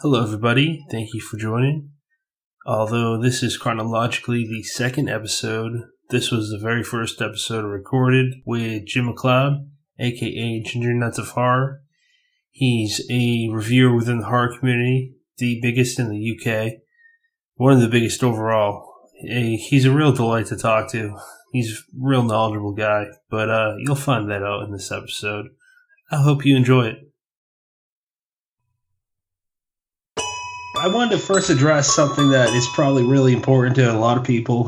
Hello, everybody. Thank you for joining. Although this is chronologically the second episode, this was the very first episode recorded with Jim McLeod, aka Gingernuts of Horror. He's a reviewer within the horror community, the biggest in the UK, one of the biggest overall. He's a real delight to talk to. He's a real knowledgeable guy, but you'll find that out in this episode. I hope you enjoy it. I wanted to first address something that is probably really important to a lot of people.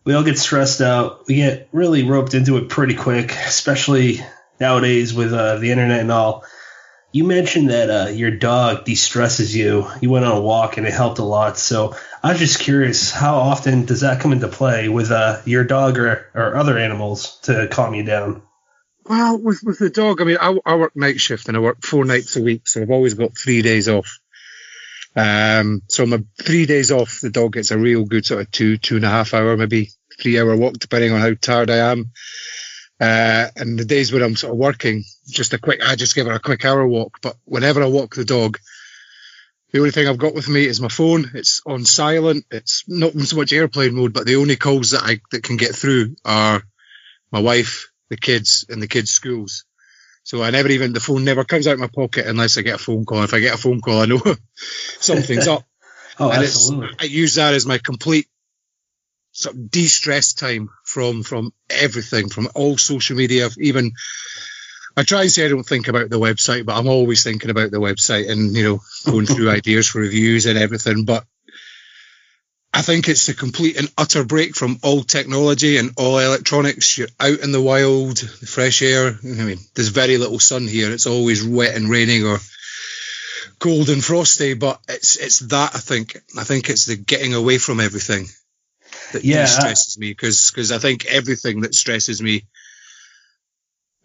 We all get stressed out. We get really roped into it pretty quick, especially nowadays with the internet and all. You mentioned that your dog de-stresses you. You went on a walk and it helped a lot. So I was just curious, how often does that come into play with your dog or other animals to calm you down? Well, with the dog, I mean, I work night shift and I work 4 nights a week, so I've always got 3 days off. So my 3 days off, the dog gets a real good sort of 2.5 hour, maybe 3 hour walk, depending on how tired I am. And the days when I'm sort of working, I just give her a quick hour walk. But whenever I walk the dog, the only thing I've got with me is my phone. It's on silent. It's not so much airplane mode, but the only calls that can get through are my wife, the kids, and the kids' schools. So the phone never comes out of my pocket unless I get a phone call. If I get a phone call, I know something's up. Oh, and absolutely. I use that as my complete sort of de-stress time from everything, from all social media. Even I try and say I don't think about the website, but I'm always thinking about the website and, going through ideas for reviews and everything. But I think it's a complete and utter break from all technology and all electronics. You're out in the wild, the fresh air. I mean, there's very little sun here. It's always wet and raining or cold and frosty, but it's that, I think. I think it's the getting away from everything that stresses me, because I think everything that stresses me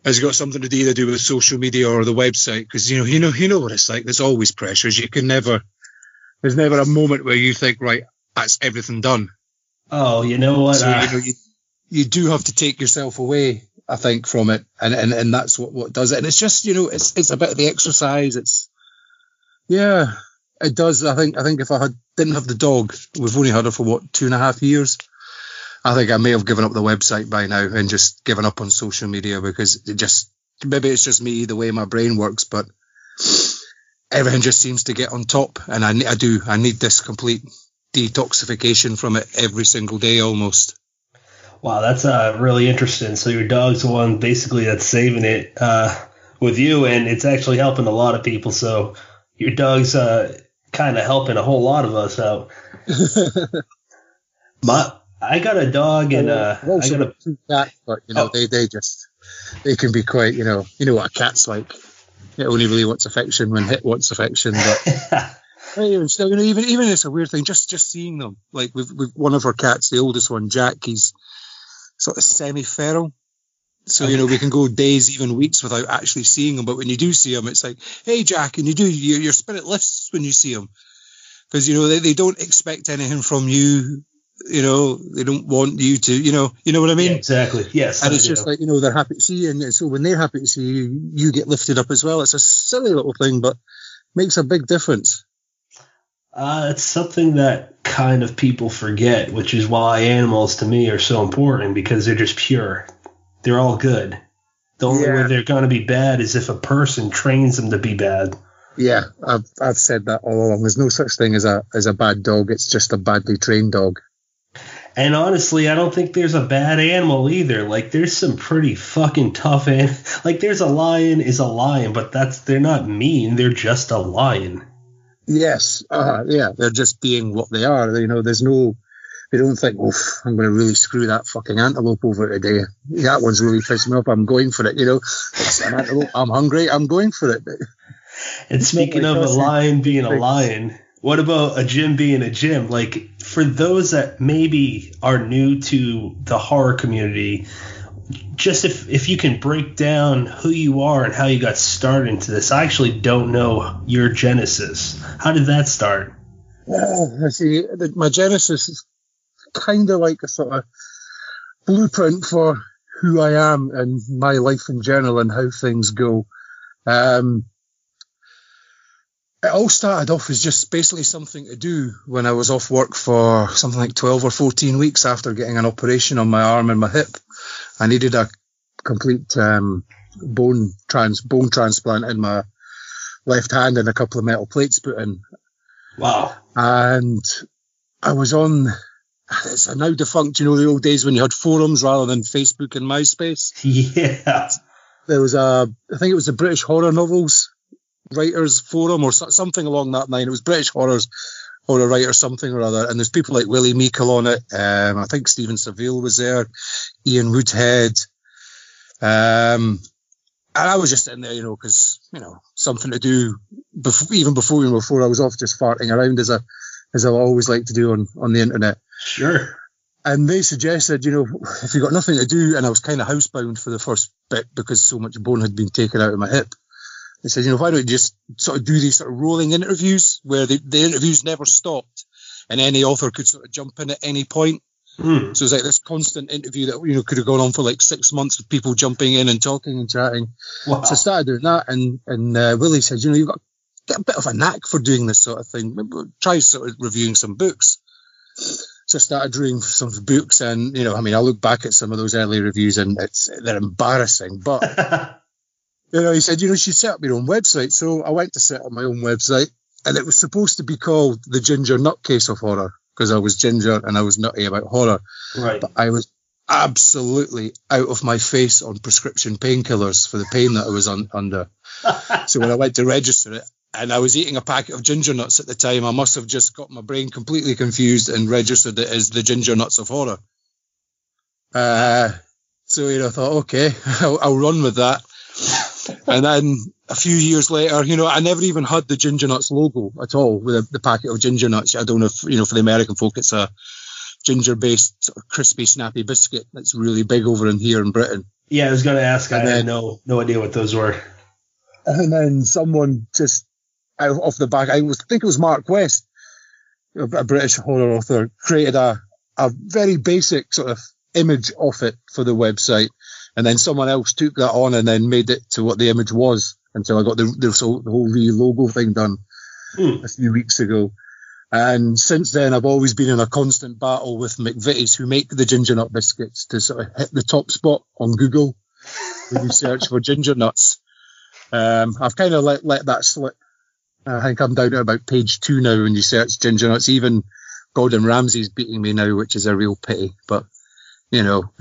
has got something to either do with social media or the website, because you know what it's like. There's always pressures. There's never a moment where you think, right, that's everything done. Oh, you know what? So, you do have to take yourself away, I think, from it, and that's what does it. And it's just, it's a bit of the exercise. It does. I think if I didn't have the dog, we've only had her for 2.5 years. I think I may have given up the website by now and just given up on social media, because maybe it's just me, the way my brain works, but everything just seems to get on top, and I need this complete detoxification from it every single day almost. Wow, that's really interesting. So your dog's the one basically that's saving it with you, and it's actually helping a lot of people. So your dog's kind of helping a whole lot of us out. I got a dog, and I got a 2 cats, but they can be quite, you know what a cat's like. It only really wants affection when it wants affection, but. Even still, even it's a weird thing. Just seeing them, like with one of our cats, the oldest one, Jack. He's sort of semi-feral, so we can go days, even weeks, without actually seeing him. But when you do see him, it's like, "Hey, Jack," and your spirit lifts when you see him, because they don't expect anything from you. They don't want you to. You know what I mean? Yeah, exactly. Yes. And it's just like they're happy to see you, and so when they're happy to see you, you get lifted up as well. It's a silly little thing, but makes a big difference. It's something that kind of people forget, which is why animals to me are so important, because they're just pure. They're all good. The only way they're going to be bad is if a person trains them to be bad. Yeah, I've said that all along. There's no such thing as a bad dog. It's just a badly trained dog. And honestly, I don't think there's a bad animal either. Like, there's some pretty fucking tough like, there's a lion is a lion, but they're not mean. They're just a lion. Yes, they're just being what they are. They don't think, I'm going to really screw that fucking antelope over today. That one's really pissing me off. I'm going for it. It's an antelope. I'm hungry. I'm going for it. And speaking of a lion being a lion, what about a Jim being a Jim? Like, for those that maybe are new to the horror community, just if you can break down who you are and how you got started into this. I actually don't know your genesis. How did that start? See, my genesis is kind of like a sort of blueprint for who I am and my life in general and how things go. It all started off as just basically something to do when I was off work for something like 12 or 14 weeks after getting an operation on my arm and my hip. I needed a complete bone transplant in my left hand and a couple of metal plates put in. Wow. And I was on, it's now defunct, you know, the old days when you had forums rather than Facebook and MySpace. Yeah. There was I think it was the British Horror Novels Writers Forum or something along that line. It was British Horror Writers something or other. And there's people like Willie Meikle on it. I think Stephen Saville was there, Ian Woodhead. And I was just sitting there, you know, because, you know, something to do before I was off just farting around as I always like to do on the internet. Sure. And they suggested, you know, if you've got nothing to do, and I was kind of housebound for the first bit because so much bone had been taken out of my hip. They said, you know, why don't you just sort of do these sort of rolling interviews where the interviews never stopped and any author could sort of jump in at any point. So it's like this constant interview that, you know, could have gone on for like 6 months with people jumping in and talking and chatting. Wow. So I started doing that, and Willie said, you know, you've got to get a bit of a knack for doing this sort of thing. Maybe try sort of reviewing some books. So I started reading some books, and, you know, I mean, I look back at some of those early reviews and they're embarrassing, but, you know, he said, you know, you should set up your own website. So I went to set up my own website, and it was supposed to be called the Ginger Nutcase of Horror, because I was ginger and I was nutty about horror. Right. But I was absolutely out of my face on prescription painkillers for the pain that I was under. So when I went to register it, and I was eating a packet of ginger nuts at the time, I must have just got my brain completely confused and registered it as the Gingernuts of Horror. So, you know, I thought, okay, I'll run with that. And then a few years later, you know, I never even had the Gingernuts logo at all with the packet of ginger nuts. I don't know if, you know, for the American folk, it's a ginger-based sort of crispy, snappy biscuit that's really big over in here in Britain. Yeah, I was going to ask. I had no idea what those were. And then someone just out off the back, I think it was Mark West, a British horror author, created a very basic sort of image of it for the website. And then someone else took that on and then made it to what the image was until I got the whole logo thing done a few weeks ago. And since then, I've always been in a constant battle with McVitie's, who make the ginger nut biscuits, to sort of hit the top spot on Google when you search for ginger nuts. I've kind of let that slip. I think I'm down at about page 2 now when you search ginger nuts. Even Gordon Ramsay's beating me now, which is a real pity. But, you know,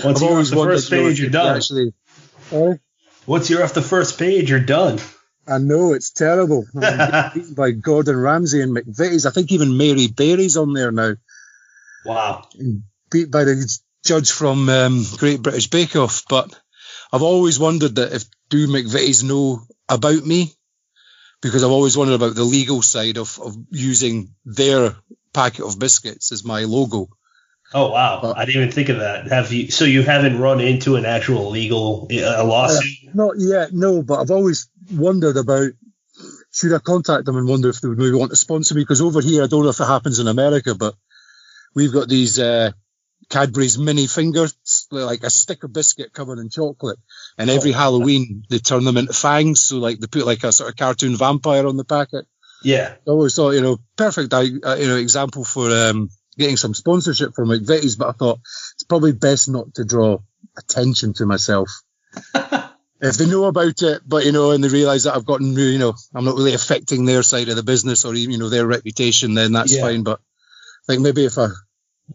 once you're off the first page, you're done. Once you're off the first page, you're done. I know, it's terrible. Beaten by Gordon Ramsay and McVitie's. I think even Mary Berry's on there now. Wow. Beat by the judge from Great British Bake Off. But I've always wondered that do McVitie's know about me? Because I've always wondered about the legal side of using their packet of biscuits as my logo. Oh, wow. But I didn't even think of that. So you haven't run into an actual legal lawsuit? Not yet, no, but I've always wondered about, should I contact them and wonder if they would maybe want to sponsor me? Because over here, I don't know if it happens in America, but we've got these Cadbury's mini fingers, like a stick of biscuit covered in chocolate. And every Halloween, they turn them into fangs. So like they put like a sort of cartoon vampire on the packet. Yeah. I always thought, you know, perfect, example for getting some sponsorship from McVitie's, but I thought it's probably best not to draw attention to myself. If they know about it, but, you know, and they realise that I've gotten, you know, I'm not really affecting their side of the business or even, you know, their reputation, then that's fine. But I think maybe if I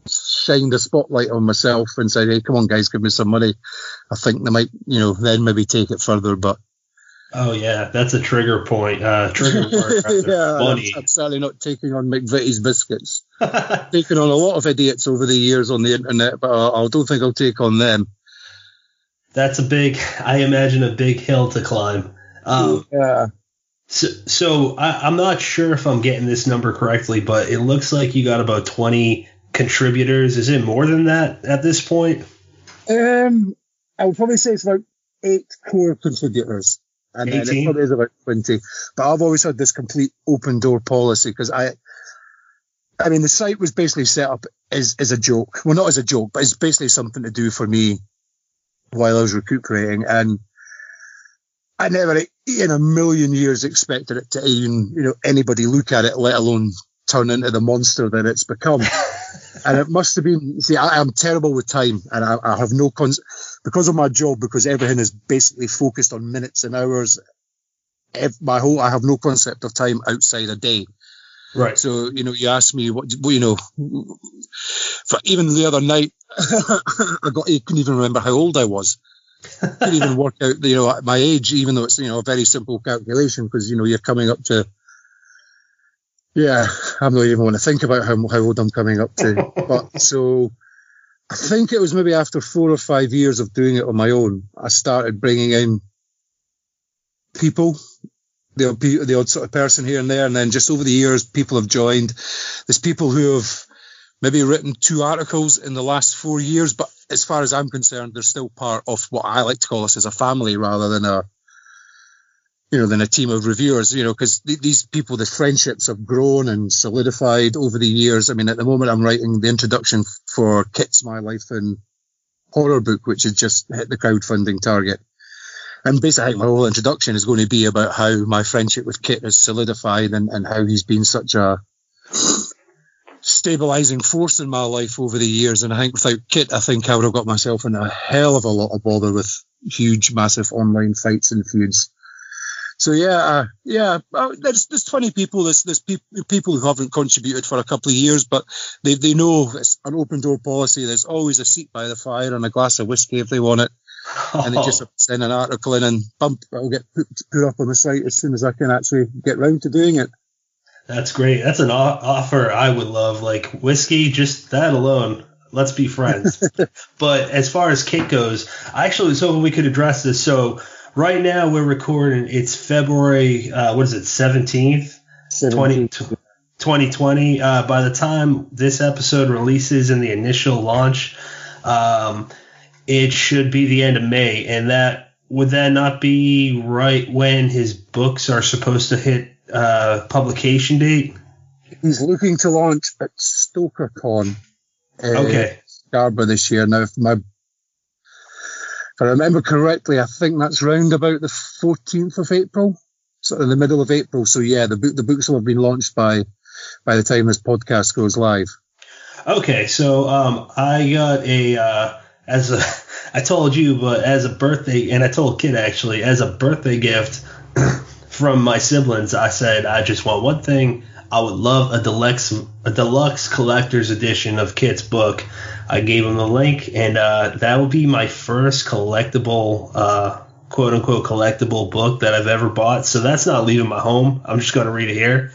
shined a spotlight on myself and said, hey, come on, guys, give me some money, I think they might, you know, then maybe take it further. But oh, yeah, that's a trigger point. Trigger word. Funny. I'm certainly not taking on McVitie's biscuits. Taken on a lot of idiots over the years on the internet, but I don't think I'll take on them. That's I imagine a big hill to climb. Yeah. So I'm not sure if I'm getting this number correctly, but it looks like you got about 20 contributors. Is it more than that at this point? I would probably say it's about 8 core contributors. And then it probably is about 20. But I've always had this complete open door policy because I mean, the site was basically set up as a joke. Well, not as a joke, but it's basically something to do for me while I was recuperating. And I never in a million years expected it to even, anybody look at it, let alone turn into the monster that it's become. And it must have been, I'm terrible with time, and I have no because of my job, because everything is basically focused on minutes and hours. I have no concept of time outside a day. Right. So, you asked me for even the other night, I couldn't even remember how old I was. Couldn't even work out, my age, even though it's, a very simple calculation, because, you're coming up to, I'm not even want to think about how old I'm coming up to. But so I think it was maybe after 4 or 5 years of doing it on my own, I started bringing in people, the odd sort of person here and there. And then just over the years, people have joined. There's people who have maybe written 2 articles in the last 4 years, but as far as I'm concerned, they're still part of what I like to call us as a family rather than a team of reviewers, because these people, the friendships have grown and solidified over the years. I mean, at the moment, I'm writing the introduction for Kit's My Life in Horror book, which has just hit the crowdfunding target. And basically, my whole introduction is going to be about how my friendship with Kit has solidified and how he's been such a stabilizing force in my life over the years. And I think without Kit, I think I would have got myself in a hell of a lot of bother with huge, massive online fights and feuds. So there's 20 people. There's people who haven't contributed for a couple of years, but they know it's an open door policy. There's always a seat by the fire and a glass of whiskey if they want it. And they just send an article in and it'll get put up on the site as soon as I can actually get round to doing it. That's great. That's an offer I would love. Like whiskey, just that alone. Let's be friends. But as far as Kit goes, I actually was hoping we could address this. So right now we're recording. It's February, 17th, 2020. By the time this episode releases in the initial launch, it should be the end of May. And would that not be right when his books are supposed to hit publication date? He's looking to launch at StokerCon. Okay. Scarborough this year. Now, if I remember correctly, I think that's round about the 14th of April, sort of in the middle of April. So yeah, the books will have been launched by the time this podcast goes live. Okay, so I got I told you, but as a birthday, and I told Kid actually, as a birthday gift from my siblings, I said I just want one thing. I would love a deluxe collector's edition of Kit's book. I gave him the link, and that will be my first collectible, quote-unquote collectible book that I've ever bought. So that's not leaving my home. I'm just going to read it here.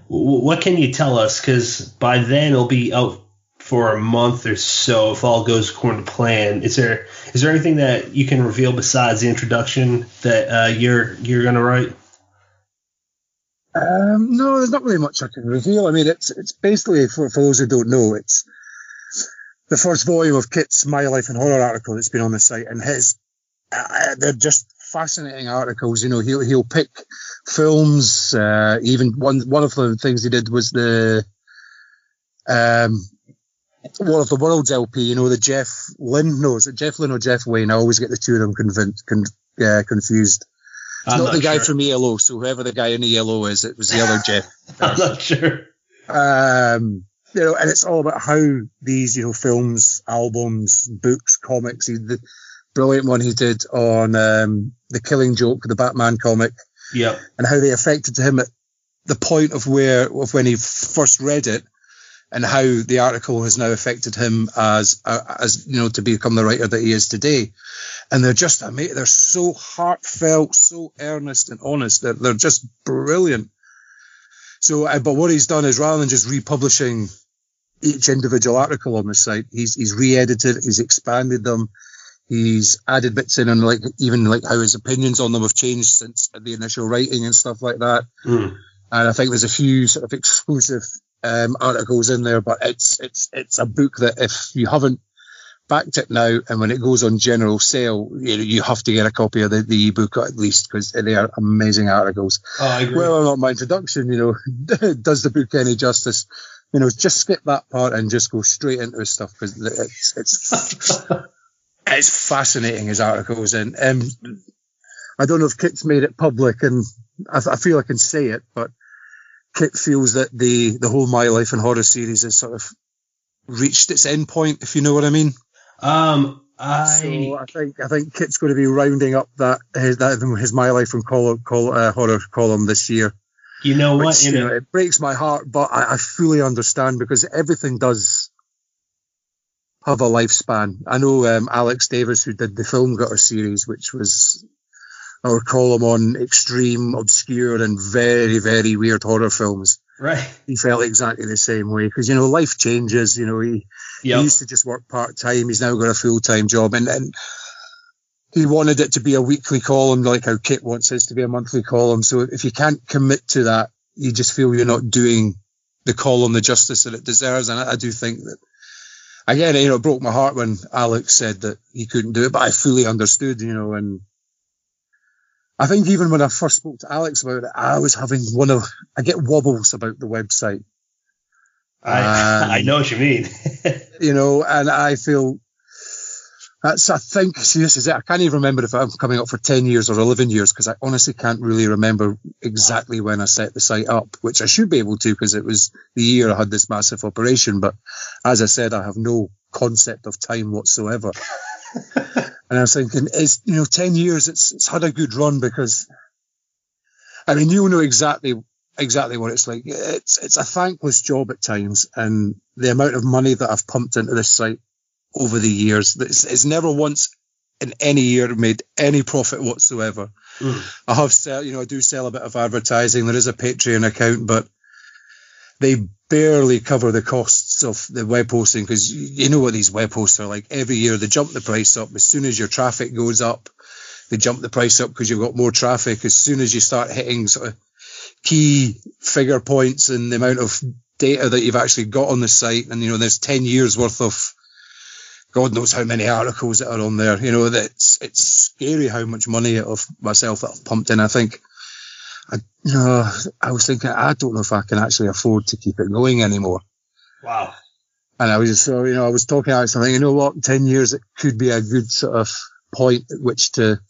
What can you tell us? Because by then it'll be out for a month or so if all goes according to plan. Is there anything that you can reveal besides the introduction that you're going to write? No, there's not really much I can reveal. I mean, it's basically, for those who don't know, it's the first volume of Kit's My Life in Horror article that's been on the site, and they're just fascinating articles. He'll pick films. Even one of the things he did was the War of the Worlds LP. The Jeff Lynne. No, is it Jeff Lynne or Jeff Wayne? I always get the two of them confused. It's not the guy from ELO, so whoever the guy in ELO is, it was the other Jeff. I'm not sure. And it's all about how these, films, albums, books, comics. The brilliant one he did on The Killing Joke, the Batman comic. Yep. And how they affected him at the point of when he first read it, and how the article has now affected him as to become the writer that he is today. And they're just amazing. They're so heartfelt, so earnest and honest. They're just brilliant. So, but what he's done is, rather than just republishing each individual article on the site, he's re-edited, he's expanded them, he's added bits in, and even how his opinions on them have changed since the initial writing and stuff like that. And I think there's a few sort of exclusive articles in there, but it's a book that if you haven't backed it now, and when it goes on general sale, you have to get a copy of the ebook at least, because they are amazing articles. Oh, I agree. Well, not my introduction, does the book any justice? Just skip that part and just go straight into his stuff, because it's fascinating, his articles. And I don't know if Kit's made it public, and I feel I can say it, but Kit feels that the whole My Life in Horror series has sort of reached its end point, if you know what I mean. So I think Kit's going to be rounding up his My Life in Horror column this year. You know what? It breaks my heart, but I fully understand, because everything does have a lifespan. I know Alex Davis, who did the Film Gutter series, which was our column on extreme, obscure, and very, very weird horror films. Right. He felt exactly the same way, because, life changes. He used to just work part-time. He's now got a full-time job. And he wanted it to be a weekly column, like how Kit wants his to be a monthly column. So if you can't commit to that, you just feel you're not doing the column the justice that it deserves. And I do think that, again, it broke my heart when Alex said that he couldn't do it, but I fully understood, and I think even when I first spoke to Alex about it, I was having I get wobbles about the website. I know what you mean. And I feel this is it. I can't even remember if I'm coming up for 10 years or 11 years, because I honestly can't really remember exactly when I set the site up, which I should be able to, because it was the year I had this massive operation. But as I said, I have no concept of time whatsoever. And I was thinking, 10 years, it's had a good run, because, you'll know exactly what it's like. It's a thankless job at times, and the amount of money that I've pumped into this site over the years, it's never once in any year made any profit whatsoever. I have I do sell a bit of advertising. There is a Patreon account, but they barely cover the costs of the web hosting, because you know what these web hosts are like. Every year they jump the price up. As soon as your traffic goes up, they jump the price up because you've got more traffic. As soon as you start hitting sort of key figure points and the amount of data that you've actually got on the site, and there's 10 years worth of God knows how many articles that are on there. It's scary how much money of myself that I've pumped in. I think I was thinking, I don't know if I can actually afford to keep it going anymore. Wow. And I was I was talking out something, 10 years, it could be a good sort of point at which to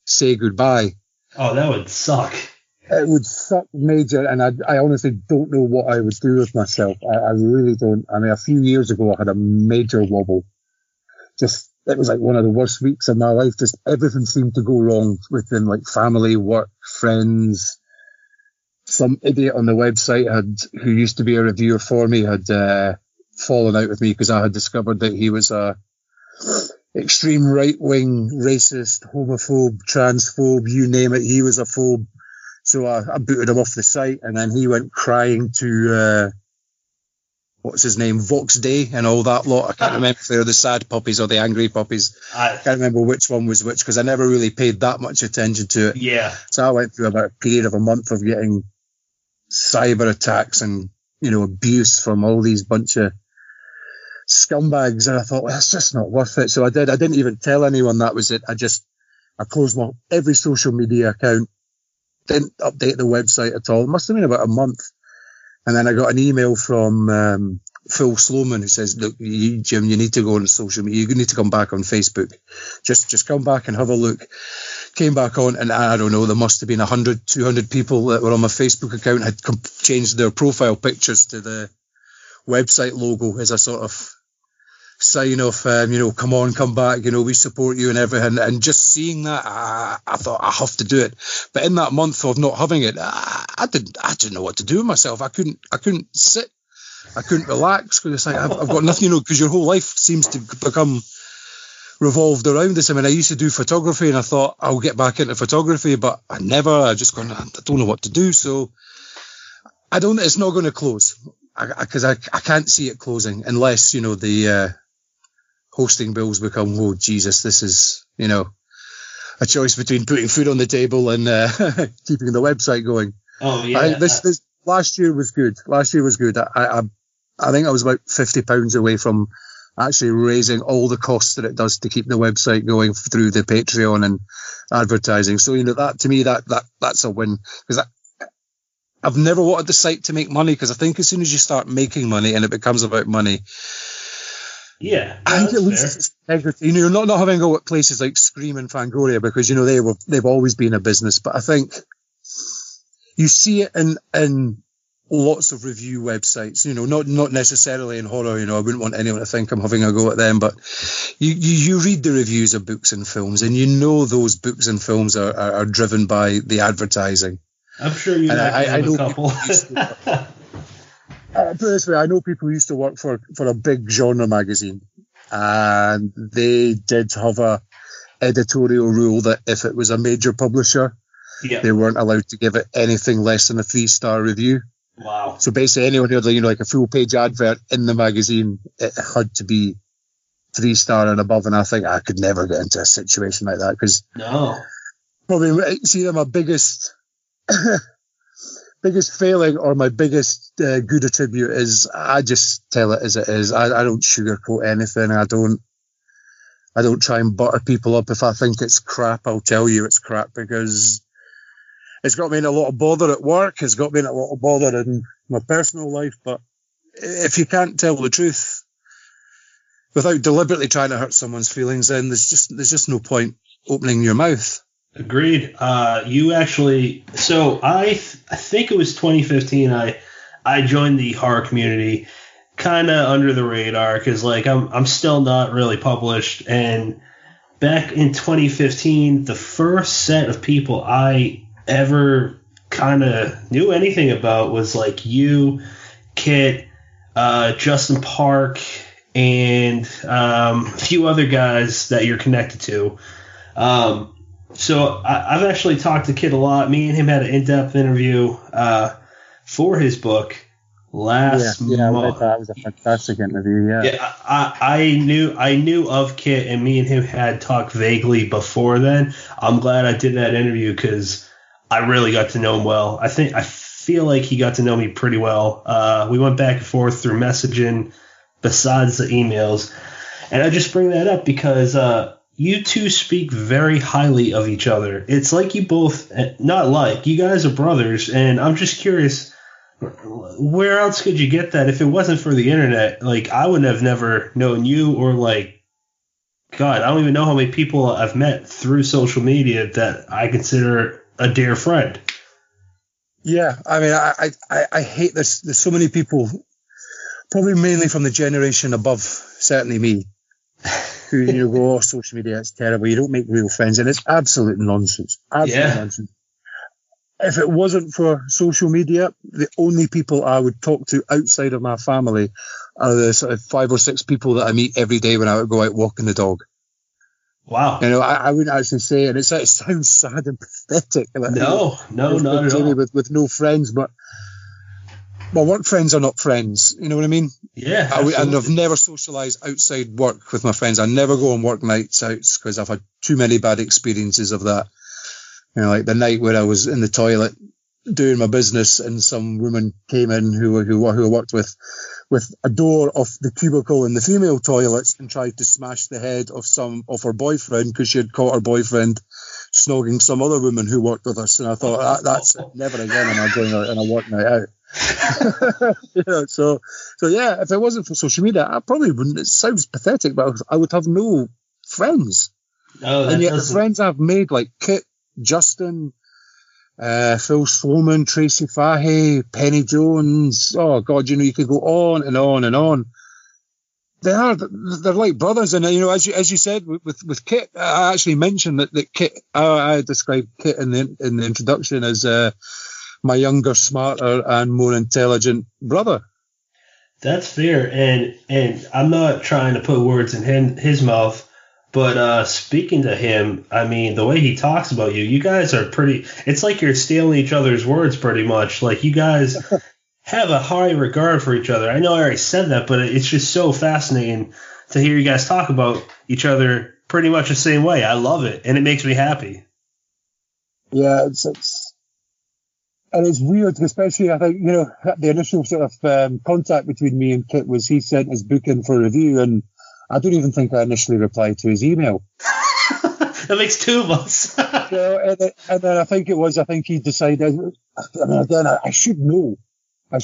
say goodbye. Oh, that would suck. It would suck major, and I honestly don't know what I would do with myself. I really don't. A few years ago, I had a major wobble. It was like one of the worst weeks of my life. Just everything seemed to go wrong within, like, family, work, friends. Some idiot on the website who used to be a reviewer for me had fallen out with me because I had discovered that he was a extreme right-wing, racist, homophobe, transphobe, you name it. He was a phobe. So I booted him off the site, and then he went crying to, what's his name, Vox Day and all that lot. I can't remember if they were the sad puppies or the angry puppies. I can't remember which one was which, because I never really paid that much attention to it. Yeah. So I went through about a period of a month of getting cyber attacks and, abuse from all these bunch of scumbags, and I thought, well, it's just not worth it. So I didn't even tell anyone that was it. I closed every social media account. Didn't update the website at all. It must have been about a month. And then I got an email from Phil Sloman, who says, look, Jim, you need to go on social media. You need to come back on Facebook. Just come back and have a look. Came back on, and I don't know, there must have been 100, 200 people that were on my Facebook account had changed their profile pictures to the website logo as a sort of sign of, come on, come back, we support you and everything. And just seeing that, I thought, I have to do it. But in that month of not having it, I didn't know what to do with myself. I couldn't sit. I couldn't relax, because it's like, I've got nothing, because your whole life seems to become revolved around this. I used to do photography, and I thought I'll get back into photography, but I don't know what to do. So it's not going to close, because I can't see it closing unless, the hosting bills become, oh, Jesus, this is, a choice between putting food on the table and keeping the website going. Oh, yeah. I think this last year was good. I think I was about £50 away from actually raising all the costs that it does to keep the website going through the Patreon and advertising. So, that to me, that's a win, because I've never wanted the site to make money, because I think as soon as you start making money and it becomes about money, Yeah, I think it that's loses fair. its integrity. You know, you're not having a go at places like Scream and Fangoria because, you know, they've always been a business. But I think you see it in lots of review websites, you know, not necessarily in horror. You know, I wouldn't want anyone to think I'm having a go at them, but you read the reviews of books and films, and you know those books and films are driven by the advertising. I'm sure you And I have a know couple. people used to put it this way, I know people used to work for a big genre magazine, and they did have a editorial rule that if it was a major publisher, Yeah. they weren't allowed to give it anything less than a 3-star review. Wow. So basically, anyone who had, you know, like a full page advert in the magazine, it had to be 3-star and above. And I think I could never get into a situation like that because No. probably see my biggest failing or my biggest good attribute is I just tell it as it is. I don't sugarcoat anything. I don't try and butter people up. If I think it's crap, I'll tell you it's crap because it's got me in a lot of bother at work. It's got me in a lot of bother in my personal life. But if you can't tell the truth without deliberately trying to hurt someone's feelings, then there's just no point opening your mouth. Agreed. You actually. So I think it was 2015. I joined the horror community, kind of under the radar, because like I'm still not really published. And back in 2015, the first set of people I ever kind of knew anything about was like you, Kit, Justin Park, and a few other guys that you're connected to. So I've actually talked to Kit a lot. Me and him had an in-depth interview for his book last month. Yeah, I read that. It was a fantastic interview. Yeah, I knew of Kit, and me and him had talked vaguely before then. I'm glad I did that interview because I really got to know him well. I feel like he got to know me pretty well. We went back and forth through messaging besides the emails. And I just bring that up because you two speak very highly of each other. It's like you both, not like, you guys are brothers, and I'm just curious, where else could you get that if it wasn't for the internet? Like, I would have never known you, or like, God, I don't even know how many people I've met through social media that I consider a dear friend. Yeah, I mean, I hate this. There's so many people, probably mainly from the generation above, certainly me, who go, oh, social media, it's terrible. You don't make real friends, and it's absolute nonsense. Absolute nonsense. If it wasn't for social media, the only people I would talk to outside of my family are the sort of 5 or 6 people that I meet every day when I would go out walking the dog. Wow. You know, I wouldn't actually say, and it sounds sad and pathetic. No, not at all. With no friends, but my work friends are not friends. You know what I mean? Yeah. And I've never socialised outside work with my friends. I never go on work nights out because I've had too many bad experiences of that. You know, like the night where I was in the toilet doing my business and some woman came in who I worked with a door off the cubicle in the female toilets and tried to smash the head of her boyfriend because she had caught her boyfriend snogging some other woman who worked with us. And I thought, that's it. Never again am I going out on a work night out. You know, so yeah, if it wasn't for social media, I probably wouldn't. It sounds pathetic, but I would have no friends. No, and yet the friends I've made, like Kit, Justin, Phil Sloman, Tracy Fahey, Penny Jones. Oh God, you know, you could go on and on and on. They're like brothers, and you know, as you said with Kit, I actually mentioned that Kit. I described Kit in the introduction as my younger, smarter, and more intelligent brother. That's fair, and I'm not trying to put words in his mouth. But speaking to him, I mean, the way he talks about you guys are pretty. It's like you're stealing each other's words pretty much. Like, you guys have a high regard for each other. I know I already said that, but it's just so fascinating to hear you guys talk about each other pretty much the same way. I love it, and it makes me happy. Yeah, it's weird, especially, I think, you know, the initial sort of contact between me and Kit was he sent his book in for review, and I don't even think I initially replied to his email. That makes 2 of us. So, and then I think he decided, I mean, again, I should know how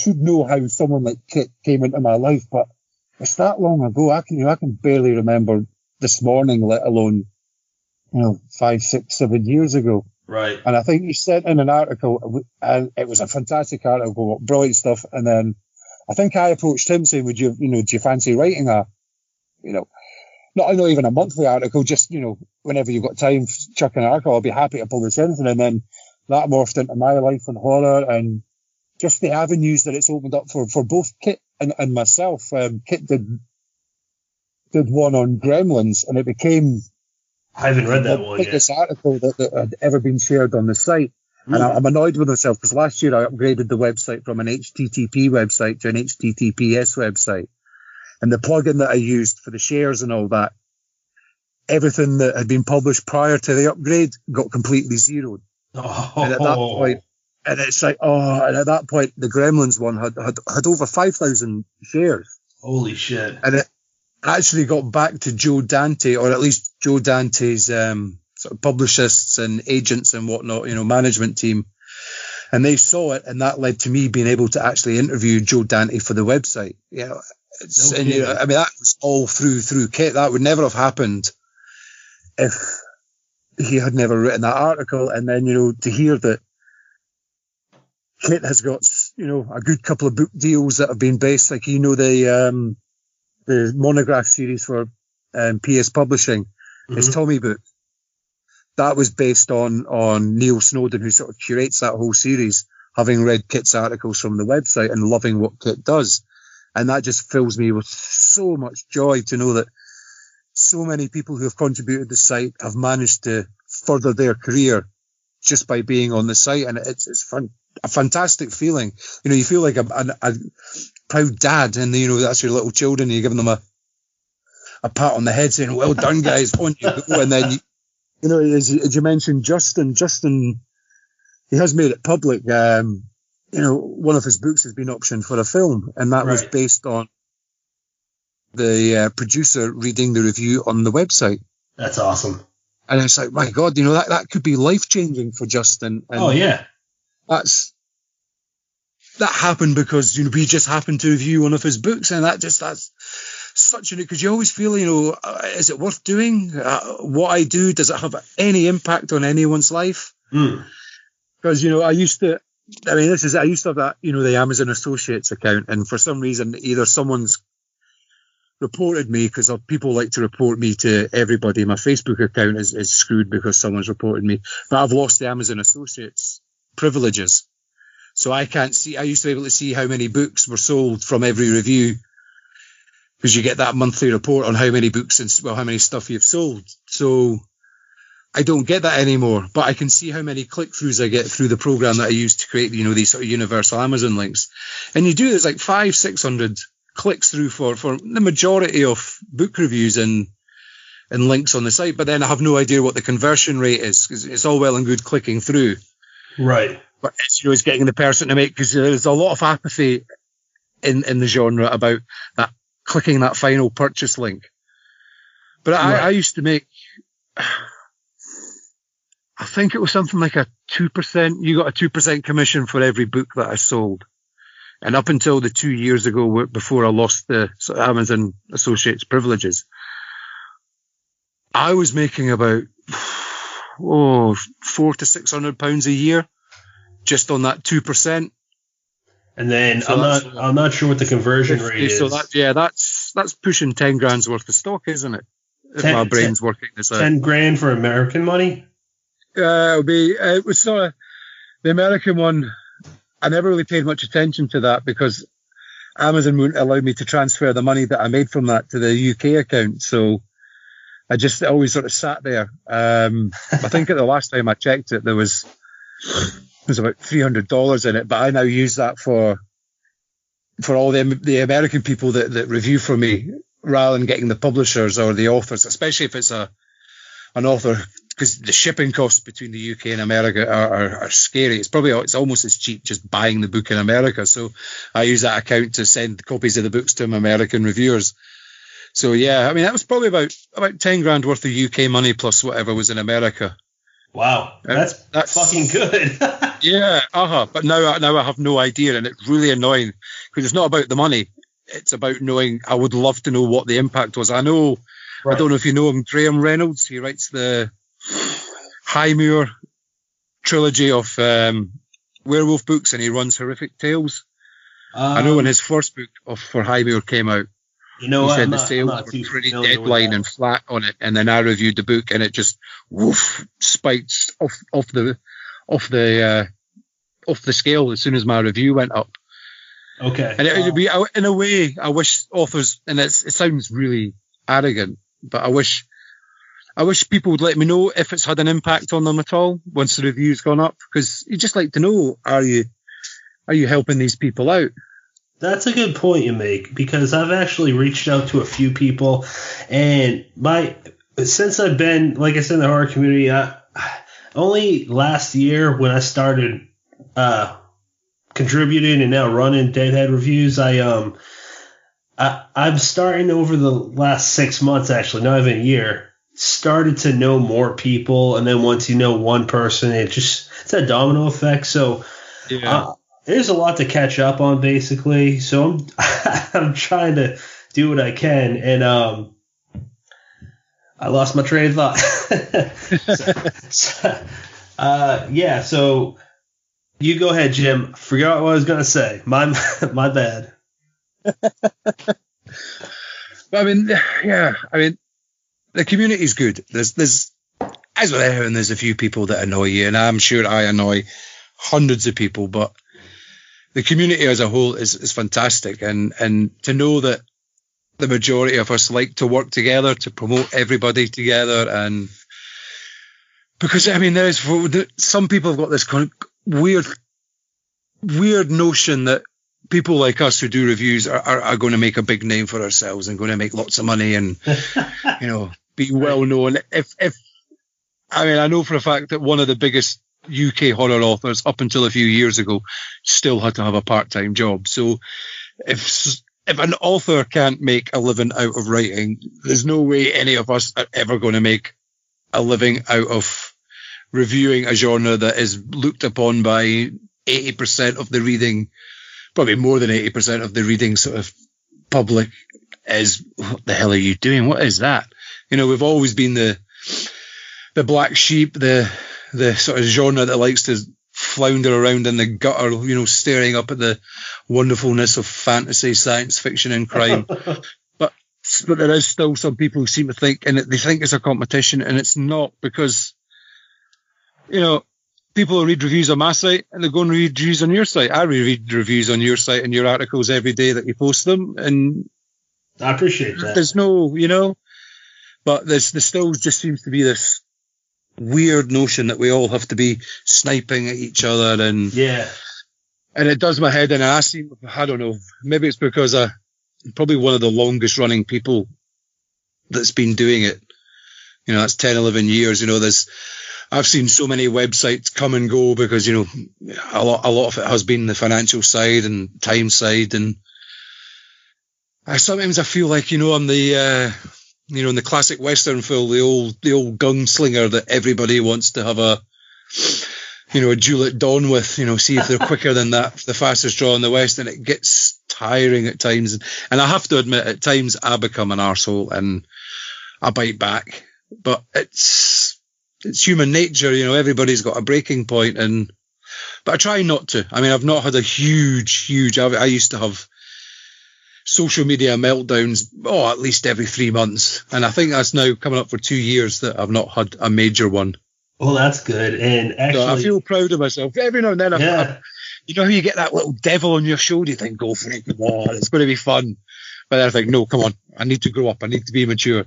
someone like Kit came into my life, but it's that long ago. I can barely remember this morning, let alone, 5, 6, 7 years ago. Right. And I think you sent in an article, and it was a fantastic article, brilliant stuff. And then I think I approached him saying, do you fancy writing not even a monthly article, just, whenever you've got time, chuck an article, I'll be happy to publish anything. And then that morphed into my life in horror, and just the avenues that it's opened up for both Kit and myself. Kit did one on Gremlins, and it became... I haven't read that one yet. The biggest article that had ever been shared on the site. And I'm annoyed with myself because last year I upgraded the website from an HTTP website to an HTTPS website. And the plugin that I used for the shares and all that, everything that had been published prior to the upgrade got completely zeroed. Oh. And at that point, and at that point, the Gremlins one had over 5,000 shares. Holy shit. And it actually got back to Joe Dante, or at least Joe Dante's sort of publicists and agents and whatnot, management team. And they saw it, and that led to me being able to actually interview Joe Dante for the website. That was all through Kit. That would never have happened if he had never written that article. And then, to hear that Kit has got, a good couple of book deals that have been based, like, the monograph series for PS Publishing, is Tommy Book. That was based on Neil Snowden, who sort of curates that whole series, having read Kit's articles from the website and loving what Kit does. And that just fills me with so much joy to know that so many people who have contributed to the site have managed to further their career just by being on the site. And it's a fantastic feeling. You feel like a proud dad, and that's your little children, and you're giving them a pat on the head saying, well done guys, on you go. And then as you mentioned, Justin, he has made it public. One of his books has been optioned for a film, and that was based on the producer reading the review on the website. That's awesome. And it's like, my God, that could be life changing for Justin. And oh yeah, that happened because we just happened to review one of his books, and that's such because you always feel, is it worth doing? What I do, does it have any impact on anyone's life? Because I used to have that, the Amazon Associates account, and for some reason either someone's reported me, because people like to report me to everybody. My Facebook account is screwed because someone's reported me, but I've lost the Amazon Associates privileges. So I can't see. I used to be able to see how many books were sold from every review, because you get that monthly report on how many books and how many stuff you've sold. So I don't get that anymore, but I can see how many click-throughs I get through the program that I use to create, these sort of universal Amazon links. And there's like 500-600 clicks through for the majority of book reviews and links on the site. But then I have no idea what the conversion rate is, because it's all well and good clicking through. Right. But it's getting the person to make, because there's a lot of apathy in the genre about that clicking that final purchase link. But I used to make, I think it was something like a 2%. You got a 2% commission for every book that I sold. And up until the 2 years ago, before I lost the Amazon Associates privileges, I was making about £400 to £600 a year just on that 2%. And then so I'm not sure what the conversion rate is. So that's pushing 10 grand's worth of stock, isn't it? If my brain's working this out. 10 grand for American money? It was sort of the American one. I never really paid much attention to that because Amazon wouldn't allow me to transfer the money that I made from that to the UK account. So I just always sort of sat there. I think at the last time I checked it, there was about $300 in it, but I now use that for all the American people that review for me, rather than getting the publishers or the authors, especially if it's an author, because the shipping costs between the UK and America are scary. It's almost as cheap just buying the book in America. So I use that account to send copies of the books to American reviewers. So yeah, that was probably about 10 grand worth of UK money plus whatever was in America. Wow, that's fucking good. Yeah, but now I have no idea, and it's really annoying because it's not about the money. it's about knowing. I would love to know what the impact was. I know, Right. I don't know if you know him, Graham Reynolds. He writes the Highmoor trilogy of werewolf books, and he runs Horrific Tales. I know when his first book for Highmoor came out, you know, he said the sales were pretty deadline and flat on it, and then I reviewed the book, and it just spiked off the scale as soon as my review went up. Okay. And it would be, in a way, I wish authors, and it sounds really arrogant, but I wish people would let me know if it's had an impact on them at all once the review's gone up, because you just like to know, are you helping these people out? That's a good point you make, because I've actually reached out to a few people, and since I've been, like I said, in the horror community, only last year when I started contributing and now running Deadhead Reviews, I'm starting over the last 6 months, actually, not even a year, started to know more people, and then once you know one person, it's a domino effect. So there's a lot to catch up on, basically. So I'm trying to do what I can, and I lost my train of thought. So you go ahead, Jim. Forgot what I was gonna say. My bad. I mean, the community's good. There's as with everything, there's a few people that annoy you, and I'm sure I annoy hundreds of people, but the community as a whole is fantastic, and to know that the majority of us like to work together to promote everybody together, and because I mean, some people have got this kind of weird notion that people like us who do reviews are going to make a big name for ourselves and going to make lots of money and be well known. I know for a fact that one of the biggest UK horror authors up until a few years ago still had to have a part-time job. So if an author can't make a living out of writing, there's no way any of us are ever going to make a living out of reviewing a genre that is looked upon by 80% of the reading, probably more than 80% of the reading sort of public, as, what the hell are you doing? What is that? We've always been the black sheep, the sort of genre that likes to flounder around in the gutter, staring up at the wonderfulness of fantasy, science fiction, and crime. but there is still some people who seem to think, and they think it's a competition, and it's not, because, people read reviews on my site and they go and read reviews on your site. I read reviews on your site and your articles every day that you post them, and I appreciate that. There's no, but there still just seems to be this weird notion that we all have to be sniping at each other, and it does my head in. And I don't know, maybe it's because I'm probably one of the longest running people that's been doing it. That's 10, 11 years. I've seen so many websites come and go because, a lot of it has been the financial side and time side. And sometimes I feel like, I'm the, in the classic Western film, the old gunslinger that everybody wants to have a duel at dawn with, see if they're quicker than that, the fastest draw in the West. And it gets tiring at times. And I have to admit, at times I become an arsehole and I bite back. But it's human nature, everybody's got a breaking point, but I try not to. I mean, I've not had a huge, I used to have social media meltdowns, at least every 3 months. And I think that's now coming up for 2 years that I've not had a major one. Well, that's good. And actually, so I feel proud of myself. Every now and then, how you get that little devil on your shoulder, you think, go for it, come on, it's going to be fun. But then I think, no, come on, I need to grow up, I need to be mature.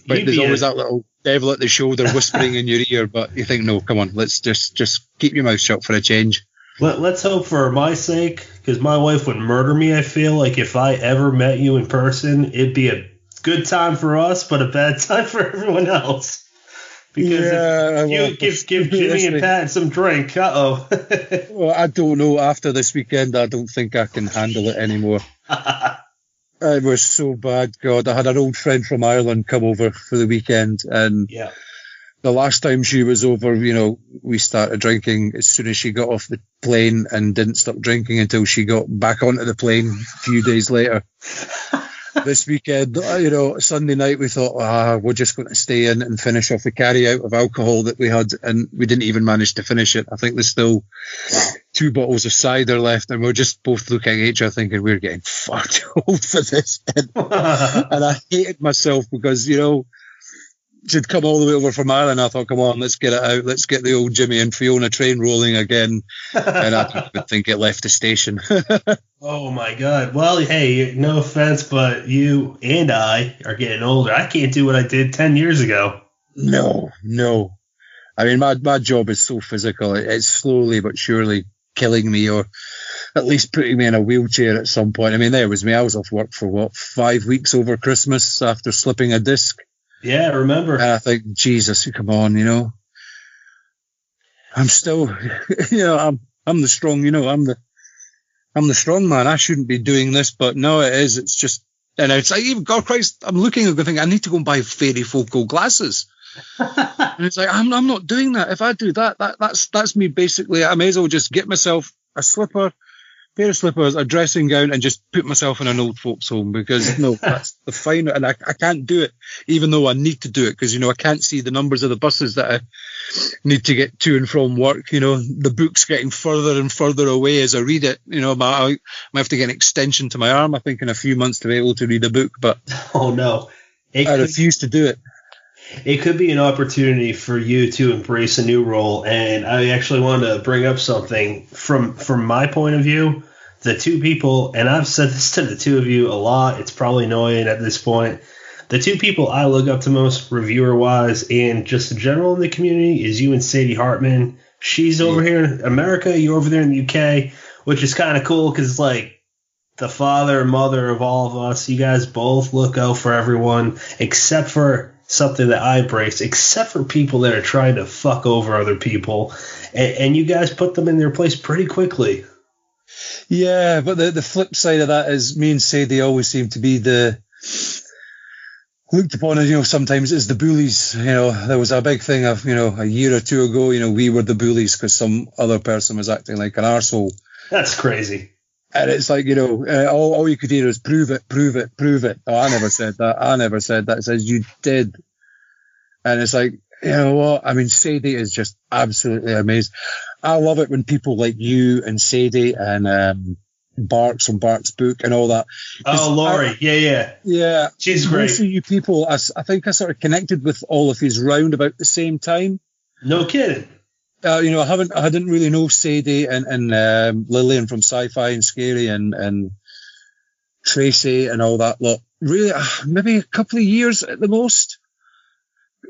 But there's always that little devil at the shoulder whispering in your ear, but you think, no, come on, let's just keep your mouth shut for a change. Let's hope for my sake, because my wife would murder me. I feel like if I ever met you in person, it'd be a good time for us, but a bad time for everyone else. Because if you give Jimmy and Pat some drink, well, I don't know. After this weekend, I don't think I can handle it anymore. It was so bad. God, I had an old friend from Ireland come over for the weekend, and the last time she was over, we started drinking as soon as she got off the plane and didn't stop drinking until she got back onto the plane a few days later. This weekend, Sunday night, we thought, we're just going to stay in and finish off the carry out of alcohol that we had, and we didn't even manage to finish it. I think there's still 2 bottles of cider left, and we're just both looking at each other thinking we're getting far too old for this. And I hated myself because, she'd come all the way over from Ireland. I thought, come on, let's get it out. Let's get the old Jimmy and Fiona train rolling again. And I don't think it left the station. Oh, my God. Well, hey, no offense, but you and I are getting older. I can't do what I did 10 years ago. No. I mean, my job is so physical. It's slowly but surely killing me, or at least putting me in a wheelchair at some point. I mean, there was me. I was off work for, 5 weeks over Christmas after slipping a disc. Yeah, I remember. And I think, Jesus, come on, I'm still, I'm the strong, I'm the strong man. I shouldn't be doing this, but no, it is. It's just, and it's like, even God Christ, I'm looking and thinking, I need to go and buy fairy focal glasses. And it's like, I'm not doing that. If I do that, that's me basically. I may as well just get myself a slipper, pair of slippers, a dressing gown, and just put myself in an old folks home, because that's the fine. And I can't do it, even though I need to do it, because I can't see the numbers of the buses that I need to get to and from work. The book's getting further and further away as I read it. I might have to get an extension to my arm, I think, in a few months to be able to read a book. But oh no, I refuse to do it. It could be an opportunity for you to embrace a new role. And I actually wanted to bring up something from my point of view. The two people, and I've said this to the two of you a lot, it's probably annoying at this point. The two people I look up to most reviewer-wise and just in general in the community is you and Sadie Hartman. She's over here in America, you're over there in the UK, which is kind of cool because it's like the father and mother of all of us. You guys both look out for everyone, except for something that I embrace, except for people that are trying to fuck over other people. And you guys put them in their place pretty quickly. Yeah, but the flip side of that is me and Sadie always seem to be looked upon as, sometimes as the bullies. There was a big thing of, a year or two ago, we were the bullies because some other person was acting like an arsehole. That's crazy. And it's like, all you could hear is prove it, prove it, prove it. Oh, I never said that. It says you did. And it's like, you know what? I mean, Sadie is just absolutely amazing. I love it when people like you and Sadie and Barks from Barks' book and all that. Oh, Laurie. Yeah. Yeah. She's great. Most of you people, I think I sort of connected with all of you round about the same time. No kidding. I didn't really know Sadie and Lillian from Sci-Fi and Scary and Tracy and all that lot. Really, maybe a couple of years at the most.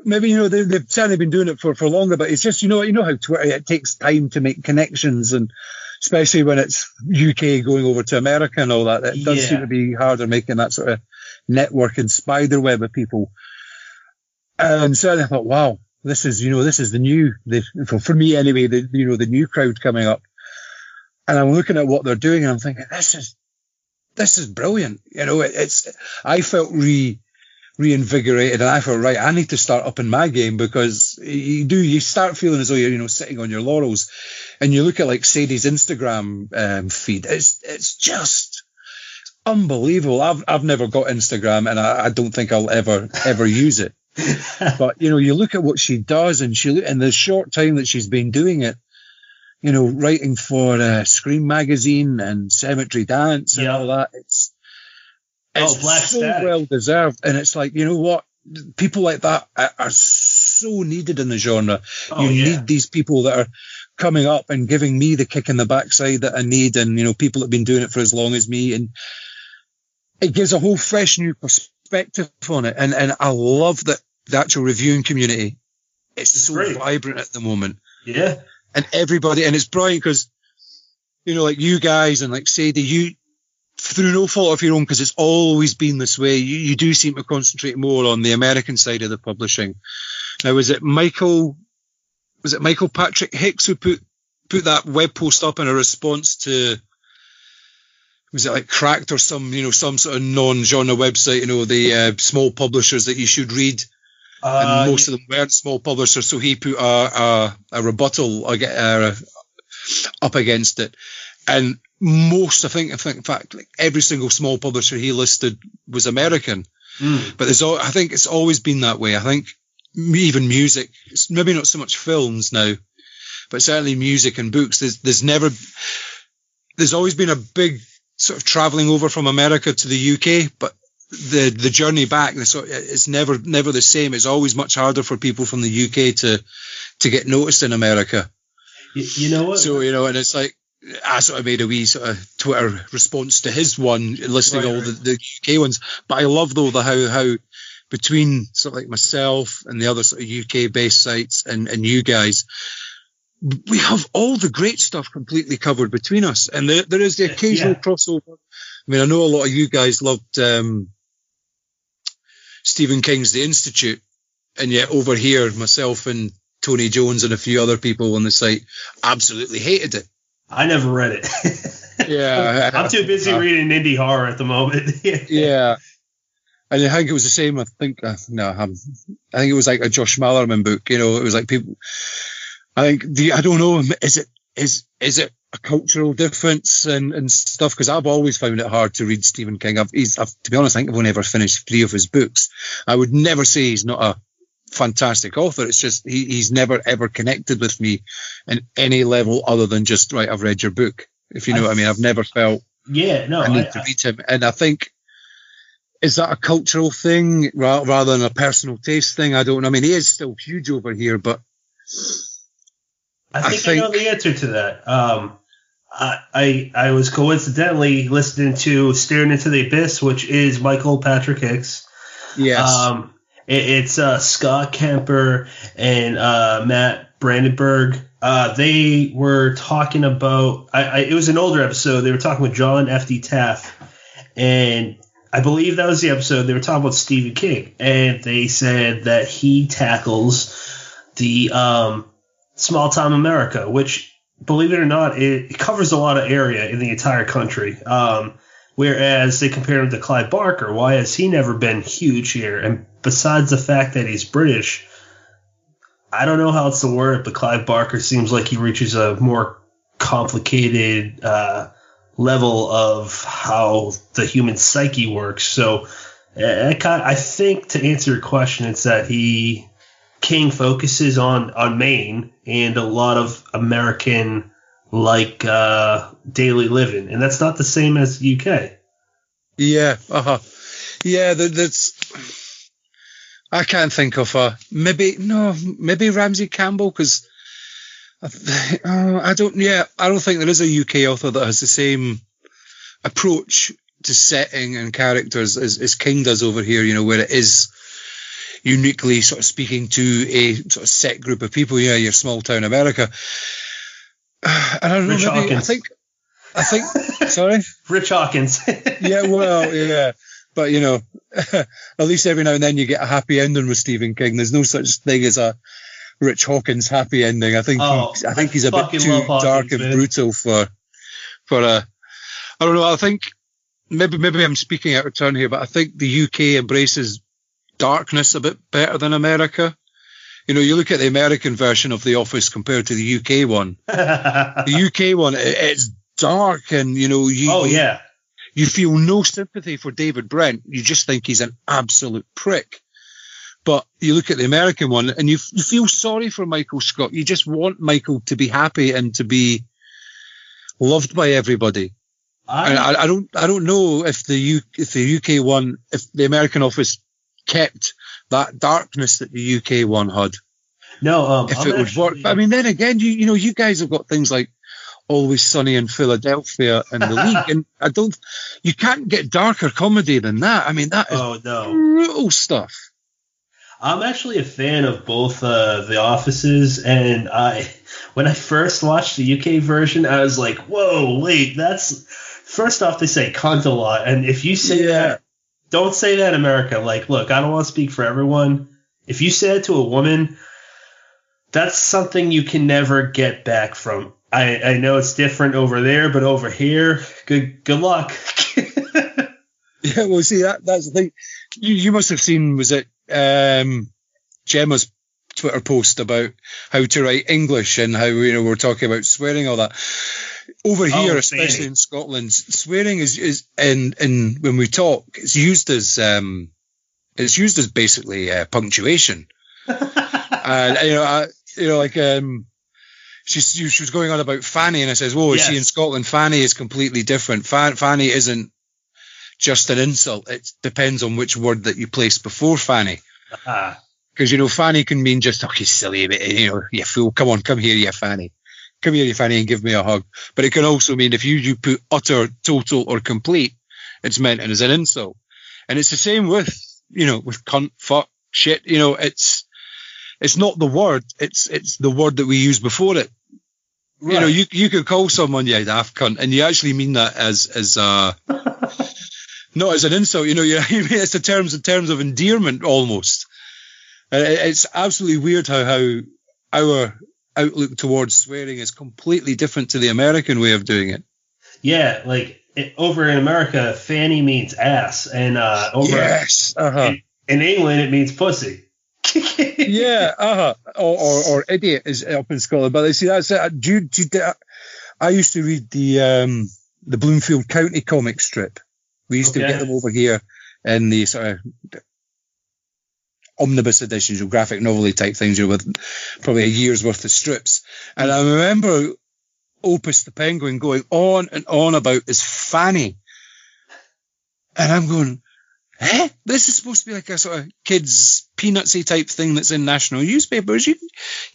Maybe, they've certainly been doing it for longer, but it's just, how Twitter, it takes time to make connections, and especially when it's UK going over to America and all that, it does seem to be harder making that sort of network and spider web of people. And so I thought, wow, this is the new, for me anyway, the new crowd coming up. And I'm looking at what they're doing and I'm thinking, this is brilliant. I felt reinvigorated, and I thought, right, I need to start upping my game, because you start feeling as though you're sitting on your laurels, and you look at like Sadie's Instagram feed, it's just unbelievable. I've never got Instagram, and I don't think I'll ever use it. But you look at what she does, and in the short time that she's been doing it, writing for Scream magazine and Cemetery Dance and all that, it's Black so Static. well deserved. And it's like, what? People like that are so needed in the genre. Need these people that are coming up and giving me the kick in the backside that I need, and, people that have been doing it for as long as me. And it gives a whole fresh new perspective on it. And I love that the actual reviewing community is so great. Vibrant at the moment. Yeah. And everybody, and it's brilliant because, like you guys and like Sadie, through no fault of your own, because it's always been this way, you do seem to concentrate more on the American side of the publishing. Now, was it Michael Patrick Hicks who put that web post up in a response to, was it like Cracked or some sort of non-genre website, the small publishers that you should read? and most of them weren't small publishers. So he put a rebuttal up against it, and most, I think, in fact, like every single small publisher he listed was American. But I think it's always been that way. I think even music, maybe not so much films now, but certainly music and books. There's always been a big sort of traveling over from America to the UK, but the journey back, it's never the same. It's always much harder for people from the UK to get noticed in America. You know what? So, and it's like, I sort of made a wee sort of Twitter response to his one, listing all the UK ones. But I love, though, how between sort of like myself and the other sort of UK-based sites and you guys, we have all the great stuff completely covered between us. And there is the occasional crossover. I mean, I know a lot of you guys loved Stephen King's The Institute, and yet over here, myself and Tony Jones and a few other people on the site absolutely hated it. I never read it. Yeah. I'm too busy reading indie horror at the moment. Yeah. And I think it was the same. I think it was like a Josh Malerman book. It was like people. I think I don't know. Is it a cultural difference and stuff? Because I've always found it hard to read Stephen King. To be honest, I think I've only ever finished 3 of his books. I would never say he's not a fantastic author. It's just he's never ever connected with me in any level other than just, right, I've read your book, if you know what I mean. I've never felt I need to read him. And I think, is that a cultural thing rather than a personal taste thing? I don't know. I mean, he is still huge over here, but I think I know the answer to that. I was coincidentally listening to Staring Into the Abyss, which is Michael Patrick Hicks. Yes. It's Scott Kemper and Matt Brandenburg. They were talking about. It was an older episode. They were talking with John F.D. Taft, and I believe that was the episode. They were talking about Stephen King, and they said that he tackles the small town America, which, believe it or not, it covers a lot of area in the entire country. Whereas they compare him to Clive Barker. Why has he never been huge here? And besides the fact that he's British, I don't know how else to word it, but Clive Barker seems like he reaches a more complicated level of how the human psyche works. So I think, to answer your question, it's that King focuses on Maine and a lot of American daily living, and that's not the same as UK. Yeah, that's. I can't think of maybe Ramsey Campbell, because I don't think there is a UK author that has the same approach to setting and characters as King does over here. Where it is uniquely sort of speaking to a sort of set group of people. Yeah, your small town America. And I don't know. I think. Sorry, Rich Hawkins. Yeah, well, yeah, but at least every now and then you get a happy ending with Stephen King. There's no such thing as a Rich Hawkins happy ending. I think he's a bit too dark and brutal for a. I don't know. I think maybe I'm speaking out of turn here, but I think the UK embraces darkness a bit better than America. You look at the American version of The Office compared to the UK one. The UK one, it's dark, and you feel no sympathy for David Brent. You just think he's an absolute prick. But you look at the American one, and you feel sorry for Michael Scott. You just want Michael to be happy and to be loved by everybody. I don't know if the UK one, if the American Office kept that darkness that the UK one had. No, if it would work. But I mean, then again, you guys have got things like Always Sunny in Philadelphia and The League, and you can't get darker comedy than that. I mean, that is brutal stuff. I'm actually a fan of both The Offices, and when I first watched the UK version, I was like, whoa, wait, that's... First off, they say cunt a lot, and if you say that, don't say that in America. Like, look, I don't want to speak for everyone. If you say it to a woman, that's something you can never get back from. I know it's different over there, but over here, good luck. Yeah, well, see, that's the thing. You must have seen, was it Gemma's Twitter post about how to write English and how, we're talking about swearing, all that. Over here, especially in Scotland, swearing is in when we talk, it's used as basically punctuation. And she was going on about fanny, and I says, "Whoa, yes. See, in Scotland, fanny is completely different. Fanny isn't just an insult. It depends on which word that you place before fanny. Because fanny can mean just, okay, silly, you fool. Come here, you fanny. Come here, you fanny, and give me a hug. But it can also mean if you put utter, total, or complete, it's meant as an insult. And it's the same with with cunt, fuck, shit. It's not the word; it's the word that we use before it. Right. You could call someone you daft cunt, and you actually mean that as not as an insult. You mean it's in terms of endearment almost. It's absolutely weird how our outlook towards swearing is completely different to the American way of doing it. Yeah, over in America, fanny means ass, and in England it means pussy. Yeah, or idiot is up in Scotland. But see, that's it. I used to read the Bloomfield County comic strip. We used to get them over here in the sort of omnibus editions, graphic novel type things, with probably a year's worth of strips. And I remember Opus the Penguin going on and on about his fanny, and I'm going, this is supposed to be like a sort of kids' peanutsy type thing that's in national newspapers. You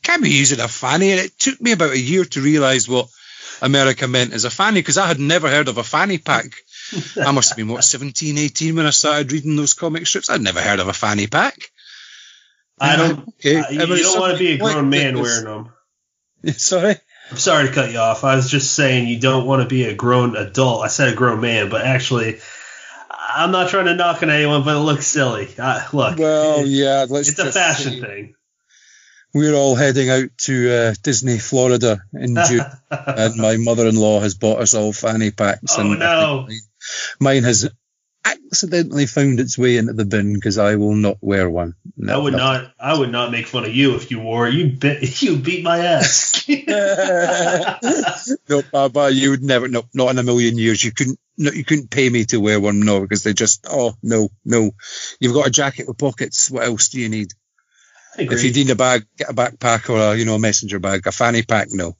can't be using a fanny. And it took me about a year to realise what America meant as a fanny, because I had never heard of a fanny pack. I must have been, 17, 18 when I started reading those comic strips. I'd never heard of a fanny pack. I don't. Okay. You don't want to be a grown man wearing them. Sorry? I'm sorry to cut you off. I was just saying you don't want to be a grown adult. I said a grown man, but actually, I'm not trying to knock on anyone, but it looks silly. Look. Well, yeah. It's a fashion thing. We're all heading out to Disney, Florida in June, and my mother-in-law has bought us all fanny packs. Oh, and no. Mine has accidentally found its way into the bin because I will not wear one. No, I would not make fun of you if you wore it. You beat my ass. No, Baba, you would never. No, not in a million years. You couldn't pay me to wear one. No, because they just. Oh no. You've got a jacket with pockets. What else do you need? If you need a bag, get a backpack or a messenger bag. A fanny pack, no.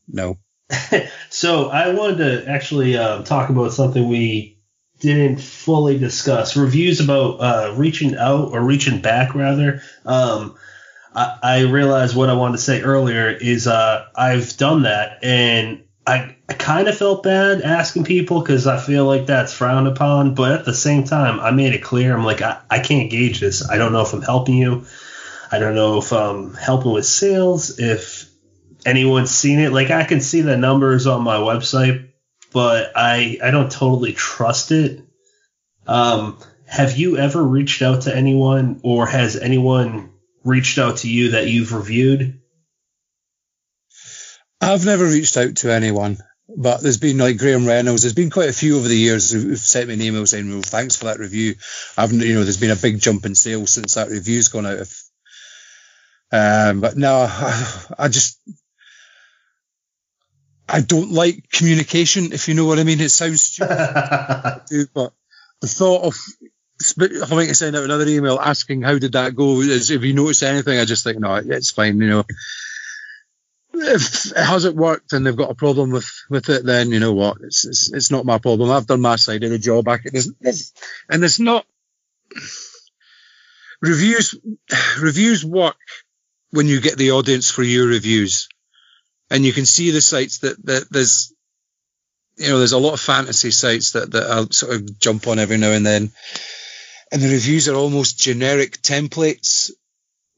So I wanted to actually talk about something we didn't fully discuss. Reviews about reaching out or reaching back, rather. I realized what I wanted to say earlier is I've done that, and I kind of felt bad asking people because I feel like that's frowned upon. But at the same time, I made it clear. I'm like, I can't gauge this. I don't know if I'm helping you. I don't know if I'm helping with sales, if anyone's seen it. Like, I can see the numbers on my website, but I don't totally trust it. Have you ever reached out to anyone, or has anyone reached out to you that you've reviewed? I've never reached out to anyone, but there's been like Graham Reynolds. There's been quite a few over the years who've sent me an email saying, well, thanks for that review. There's been a big jump in sales since that review's gone out. But no, I don't like communication, if you know what I mean. It sounds stupid, but the thought of having to send out another email asking how did that go, is if you noticed anything, I just think, no, it's fine. If it hasn't worked and they've got a problem with it, then you know what, it's not my problem. I've done my side of the job. And it's not reviews work when you get the audience for your reviews, and you can see the sites that there's a lot of fantasy sites that I'll sort of jump on every now and then, and the reviews are almost generic templates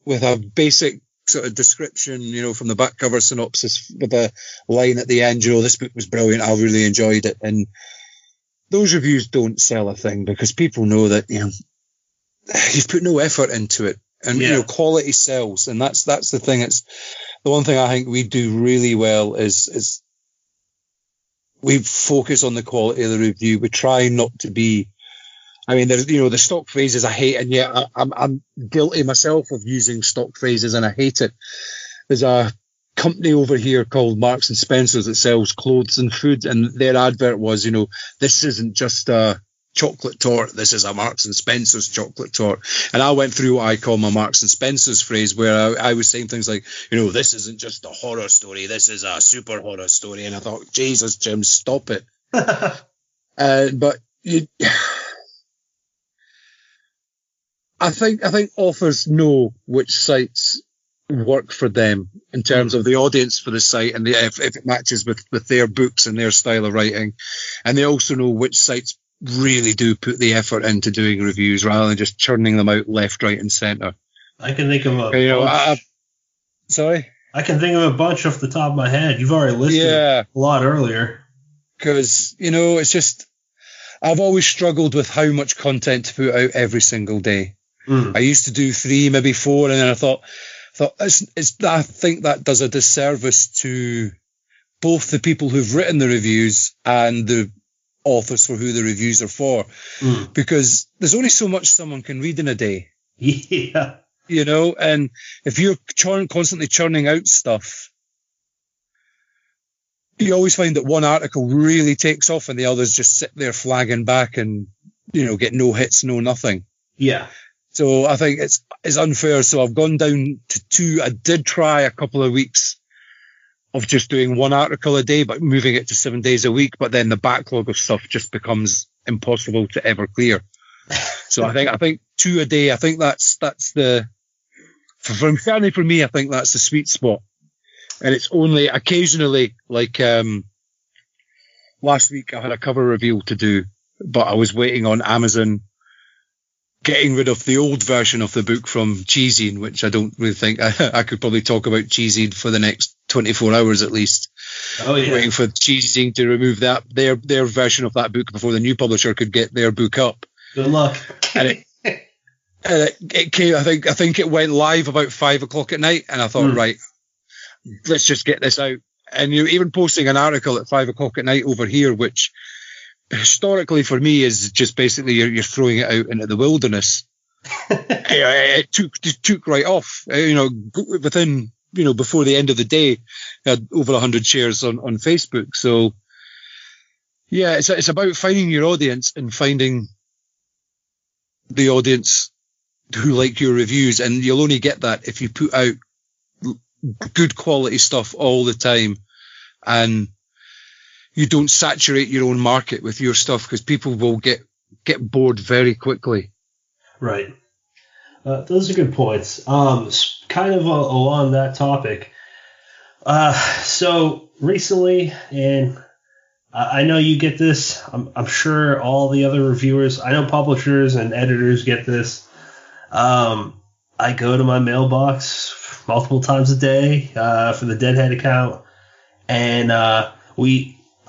with a basic sort of description, from the back cover synopsis with a line at the end, this book was brilliant, I really enjoyed it. And those reviews don't sell a thing because people know that, you've put no effort into it. And, quality sells. And that's the thing. It's the one thing I think we do really well is we focus on the quality of the review. We try not to be I mean, there's, the stock phrases I hate, and yet I'm guilty myself of using stock phrases, and I hate it. There's a company over here called Marks and Spencer's that sells clothes and food, and their advert was, this isn't just a chocolate tort, this is a Marks and Spencer's chocolate tort. And I went through what I call my Marks and Spencer's phrase, where I was saying things like, this isn't just a horror story, this is a super horror story. And I thought, Jesus, Jim, stop it. But I think authors know which sites work for them in terms of the audience for the site, and if it matches with their books and their style of writing. And they also know which sites really do put the effort into doing reviews rather than just churning them out left, right, and centre. I can think of a bunch. Sorry? I can think of a bunch off the top of my head. You've already listed a lot earlier. Because, it's just, I've always struggled with how much content to put out every single day. I used to do 3, maybe 4, and then I thought I think that does a disservice to both the people who've written the reviews and the authors for who the reviews are for, because there's only so much someone can read in a day. Yeah. And if you're constantly churning out stuff, you always find that one article really takes off and the others just sit there flagging back and, get no hits, no nothing. Yeah. So I think it's unfair. So I've gone down to 2. I did try a couple of weeks of just doing 1 article a day, but moving it to 7 days a week. But then the backlog of stuff just becomes impossible to ever clear. So I think 2 a day. I think that's certainly for me. I think that's the sweet spot. And it's only occasionally, like last week, I had a cover reveal to do, but I was waiting on Amazon getting rid of the old version of the book from Cheesine, which I don't really think I could probably talk about Cheesine for the next 24 hours at least. Oh yeah, waiting for Cheesine to remove that their version of that book before the new publisher could get their book up. Good luck. And it came. I think it went live about 5:00 at night, and I thought, right, let's just get this out. And you're even posting an article at 5:00 at night over here, which historically for me is just basically you're throwing it out into the wilderness. It took right off. Within before the end of the day, I had over 100 shares on Facebook. So yeah, it's about finding your audience and finding the audience who like your reviews, and you'll only get that if you put out good quality stuff all the time, and you don't saturate your own market with your stuff, because people will get bored very quickly. Right. Those are good points. Kind of along that topic. So recently, and I know you get this, I'm sure all the other reviewers, I know publishers and editors get this. I go to my mailbox multiple times a day for the Deadhead account, and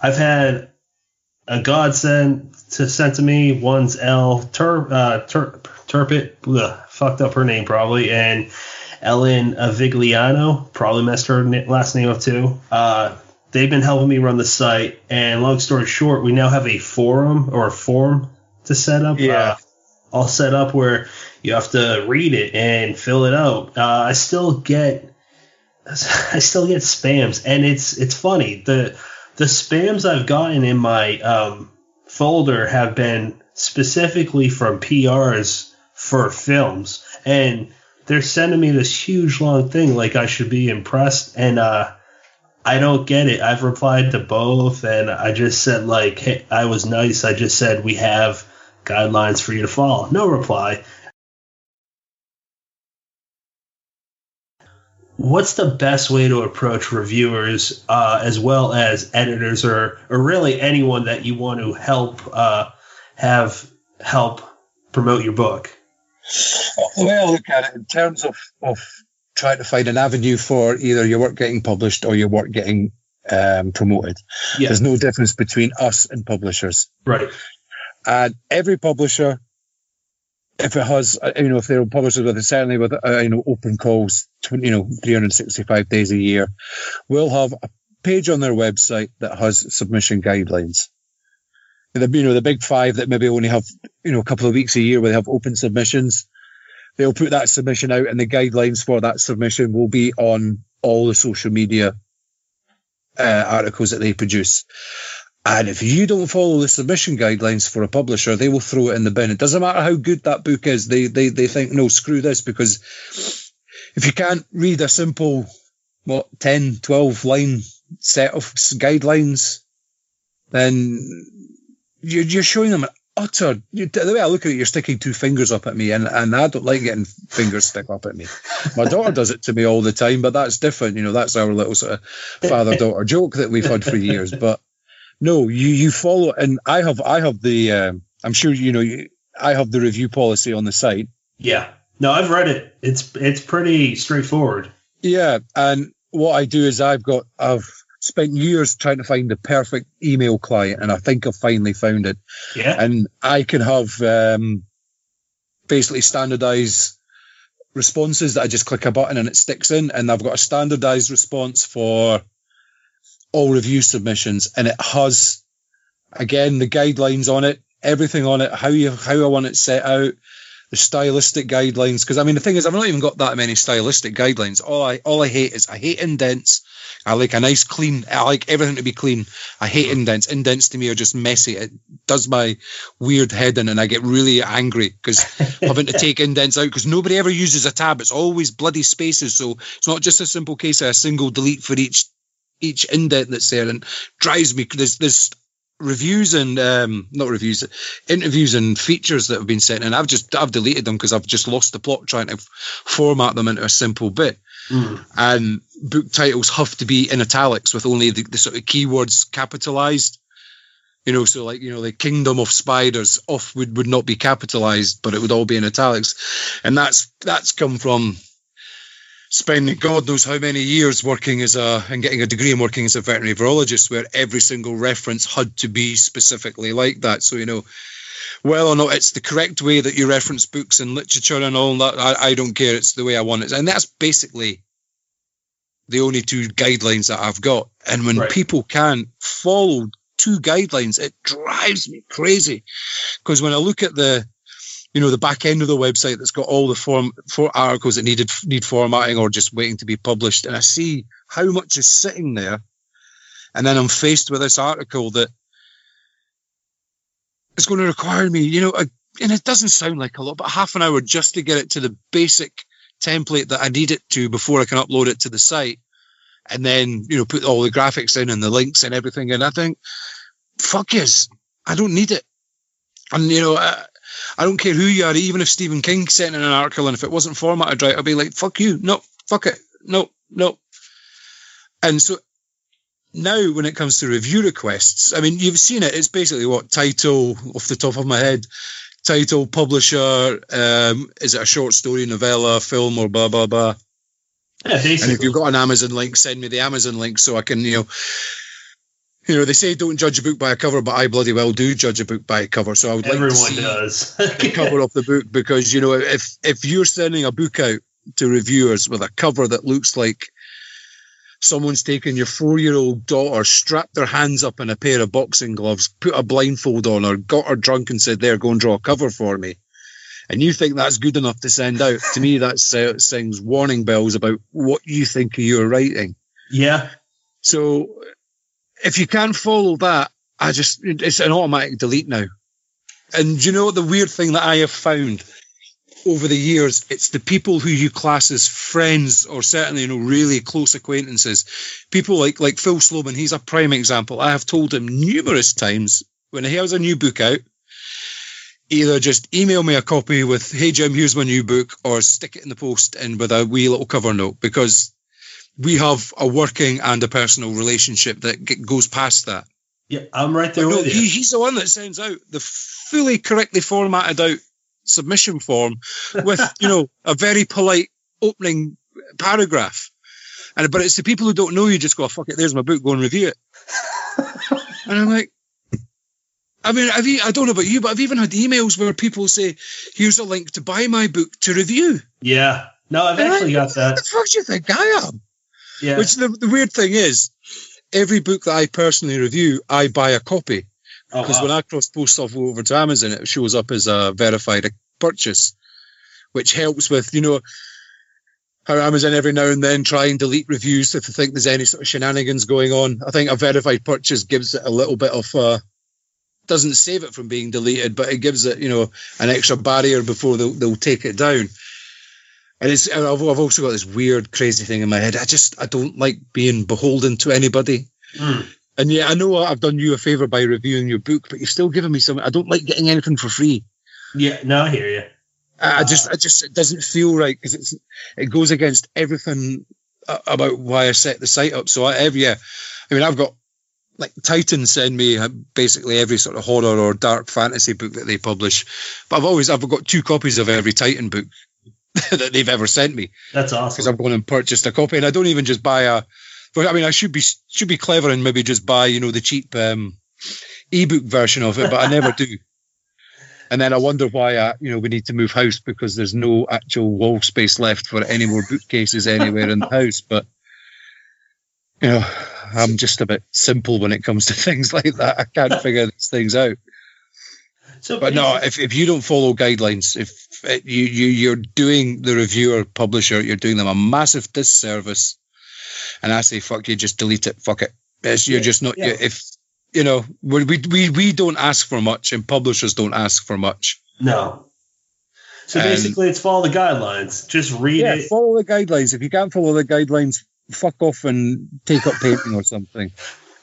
I've had a godsend sent to me. One's Turpit, fucked up her name probably, and Ellen Vigliano, probably messed her last name up too. They've been helping me run the site, and long story short, we now have a form to set up. Yeah. All set up where you have to read it and fill it out. I still get spams, and it's funny. The spams I've gotten in my folder have been specifically from PRs for films, and they're sending me this huge long thing like I should be impressed, and I don't get it. I've replied to both, and I just said, like, hey, I was nice. I just said we have guidelines for you to follow. No reply. What's the best way to approach reviewers as well as editors or really anyone that you want to help promote your book? The way I look at it in terms of trying to find an avenue for either your work getting published or your work getting promoted, there's no difference between us and publishers. Right. And every publisher, if it has, if they're publishers with certainly with open calls, 365 days a year, will have a page on their website that has submission guidelines. the big five that maybe only have, a couple of weeks a year where they have open submissions. They'll put that submission out, and the guidelines for that submission will be on all the social media articles that they produce. And if you don't follow the submission guidelines for a publisher, they will throw it in the bin. It doesn't matter how good that book is. They think, no, screw this, because if you can't read a simple, 10, 12 line set of guidelines, then you're showing them an utter, the way I look at it, you're sticking two fingers up at me, and I don't like getting fingers stuck up at me. My daughter does it to me all the time, but that's different. That's our little sort of father-daughter joke that we've had for years. But no, you follow, and I have the, I'm sure I have the review policy on the site. Yeah. No, I've read it. It's pretty straightforward. Yeah, and what I do is I've spent years trying to find the perfect email client, and I think I've finally found it. Yeah. And I can have basically standardized responses that I just click a button and it sticks in, and I've got a standardized response for all review submissions, and it has, again, the guidelines on it, everything on it, how I want it set out, the stylistic guidelines. Because the thing is, I've not even got that many stylistic guidelines. All I hate is, I hate indents. I like a nice clean. I like everything to be clean. I hate indents. Indents to me are just messy. It does my weird head in, and I get really angry because having to take indents out, because nobody ever uses a tab. It's always bloody spaces. So it's not just a simple case of a single delete for each indent that's there, and drives me. There's reviews and interviews and features that have been sent, and I've deleted them because I've just lost the plot trying to format them into a simple bit. And book titles have to be in italics with only the sort of keywords capitalized. So like, the Kingdom of Spiders off would not be capitalized, but it would all be in italics. And that's come from spending God knows how many years working and getting a degree and working as a veterinary virologist, where every single reference had to be specifically like that. So, well or not, it's the correct way that you reference books and literature and all that. I don't care. It's the way I want it. And that's basically the only two guidelines that I've got. And when people can't follow two guidelines, it drives me crazy. Because when I look at the back end of the website that's got all the for articles that need formatting or just waiting to be published, and I see how much is sitting there, and then I'm faced with this article that is going to require me, and it doesn't sound like a lot, but half an hour just to get it to the basic template that I need it to before I can upload it to the site, and then, put all the graphics in and the links and everything. And I think, fuck yes, I don't need it. And, I don't care who you are, even if Stephen King sent in an article, and if it wasn't formatted right, I'd be like, fuck you. No, fuck it. No. And so now when it comes to review requests, you've seen it. It's basically title, off the top of my head, title, publisher, is it a short story, novella, film, or blah, blah, blah. Yeah, basically. And if you've got an Amazon link, send me the Amazon link so I can, they say don't judge a book by a cover, but I bloody well do judge a book by a cover. So I would like to see the cover of the book, because, if you're sending a book out to reviewers with a cover that looks like someone's taken your 4-year-old daughter, strapped their hands up in a pair of boxing gloves, put a blindfold on her, got her drunk and said, there, go and draw a cover for me, and you think that's good enough to send out, to me that sings warning bells about what you think of your writing. Yeah. So if you can't follow that, it's an automatic delete now. And the weird thing that I have found over the years, it's the people who you class as friends, or certainly, really close acquaintances. People like Phil Sloman, he's a prime example. I have told him numerous times, when he has a new book out, either just email me a copy with, hey Jim, here's my new book, or stick it in the post and with a wee little cover note, because we have a working and a personal relationship that goes past that. Yeah, I'm right there with you. He's the one that sends out the fully correctly formatted out submission form with, a very polite opening paragraph. But it's the people who don't know you just go, fuck it, there's my book, go and review it. And I'm like, I don't know about you, but I've even had emails where people say, here's a link to buy my book to review. Yeah. No, I've actually got that. What the fuck do you think I am? Yeah. Which the weird thing is, every book that I personally review, I buy a copy, Because wow. when I cross post stuff over to Amazon, it shows up as a verified purchase, which helps with, how Amazon every now and then try and delete reviews if they think there's any sort of shenanigans going on. I think a verified purchase gives it a little bit of, doesn't save it from being deleted, but it gives it, an extra barrier before they'll take it down. And I've also got this weird, crazy thing in my head. I don't like being beholden to anybody. Mm. And yeah, I know I've done you a favor by reviewing your book, but you've still given me something. I don't like getting anything for free. Yeah, no, I hear you. It doesn't feel right because it goes against everything about why I set the site up. So I've got like Titan send me basically every sort of horror or dark fantasy book that they publish, but I've got 2 copies of every Titan book that they've ever sent me. That's awesome. Because I've gone and purchased a copy, and I don't even just buy I should be clever and maybe just buy the cheap ebook version of it, but I never do. And then I wonder why we need to move house because there's no actual wall space left for any more bookcases anywhere in the house. But I'm just a bit simple when it comes to things like that. I can't figure these things out. But no, if you don't follow guidelines, if you're doing the reviewer publisher, you're doing them a massive disservice. And I say, fuck you, just delete it. Fuck it. You're just not. Yeah. We don't ask for much, and publishers don't ask for much. No. So basically, it's follow the guidelines. Just read it. Follow the guidelines. If you can't follow the guidelines, fuck off and take up painting or something.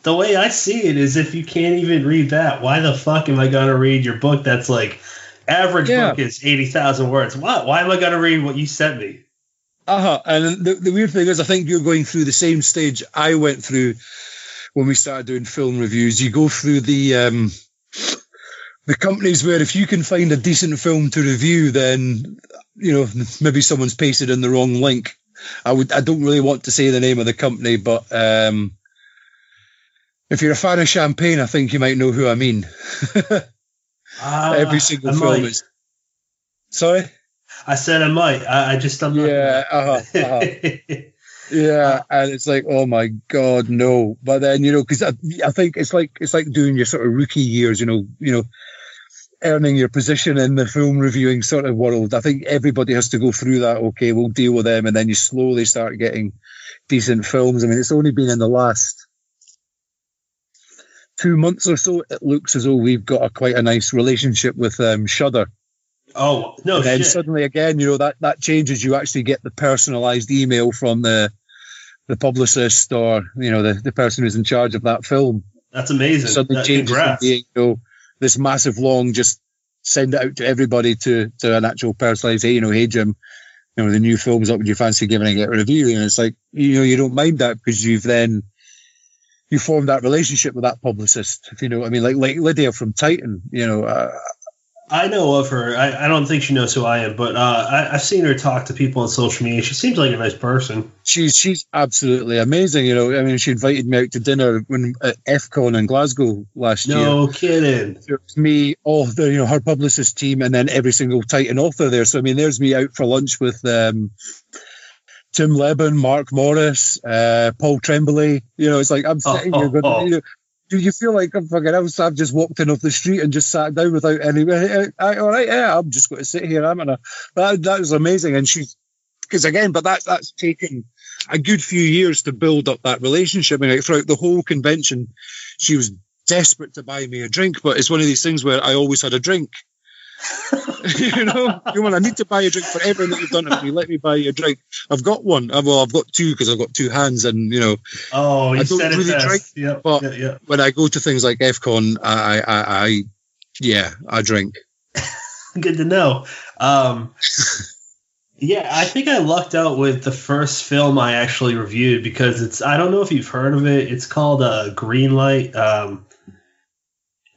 The way I see it is, if you can't even read that, why the fuck am I going to read your book? That's like average book is 80,000 words. Why am I going to read what you sent me? And the weird thing is, I think you're going through the same stage I went through when we started doing film reviews. You go through the companies where if you can find a decent film to review, then maybe someone's pasted in the wrong link. I don't really want to say the name of the company, but if you're a fan of champagne, I think you might know who I mean. Every single film is. Sorry. I said I might. I just don't know. Yeah. Yeah, and it's like, oh my god, no. But then because I think it's like doing your sort of rookie years, earning your position in the film reviewing sort of world. I think everybody has to go through that. Okay, we'll deal with them, and then you slowly start getting decent films. I mean, it's only been in the last 2 months or so. It looks as though we've got quite a nice relationship with Shudder. Oh, no, and then shit. Suddenly again, that changes. You actually get the personalized email from the publicist or, the person who's in charge of that film. That's amazing. Suddenly changes from being, this massive long, just send it out to everybody to an actual personalized, hey Jim, the new film's up, would you fancy giving it a review? And it's like, you don't mind that because you formed that relationship with that publicist, if you know what I mean. Like Lydia from Titan, I know of her. I don't think she knows who I am, but I've seen her talk to people on social media. She seems like a nice person. She's absolutely amazing. I mean, she invited me out to dinner at FCon in Glasgow last year. No kidding. It was me, her publicist team, and then every single Titan author there. So I mean, there's me out for lunch with Tim Lebon, Mark Morris, Paul Tremblay. It's like I'm sitting here going, do you feel like I'm fucking else? I've just walked in off the street and just sat down without any. All right, yeah, I'm just going to sit here. That was amazing, and that's taken a good few years to build up that relationship. I mean, throughout the whole convention, she was desperate to buy me a drink, but it's one of these things where I always had a drink. I need to buy a drink for everything that you've done for me. Let me buy you a drink. I've got one. Well, I've got two because I've got two hands, and I don't really drink. Yep. But yep. When I go to things like FCon, I drink. Good to know. Yeah, I think I lucked out with the first film I actually reviewed because I don't know if you've heard of it. It's called Greenlight.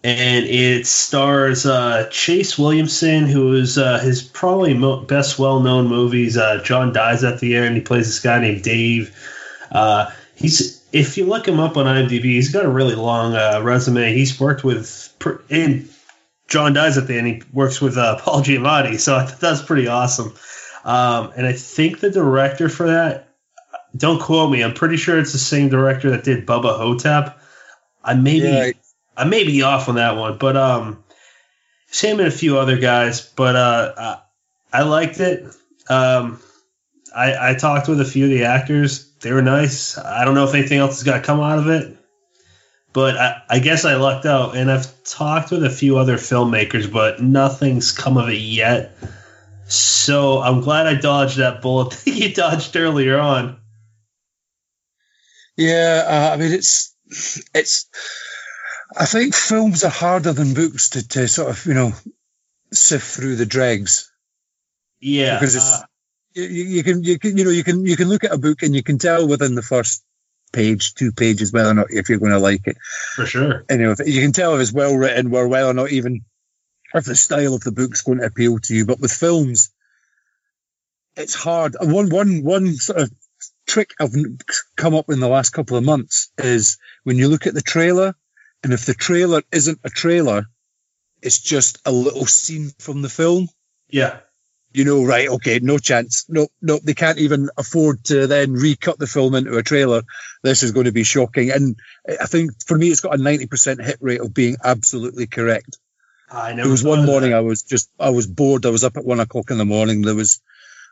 And it stars Chase Williamson, who is his probably best well-known movies. John Dies at the End. He plays this guy named Dave. If you look him up on IMDb, he's got a really long resume. He's worked with in John Dies at the End. He works with Paul Giamatti, so I thought that's pretty awesome. And I think the director for that, don't quote me, I'm pretty sure it's the same director that did Bubba Hotep. I may be off on that one, but same and a few other guys. But I liked it. I talked with a few of the actors. They were nice. I don't know if anything else has got to come out of it, but I guess I lucked out. And I've talked with a few other filmmakers, but nothing's come of it yet. So I'm glad I dodged that bullet that you dodged earlier on. Yeah, I mean, it's. I think films are harder than books to sort of, sift through the dregs. Yeah, because it's, you can look at a book and you can tell within the first page, 2 pages, whether or not if you're going to like it. For sure. And, you can tell if it's well written, or whether or not even if the style of the book's going to appeal to you. But with films, it's hard. And one sort of trick I've come up with in the last couple of months is when you look at the trailer, and if the trailer isn't a trailer, it's just a little scene from the film. Yeah. Right, okay, no chance. No, they can't even afford to then recut the film into a trailer. This is going to be shocking. And I think for me, it's got a 90% hit rate of being absolutely correct. I know. There was one morning I was bored. I was up at 1 o'clock in the morning. I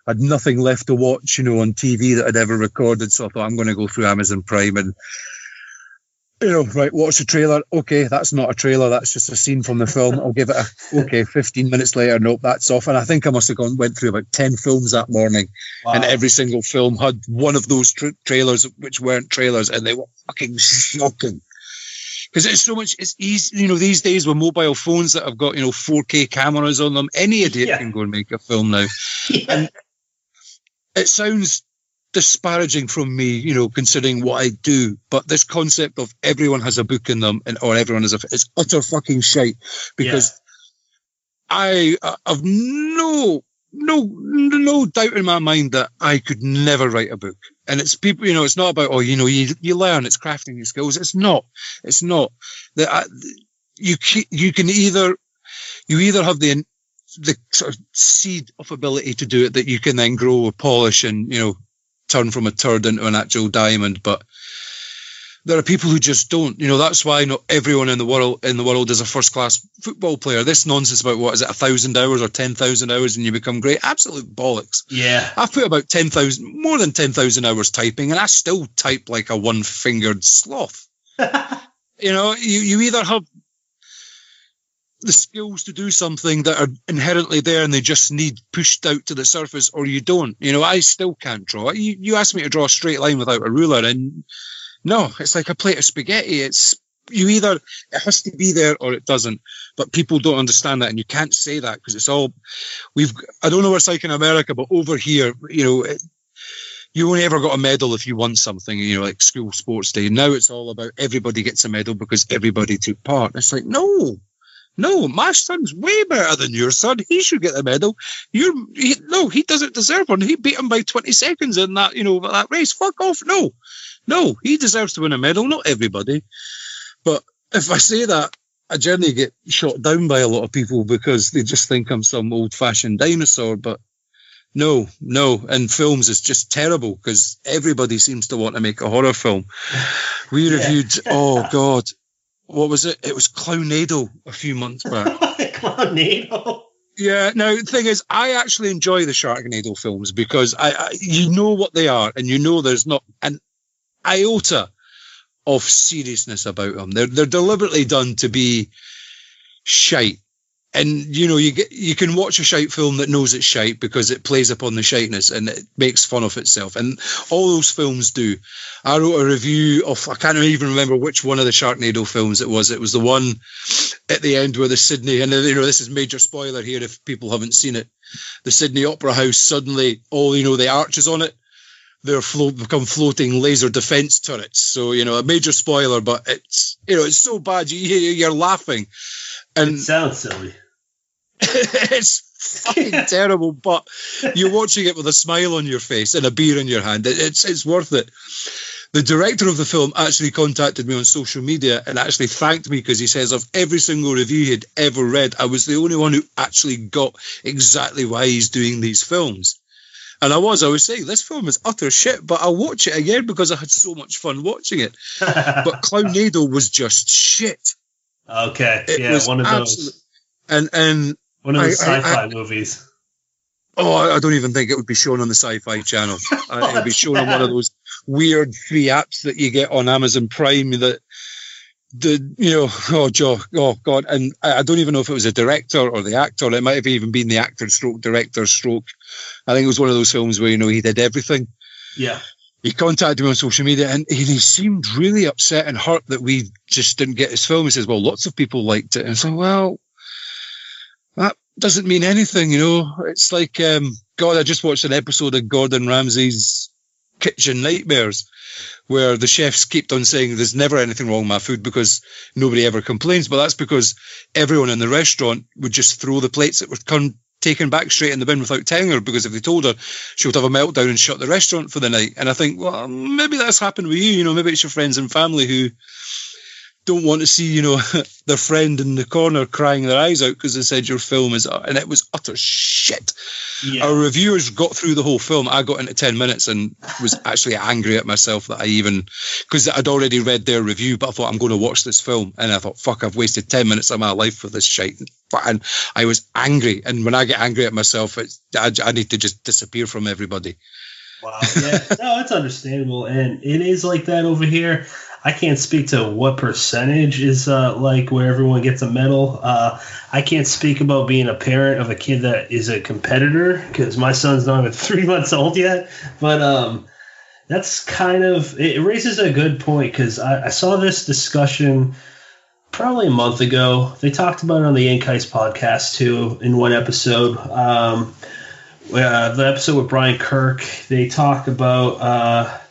had nothing left to watch, on TV that I'd ever recorded. So I thought I'm going to go through Amazon Prime and, right, watch the trailer. Okay, that's not a trailer. That's just a scene from the film. I'll give it 15 minutes later. Nope, that's off. And I think I must have went through about 10 films that morning. Wow. And every single film had one of those trailers which weren't trailers, and they were fucking shocking. Because it's easy, these days with mobile phones that have got, 4K cameras on them, any idiot can go and make a film now. Yeah. And it sounds disparaging from me, considering what I do, but this concept of everyone has a book in them or everyone has it's utter fucking shite, because I have no doubt in my mind that I could never write a book. And it's people, it's not about, you learn, it's crafting your skills. It's not that you can either have the sort of seed of ability to do it that you can then grow or polish and, turn from a turd into an actual diamond. But there are people who just don't. That's why not everyone in the world is a first-class football player. This nonsense about, 1,000 hours or 10,000 hours and you become great? Absolute bollocks. Yeah. I've put about more than 10,000 hours typing, and I still type like a one-fingered sloth. You either have the skills to do something that are inherently there and they just need pushed out to the surface, or you don't. I still can't draw. You ask me to draw a straight line without a ruler, and no, it's like a plate of spaghetti. It has to be there or it doesn't. But people don't understand that, and you can't say that because it's all I don't know what it's like in America, but over here, you only ever got a medal if you won something, like school sports day. Now it's all about everybody gets a medal because everybody took part. It's like, no, my son's way better than your son. He should get the medal. He doesn't deserve one. He beat him by 20 seconds in that, that race. Fuck off. No, he deserves to win a medal, not everybody. But if I say that, I generally get shot down by a lot of people because they just think I'm some old-fashioned dinosaur. But no. And films is just terrible because everybody seems to want to make a horror film. We reviewed, oh, God. What was it? It was Clownado a few months back. Clownado? Yeah, now, the thing is, I actually enjoy the Sharknado films because you know what they are, and there's not an iota of seriousness about them. They're deliberately done to be shite. And, you can watch a shite film that knows it's shite because it plays upon the shiteness and it makes fun of itself. And all those films do. I wrote a review of, I can't even remember which one of the Sharknado films it was. It was the one at the end where the Sydney, and this is major spoiler here if people haven't seen it, the Sydney Opera House, suddenly all, the arches on it, they're become floating laser defense turrets. So, a major spoiler, but it's, it's so bad you're laughing. And it sounds silly. It's fucking terrible, but you're watching it with a smile on your face and a beer in your hand. It's worth it. The director of the film actually contacted me on social media and actually thanked me because he says of every single review he'd ever read, I was the only one who actually got exactly why he's doing these films. And I was saying, this film is utter shit, but I'll watch it again because I had so much fun watching it. But Clownado was just shit. Okay, It was one of absolute, those. and One of those sci-fi movies. Oh, I don't even think it would be shown on the Sci-Fi Channel. It would be shown on one of those weird free apps that you get on Amazon Prime that, oh God. And I don't even know if it was a director or the actor. It might have even been the actor stroke director stroke. I think it was one of those films where, he did everything. Yeah. He contacted me on social media and he seemed really upset and hurt that we just didn't get his film. He says, well, lots of people liked it. And I said, well, that doesn't mean anything, It's like, God, I just watched an episode of Gordon Ramsay's Kitchen Nightmares where the chefs kept on saying there's never anything wrong with my food because nobody ever complains. But that's because everyone in the restaurant would just throw the plates that were taken back straight in the bin without telling her, because if they told her, she would have a meltdown and shut the restaurant for the night. And I think, well, maybe that's happened with you, maybe it's your friends and family who don't want to see, their friend in the corner crying their eyes out because they said your film is, and it was utter shit. Yeah. Our reviewers got through the whole film. I got into 10 minutes and was actually angry at myself that because I'd already read their review, but I thought I'm going to watch this film. And I thought, fuck, I've wasted 10 minutes of my life for this shite. And I was angry. And when I get angry at myself, I need to just disappear from everybody. Wow. Yeah. No, it's understandable. And it is like that over here. I can't speak to what percentage is like where everyone gets a medal. I can't speak about being a parent of a kid that is a competitor because my son's not even 3 months old yet. But that's kind of – it raises a good point because I saw this discussion probably a month ago. They talked about it on the Inkheist podcast too in one episode. The episode with Brian Kirk, they talk about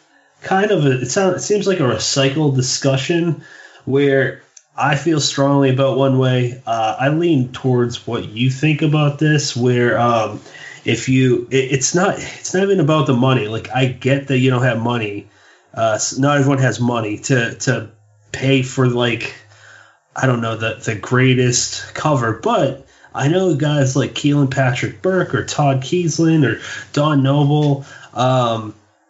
it seems like a recycled discussion where I feel strongly about one way. I lean towards what you think about this, where it's not even about the money. Like, I get that you don't have money. Not everyone has money to pay for, like, I don't know, the greatest cover, but I know guys like Keelan Patrick Burke or Todd Kiesling or Don Noble.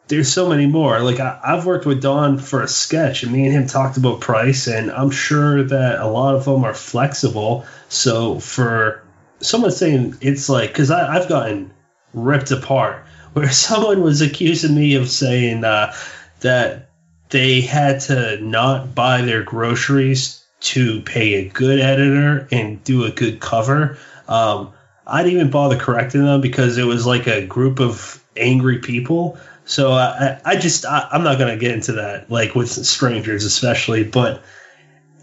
There's so many more. Like, I've worked with Don for a sketch, and me and him talked about price, and I'm sure that a lot of them are flexible. So for someone saying it's like, because I've gotten ripped apart, where someone was accusing me of saying that they had to not buy their groceries to pay a good editor and do a good cover. I didn't even bother correcting them because it was like a group of angry people. So I'm not going to get into that, like with strangers especially, but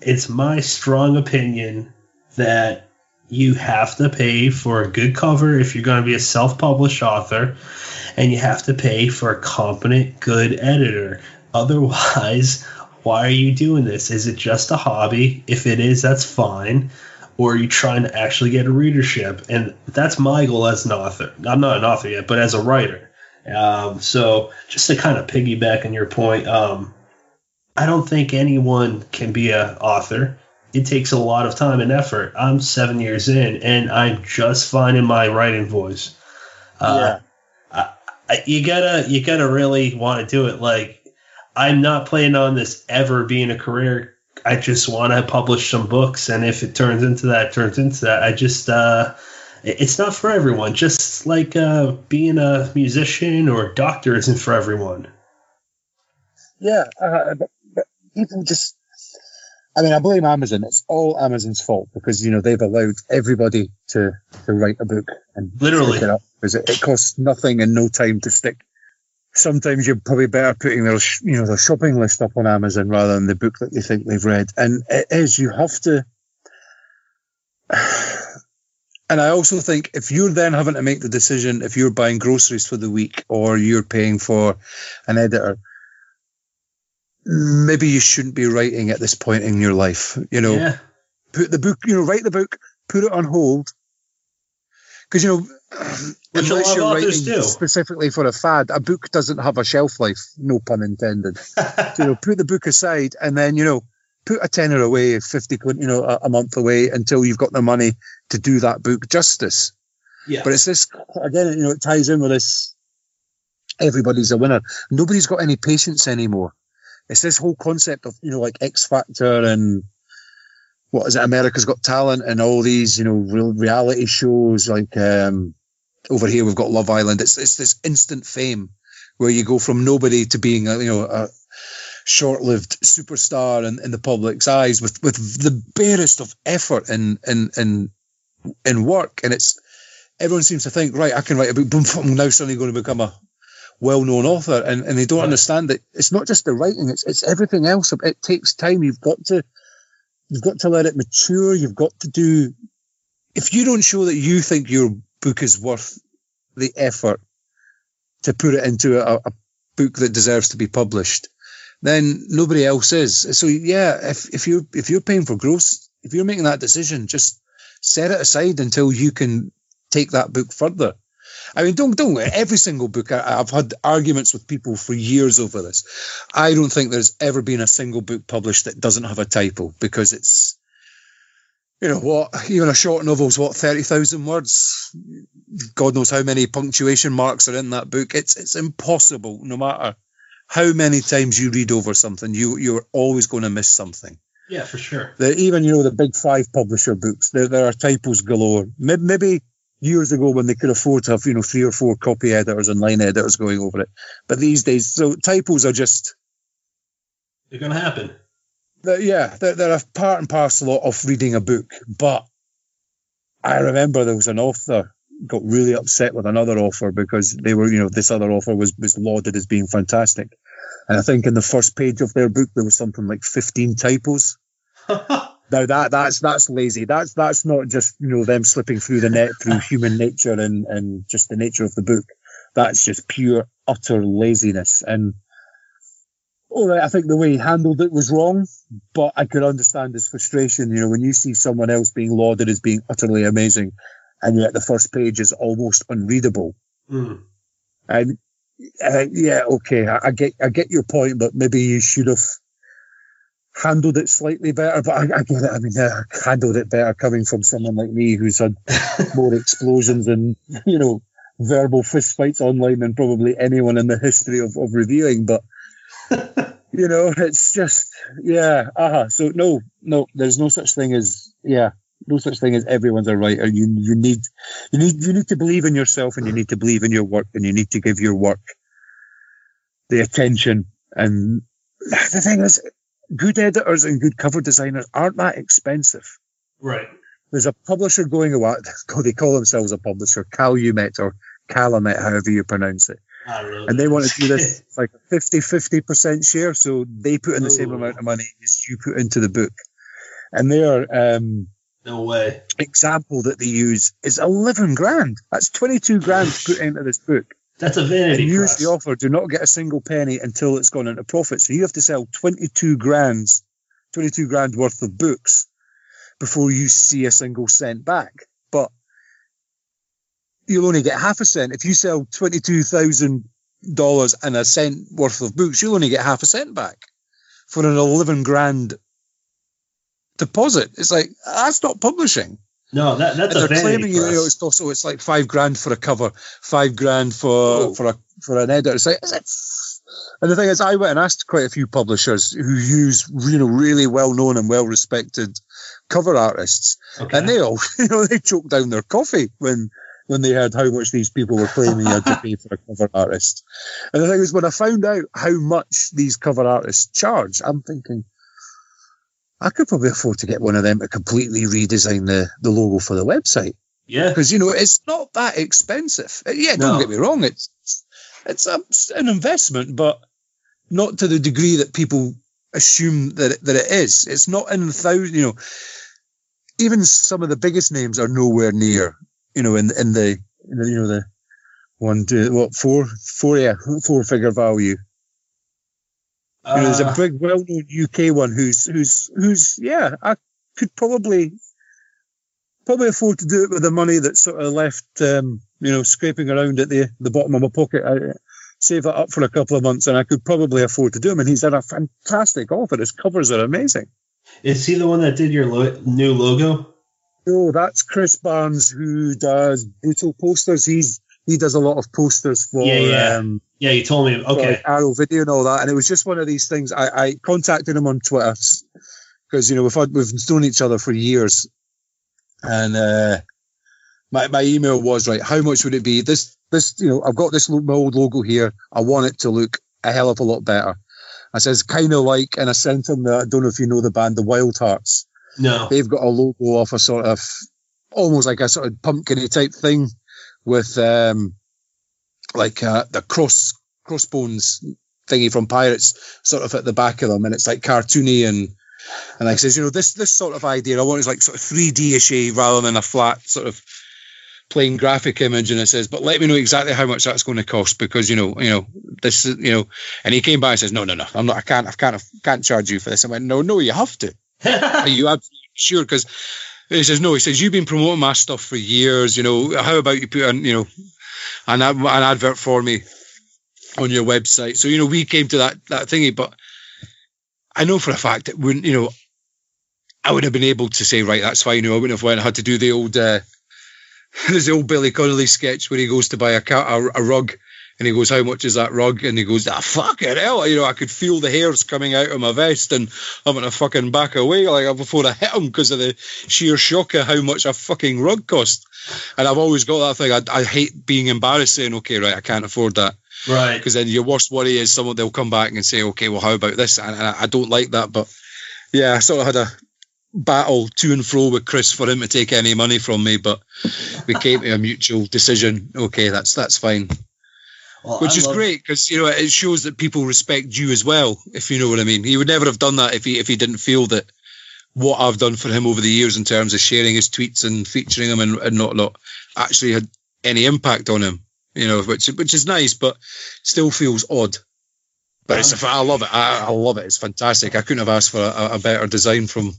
it's my strong opinion that you have to pay for a good cover if you're going to be a self-published author, and you have to pay for a competent, good editor. Otherwise, why are you doing this? Is it just a hobby? If it is, that's fine. Or are you trying to actually get a readership? And that's my goal as an author. I'm not an author yet, but as a writer. So just to kind of piggyback on your point, I don't think anyone can be an author. It takes a lot of time and effort. I'm 7 years in, and I'm just finding my writing voice. You gotta really want to do it. Like, I'm not planning on this ever being a career. I just want to publish some books, and if it turns into that, it turns into that. I just it's not for everyone. Just like being a musician or a doctor isn't for everyone. Yeah, but people just... I mean, I blame Amazon. It's all Amazon's fault because, they've allowed everybody to write a book and literally stick it up because it costs nothing and no time to stick. Sometimes you're probably better putting their shopping list up on Amazon rather than the book that they think they've read. And it is, you have to... And I also think if you're then having to make the decision, if you're buying groceries for the week or you're paying for an editor, maybe you shouldn't be writing at this point in your life. Yeah. Put the book, write the book, put it on hold. Because, unless you're writing specifically for a fad, a book doesn't have a shelf life, no pun intended. So, put the book aside and then, put a tenner away, 50 quid, a month away until you've got the money to do that book justice. Yeah. But it's this, again, it ties in with this, everybody's a winner. Nobody's got any patience anymore. It's this whole concept of, like X Factor and what is it, America's Got Talent and all these, reality shows like over here we've got Love Island. It's this instant fame where you go from nobody to being a short-lived superstar in the public's eyes with the barest of effort and work. And everyone seems to think, right, I can write a book, boom, I'm now suddenly going to become a well-known author, and they don't understand that it's not just the writing, it's everything else. It takes time. You've got to let it mature. You've got to do, if you don't show that you think your book is worth the effort to put it into a book that deserves to be published, then nobody else is. So yeah, if you're paying for gross, if you're making that decision, just set it aside until you can take that book further. I mean, don't every single book. I've had arguments with people for years over this. I don't think there's ever been a single book published that doesn't have a typo, because it's, even a short novel's 30,000 words. God knows how many punctuation marks are in that book. It's impossible, no matter how many times you read over something, you're always going to miss something. Yeah, for sure. Even the big 5 publisher books, there are typos galore. Maybe years ago when they could afford to have 3 or 4 copy editors and line editors going over it, but these days, so typos are just, they're going to happen. They're a part and parcel of reading a book. But I remember there was an author got really upset with another author because they were, this other author was lauded as being fantastic, and I think in the first page of their book there was something like 15 typos. Now that's lazy. That's not just them slipping through the net through human nature and just the nature of the book. That's just pure utter laziness. And all right, I think the way he handled it was wrong, but I could understand his frustration. When you see someone else being lauded as being utterly amazing, and yet the first page is almost unreadable. Mm. And okay, I get your point, but maybe you should have handled it slightly better. But I get it. I mean, I handled it better coming from someone like me who's had more explosions and verbal fistfights online than probably anyone in the history of reviewing. But it's just So no, there's no such thing as no such thing as everyone's a writer. You need to believe in yourself, and you need to believe in your work, and you need to give your work the attention. And the thing is, good editors and good cover designers aren't that expensive. Right. There's a publisher going away. They call themselves a publisher, Calumet or Calumet, however you pronounce it. I don't know. And they want to do this like a 50% share, so they put in the same amount of money as you put into the book. And their no way example that they use is 11 grand. That's 22 grand put into this book. That's a vanity and you press. as the author do not get a single penny until it's gone into profit. So you have to sell 22 grand worth of books before you see a single cent back. But you'll only get half a cent. If you sell $22,000 and a cent worth of books, you'll only get half a cent back for an 11 grand deposit. It's like, that's not publishing. No, that's and a they're vanity claiming, press. it's like $5 grand for a cover, $5 grand for an editor. It's like, and the thing is, I went and asked quite a few publishers who use really well-known and well-respected cover artists, and they all, they choked down their coffee when they heard how much these people were claiming you had to pay for a cover artist. And the thing is, when I found out how much these cover artists charge, I'm thinking, I could probably afford to get one of them to completely redesign the logo for the website. Yeah. Because, it's not that expensive. Don't get me wrong. It's an investment, but not to the degree that people assume that it is. It's not in the even some of the biggest names are nowhere near, in the 4-figure value. There's a big, well-known UK one who's I could probably afford to do it with the money that's sort of left, scraping around at the bottom of my pocket. I save it up for a couple of months, and I could probably afford to do him. And he's a fantastic author. His covers are amazing. Is he the one that did your new logo? No, that's Chris Barnes, who does Brutal posters. He does a lot of posters for you told me. Okay. Arrow Video and all that. And it was just one of these things. I contacted him on Twitter because, you know, we've known each other for years. And my email was, right, how much would it be? This, you know, I've got my old logo here. I want it to look a hell of a lot better. I says, kind of like, and I sent him I don't know if you know the band, the Wild Hearts. No. They've got a logo of a sort of, almost like a sort of pumpkin-y type thing with, the crossbones thingy from Pirates sort of at the back of them. And it's like cartoony and like I says, you know, this sort of idea, I want is like sort of 3D-ish rather than a flat sort of plain graphic image. And it says, but let me know exactly how much that's going to cost, because, you know, this is, you know, and he came by and says, no, I can't charge you for this. I went, no, you have to. Are you absolutely sure? Because he says, no, he says, you've been promoting my stuff for years, you know, how about you put on, you know, an advert for me on your website? So, you know, we came to that thingy, but I know for a fact that wouldn't, you know, I would have been able to say, right, that's fine. You know, I wouldn't have had to do the old, there's the old Billy Connolly sketch where he goes to buy a rug, and he goes, how much is that rug? And he goes, fucking hell. You know, I could feel the hairs coming out of my vest and having to fucking back away like before I hit him because of the sheer shock of how much a fucking rug cost. And I've always got that thing. I hate being embarrassed saying, okay, right, I can't afford that. Right. Because then your worst worry is they'll come back and say, okay, well, how about this? And I don't like that. But yeah, I sort of had a battle to and fro with Chris for him to take any money from me, but we came to a mutual decision. Okay, that's fine. Well, which is great, because, you know, it shows that people respect you as well, if you know what I mean. He would never have done that if he didn't feel that what I've done for him over the years in terms of sharing his tweets and featuring him and not actually had any impact on him, you know, which is nice, but still feels odd. But I love it. I love it. It's fantastic. I couldn't have asked for a better design from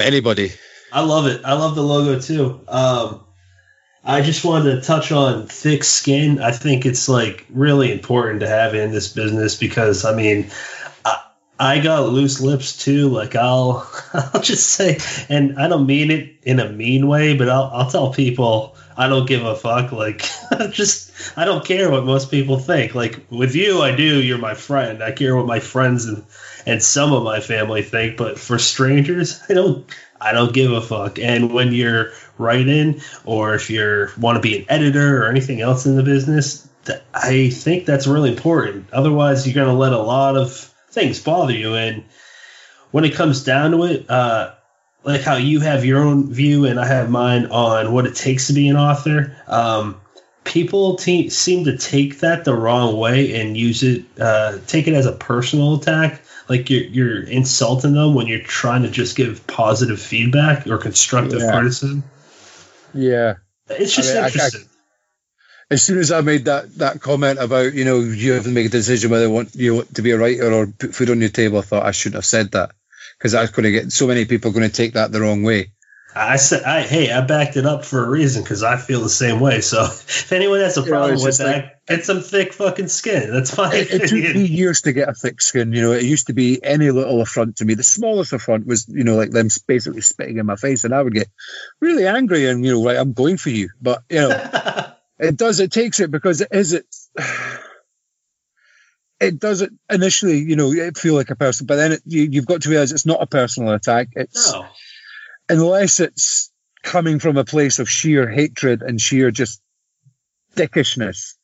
anybody. I love it. I love the logo too. I just wanted to touch on thick skin. I think it's like really important to have in this business because, I mean, I got loose lips too. Like I'll just say, and I don't mean it in a mean way, but I'll tell people I don't give a fuck. Like I don't care what most people think. Like with you, I do. You're my friend. I care what my friends and some of my family think. But for strangers, I don't give a fuck. And when you're writing, or if you want to be an editor or anything else in the business, I think that's really important. Otherwise, you're going to let a lot of things bother you. And when it comes down to it, like how you have your own view and I have mine on what it takes to be an author, people seem to take that the wrong way and use it, take it as a personal attack. Like you're insulting them when you're trying to just give positive feedback or constructive criticism. Yeah. It's just interesting. As soon as I made that comment about, you know, you have to make a decision whether you want to be a writer or put food on your table, I thought I shouldn't have said that, because that's going to get so many people going to take that the wrong way. I said, I backed it up for a reason, because I feel the same way. So if anyone has a problem with that, get some thick fucking skin. That's fine. It took me years to get a thick skin. You know, it used to be any little affront to me. The smallest affront was, you know, like them basically spitting in my face, and I would get really angry and, you know, right, I'm going for you. But, you know, it takes it, because it does it initially, you know, it feel like a person, but then you've got to realize it's not a personal attack. No. Unless it's coming from a place of sheer hatred and sheer just dickishness.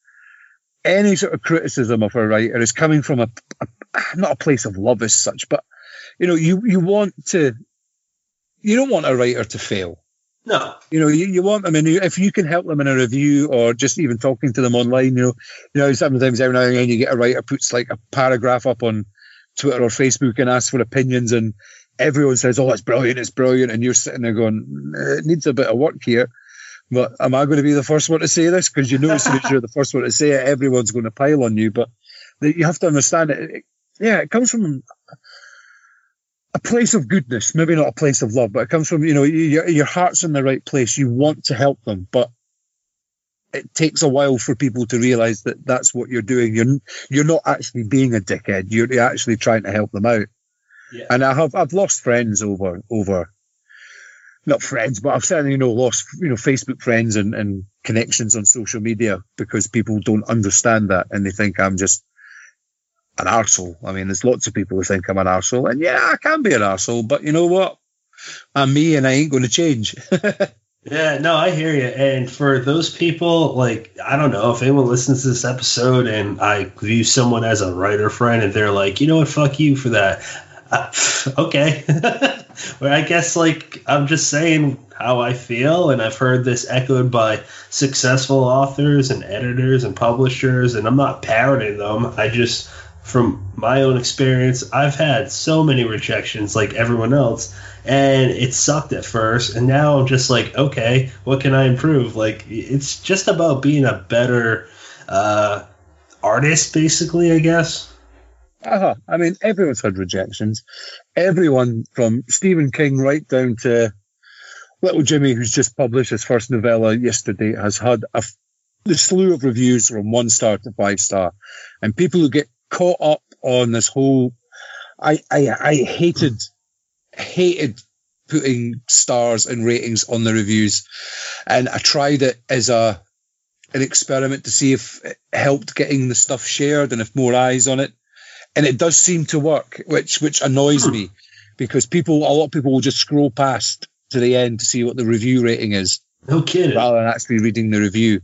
Any sort of criticism of a writer is coming from not a place of love as such, but, you know, you don't want a writer to fail. No. You know, you want them, and if you can help them in a review or just even talking to them online, you know, sometimes every now and again you get a writer puts like a paragraph up on Twitter or Facebook and asks for opinions, and everyone says, oh, it's brilliant. And you're sitting there going, it needs a bit of work here. But am I going to be the first one to say this? Because you know, as soon as you're the first one to say it, everyone's going to pile on you. But you have to understand it comes from a place of goodness, maybe not a place of love, but it comes from, you know, your heart's in the right place. You want to help them, but it takes a while for people to realize that that's what you're doing. You're not actually being a dickhead. You're actually trying to help them out. Yeah. And I've lost friends over not friends, but I've certainly, you know, lost, you know, Facebook friends and connections on social media because people don't understand that, and they think I'm an arsehole. I mean, there's lots of people who think I'm an arsehole, and yeah, I can be an arsehole, but you know what? I'm me, and I ain't going to change. Yeah, no, I hear you. And for those people, like, I don't know if anyone listens to this episode and I view someone as a writer friend and they're like, you know what, fuck you for that. Okay. Well, I guess, like, I'm just saying how I feel, and I've heard this echoed by successful authors and editors and publishers, and I'm not parroting them. I just, from my own experience, I've had so many rejections like everyone else, and it sucked at first, and now I'm just like, okay, what can I improve? Like, it's just about being a better artist, basically, I guess. I mean, everyone's had rejections. Everyone from Stephen King right down to Little Jimmy, who's just published his first novella yesterday, has had the slew of reviews from 1 star to 5 star. And people who get caught up on this whole... I hated putting stars and ratings on the reviews. And I tried it as an experiment to see if it helped getting the stuff shared and if more eyes on it. And it does seem to work, which annoys me, because a lot of people will just scroll past to the end to see what the review rating is. No kidding. Rather than actually reading the review.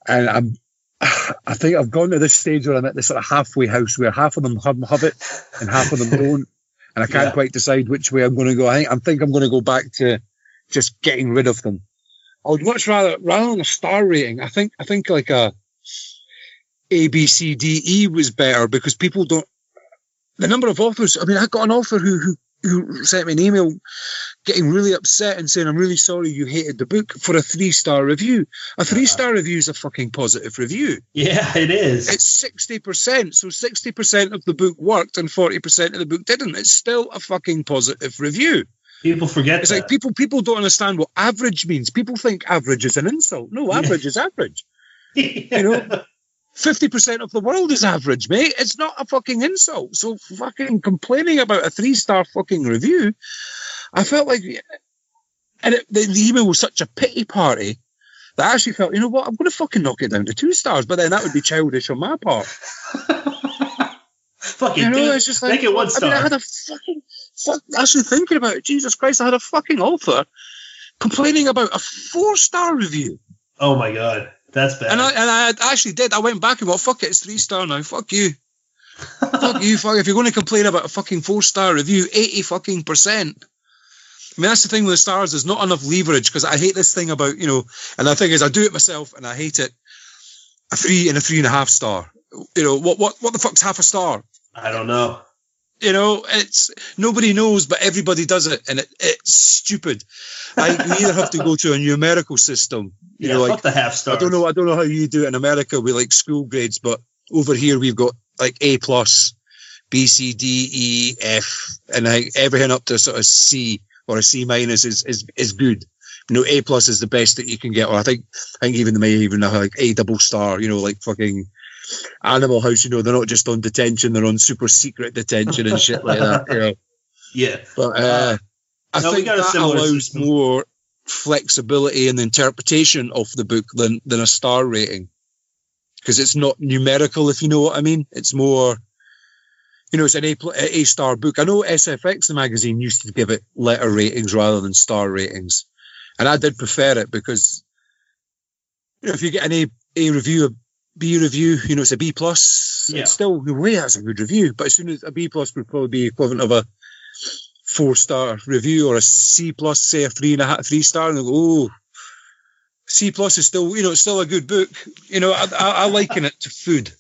And I think I've gone to this stage where I'm at this sort of halfway house where half of them have it and half of them don't. And I can't quite decide which way I'm going to go. I think I'm going to go back to just getting rid of them. I would much rather than a star rating, I think like a A, B, C, D, E was better, because people don't... The number of authors... I mean, I got an author who sent me an email getting really upset and saying, I'm really sorry you hated the book, for a 3-star review. A 3-star review is a fucking positive review. Yeah, it is. It's 60%, so 60% of the book worked and 40% of the book didn't. It's still a fucking positive review. People forget it's that. Like people don't understand what average means. People think average is an insult. No, average is average. You know? 50% of the world is average, mate. It's not a fucking insult. So fucking complaining about a 3-star fucking review, I felt like... And the email was such a pity party that I actually felt, you know what, I'm going to fucking knock it down to 2 stars, but then that would be childish on my part. Fucking, you know, it's just like, make it 1 star. I mean, I had a fucking... Actually thinking about it, Jesus Christ, I had a fucking author complaining about a 4-star review. Oh my God. That's bad. And I actually did. I went back and went, fuck it, it's 3-star now. Fuck you. Fuck you. Fuck. If you're going to complain about a fucking 4-star review, 80%. I mean, that's the thing with the stars. There's not enough leverage, because I hate this thing about, you know, and the thing is, I do it myself and I hate it. A 3 and a 3.5 star. You know, what the fuck's half a star? I don't know. You know, it's nobody knows, but everybody does it, and it's stupid. We either have to go to a numerical system. You know, fuck like the half stars. I don't know how you do it in America with like school grades, but over here we've got like A+, B, C, D, E, F, and like everything up to sort of C or a C- is good. You know, A+ is the best that you can get, or I think even they may even have like A double star. You know, like fucking Animal House. You know, they're not just on detention; they're on super secret detention and shit like that. You know. Yeah, but I think that allows more flexibility in the interpretation of the book than a star rating, because it's not numerical, if you know what I mean. It's more, you know, it's an A-star book. I know SFX, the magazine, used to give it letter ratings rather than star ratings, and I did prefer it, because, you know, if you get an A review, a B review, you know, it's a B+, it's still, in a way, that's a good review, but as soon as a B+ would probably be equivalent of a 4-star review, or a C+, say a 3.5-3-star, and they go, oh, C+ is still, you know, it's still a good book. You know, I liken it to food,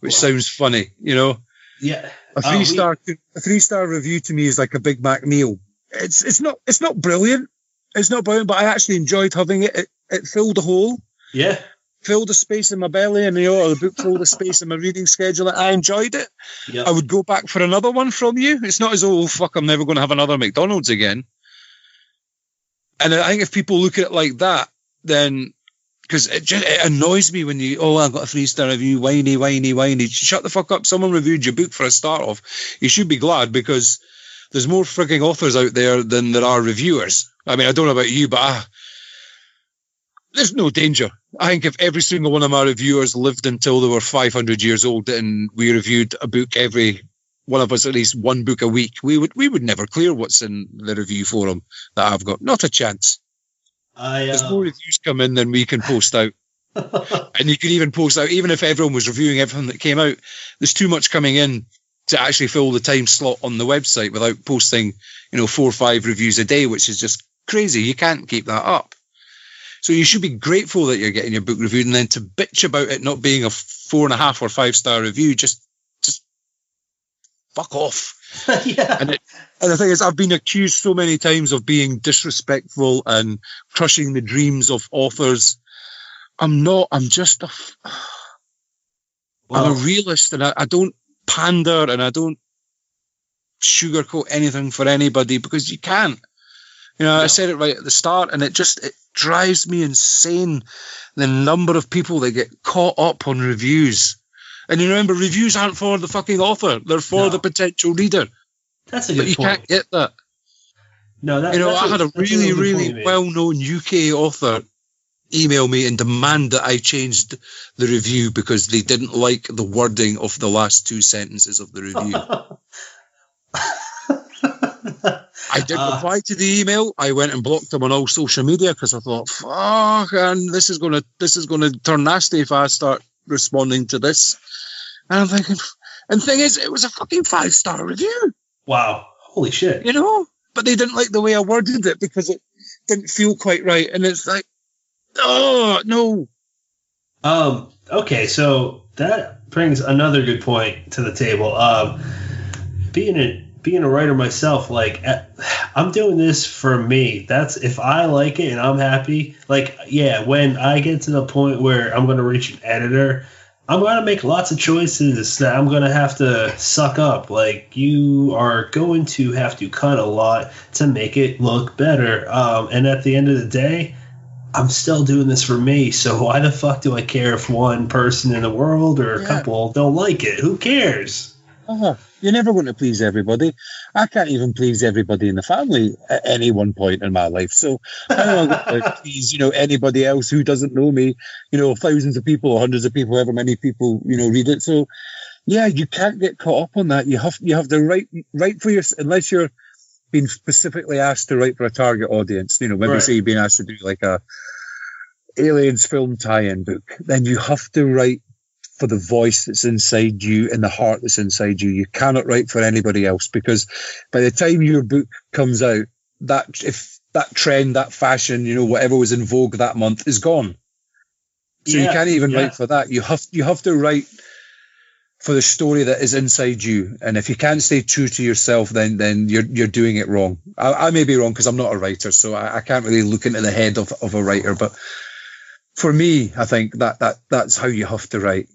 which sounds funny, you know. Yeah. A 3-star review to me is like a Big Mac meal. It's not brilliant. It's not brilliant, but I actually enjoyed having it. It filled a hole. Yeah. Filled a space in my belly, and, you know, the book filled a space in my reading schedule. I enjoyed it. Yep. I would go back for another one from you. It's not as though, oh, fuck, I'm never going to have another McDonald's again. And I think if people look at it like that, then, because it annoys me when you, I got a 3-star review, whiny. Shut the fuck up. Someone reviewed your book for a start off. You should be glad, because there's more frigging authors out there than there are reviewers. I mean, I don't know about you, but there's no danger I think if every single one of my reviewers lived until they were 500 years old and we reviewed a book every one of us, at least one book a week, we would never clear what's in the review forum that I've got. Not a chance. There's more reviews come in than we can post out. And you could even post out, even if everyone was reviewing everything that came out, there's too much coming in to actually fill the time slot on the website without posting, 4 or 5 reviews a day, which is just crazy. You can't keep that up. So you should be grateful that you're getting your book reviewed, and then to bitch about it not being a 4.5 or 5-star review, just fuck off. Yeah. And the thing is, I've been accused so many times of being disrespectful and crushing the dreams of authors. I'm not. I'm just I'm a realist, and I don't pander, and I don't sugarcoat anything for anybody, because you can't. No. I said it right at the start, and it drives me insane, the number of people that get caught up on reviews. And you remember, reviews aren't for the fucking author; they're for the potential reader. That's a good point. But you can't get that. No, I had a really well-known UK author email me and demand that I changed the review because they didn't like the wording of the last 2 sentences of the review. I did reply to the email. I went and blocked them on all social media because I thought, fuck, and this is gonna turn nasty if I start responding to this. And I'm thinking, and the thing is, it was a fucking 5-star review. Wow, holy shit! But they didn't like the way I worded it because it didn't feel quite right, and it's like, oh no. Okay, so that brings another good point to the table. Being a writer myself, I'm doing this for me. That's if I like it and I'm happy. When I get to the point where I'm going to reach an editor, I'm going to make lots of choices that I'm going to have to suck up. You are going to have to cut a lot to make it look better. And at the end of the day, I'm still doing this for me. So why the fuck do I care if one person in the world or a couple don't like it? Who cares? You're never going to please everybody. I can't even please everybody in the family at any one point in my life. So I'm not going to please, anybody else who doesn't know me. Thousands of people, hundreds of people, however many people, read it. So, yeah, you can't get caught up on that. You have to write for yourself, unless you're being specifically asked to write for a target audience. Maybe say you've been asked to do a Aliens film tie-in book. Then you have to write for the voice that's inside you and the heart that's inside you. You cannot write for anybody else, because by the time your book comes out, if that trend, that fashion, whatever was in vogue that month is gone. So you can't even write for that. You have to write for the story that is inside you. And if you can't stay true to yourself, then you're doing it wrong. I may be wrong because I'm not a writer, so I can't really look into the head of a writer. But for me, I think that's how you have to write.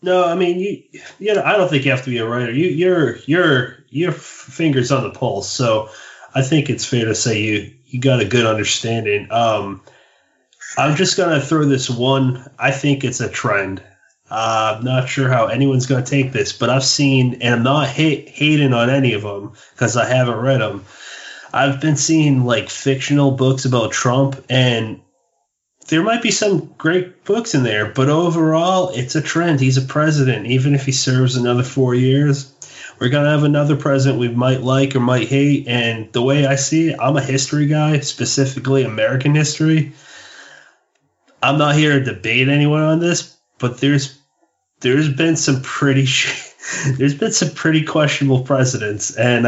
No, I mean, I don't think you have to be a writer. Your finger's on the pulse, so I think it's fair to say you got a good understanding. I'm just gonna throw this one. I think it's a trend. I'm not sure how anyone's gonna take this, but I've seen, and I'm not hating on any of them because I haven't read them. I've been seeing fictional books about Trump, and there might be some great books in there, but overall, it's a trend. He's a president. Even if he serves another 4 years, we're going to have another president we might like or might hate. And the way I see it, I'm a history guy, specifically American history. I'm not here to debate anyone on this, but there's been some pretty questionable presidents, and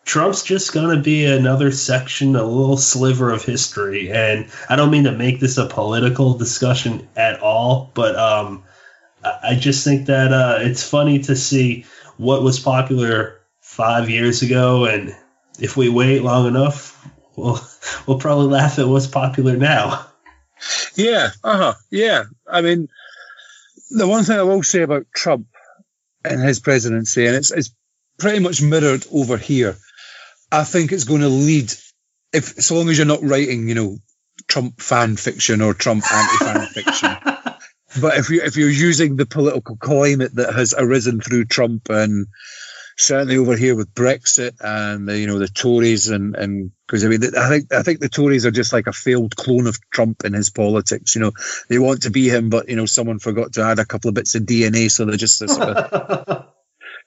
Trump's just going to be another section, a little sliver of history. And I don't mean to make this a political discussion at all, but I just think that it's funny to see what was popular 5 years ago. And if we wait long enough, we'll probably laugh at what's popular now. Yeah. Yeah. I mean, the one thing I will say about Trump and his presidency, and it's pretty much mirrored over here. I think it's going to lead, so long as you're not writing, Trump fan fiction or Trump anti-fan fiction. But if you're using the political climate that has arisen through Trump and certainly over here with Brexit and the Tories and because I mean I think the Tories are just like a failed clone of Trump in his politics. They want to be him, but someone forgot to add a couple of bits of DNA, so they're just this sort of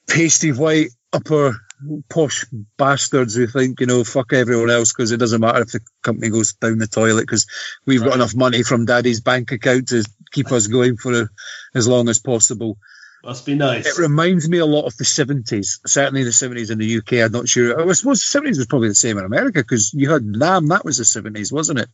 pasty white upper posh bastards who think fuck everyone else because it doesn't matter if the company goes down the toilet because we've got enough money from Daddy's bank account to keep us going for as long as possible. Must be nice. It reminds me a lot of the 70s, certainly the 70s in the UK. I'm not sure. I suppose the 70s was probably the same in America because you had Nam, that was the 70s, wasn't it?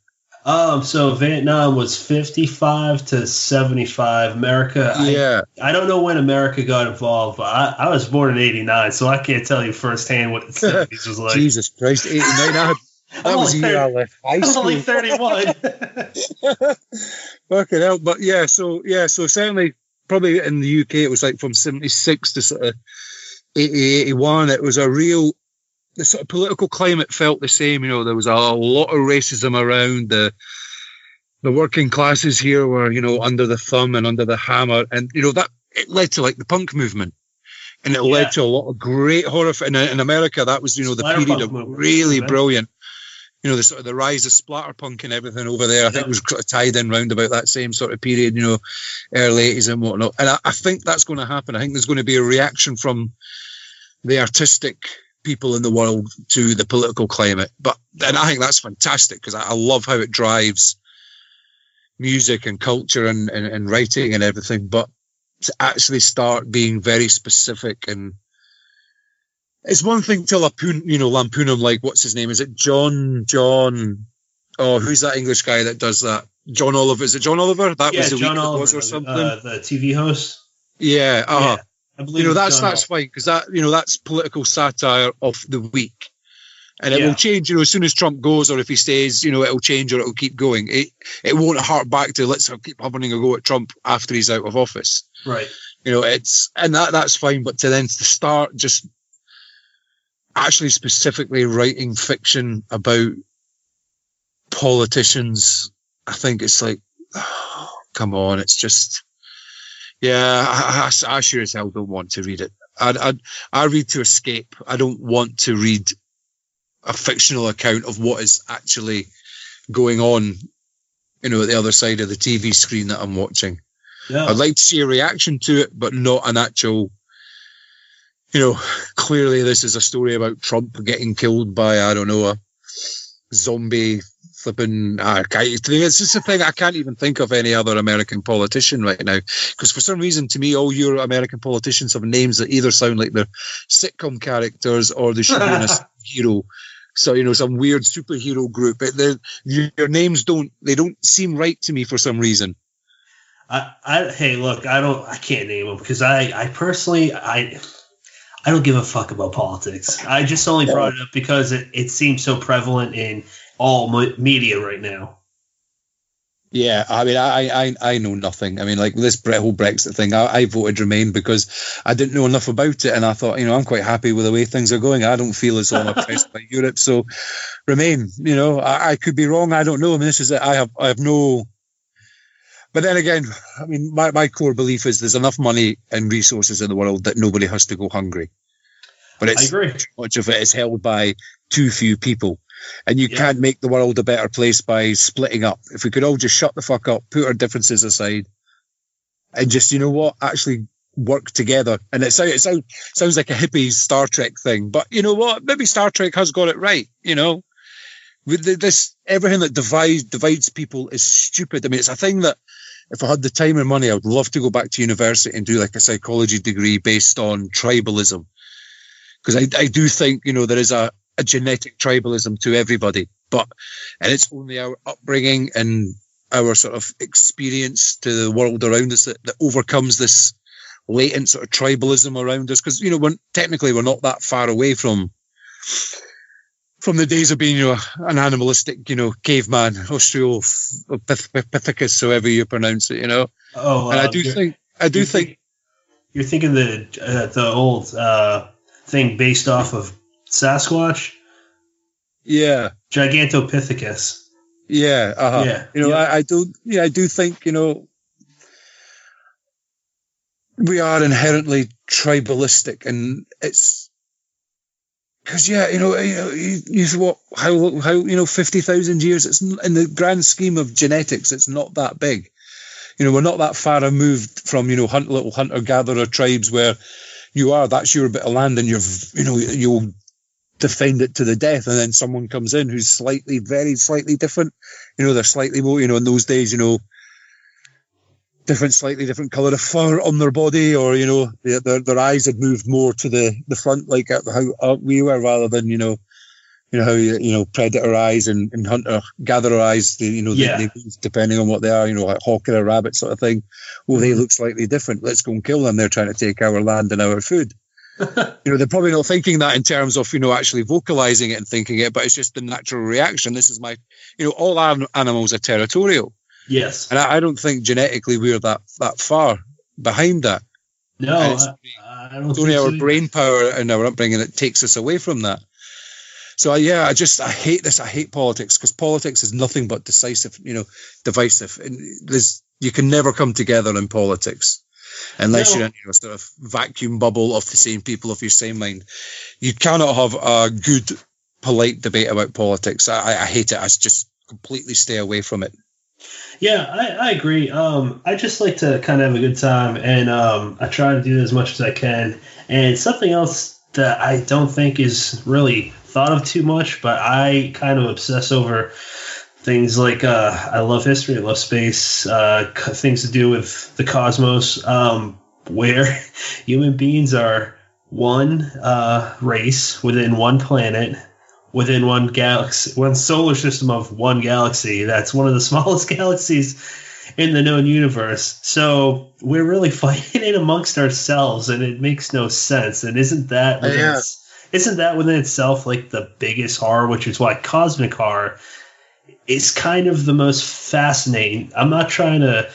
So Vietnam was 55 to 75. America, yeah. I don't know when America got involved, but I was born in 89, so I can't tell you firsthand what the 70s was like. Jesus Christ, 89. That was the year I left high school. I'm only 31. Fucking hell. But so certainly probably in the UK it was like from 76 to sort of 80, 81. It was the sort of political climate felt the same. There was a lot of racism around. The working classes here were, under the thumb and under the hammer. And, that it led to like the punk movement. And it led to a lot of great horror. In America, that was, the period of really brilliant. The sort of the rise of splatterpunk and everything over there, I think was sort of tied in round about that same sort of period, early 80s and whatnot. And I think that's going to happen. I think there's going to be a reaction from the artistic people in the world to the political climate. And I think that's fantastic because I love how it drives music and culture and writing and everything. But to actually start being very specific, and it's one thing to lampoon him like, what's his name? Is it John? Oh, who's that English guy that does that? John Oliver. Is it John Oliver? That was the John week Oliver, was or something. The TV host. Yeah. Yeah, I believe that's fine because that's political satire of the week, and it will change. As soon as Trump goes, or if he stays, it'll change or it'll keep going. It won't hark back to let's keep having a go at Trump after he's out of office. Right. That's fine, but to start just actually specifically writing fiction about politicians, I think it's like, oh, come on, it's just, I sure as hell don't want to read it. I read to escape. I don't want to read a fictional account of what is actually going on, at the other side of the TV screen that I'm watching. Yeah. I'd like to see a reaction to it, but not an actual, clearly this is a story about Trump getting killed by, I don't know, a zombie flipping. It's just a thing. I can't even think of any other American politician right now because for some reason, to me, all your American politicians have names that either sound like they're sitcom characters or they should be in a hero. So, some weird superhero group. Your names don't seem right to me for some reason. Hey, look, I can't name them because I personally, I don't give a fuck about politics. I just only brought it up because it seems so prevalent in all media right now. Yeah, I mean, I know nothing. I mean, like this whole Brexit thing, I voted Remain because I didn't know enough about it, and I thought, I'm quite happy with the way things are going. I don't feel as though I'm oppressed by Europe, so Remain. I could be wrong. I don't know. I mean, this is it. I have no. But then again, I mean, my core belief is there's enough money and resources in the world that nobody has to go hungry. But I agree. Much of it is held by too few people. And you can't make the world a better place by splitting up. If we could all just shut the fuck up, put our differences aside, and just, actually work together. And it sounds like a hippie Star Trek thing. But you know what? Maybe Star Trek has got it right, With this, everything that divides people is stupid. I mean, it's a thing that if I had the time and money, I would love to go back to university and do like a psychology degree based on tribalism. Because I do think, there is a genetic tribalism to everybody, and it's only our upbringing and our sort of experience to the world around us that overcomes this latent sort of tribalism around us. Because, we're not that far away from the days of being, an animalistic, caveman, Australopithecus, however you pronounce it, Oh, and I do think you're thinking the old thing based off of Sasquatch. Yeah, Gigantopithecus. Yeah, Yeah, I do think we are inherently tribalistic, and it's Because you what how 50,000 years. It's in the grand scheme of genetics, it's not that big. We're not that far removed from little hunter gatherer tribes where that's your bit of land and you'll defend it to the death, and then someone comes in who's very slightly different. They're slightly more, in those days, slightly different colour of fur on their body, or their eyes had moved more to the front, like how we were, rather than how predator eyes and hunter gatherer eyes. They move depending on what they are. Like hawk or a rabbit sort of thing. Well, they look slightly different. Let's go and kill them. They're trying to take our land and our food. They're probably not thinking that in terms of actually vocalizing it and thinking it, but it's just the natural reaction. This is my all animals are territorial. Yes, and I don't think genetically we're that far behind that. No, I don't. It's only our brain power and our upbringing that takes us away from that. So I hate this. I hate politics, because politics is nothing but divisive. And you can never come together in politics unless you're in a sort of vacuum bubble of the same people of your same mind. You cannot have a good, polite debate about politics. I hate it. I just completely stay away from it. Yeah, I agree. I just like to kind of have a good time, and I try to do as much as I can. And something else that I don't think is really thought of too much, but I kind of obsess over things like I love history, I love space, things to do with the cosmos, where human beings are one race within one planet, within one galaxy, one solar system of one galaxy. That's one of the smallest galaxies in the known universe. So we're really fighting it amongst ourselves, and it makes no sense. And isn't that within itself like the biggest horror, which is why cosmic horror is kind of the most fascinating. I'm not trying to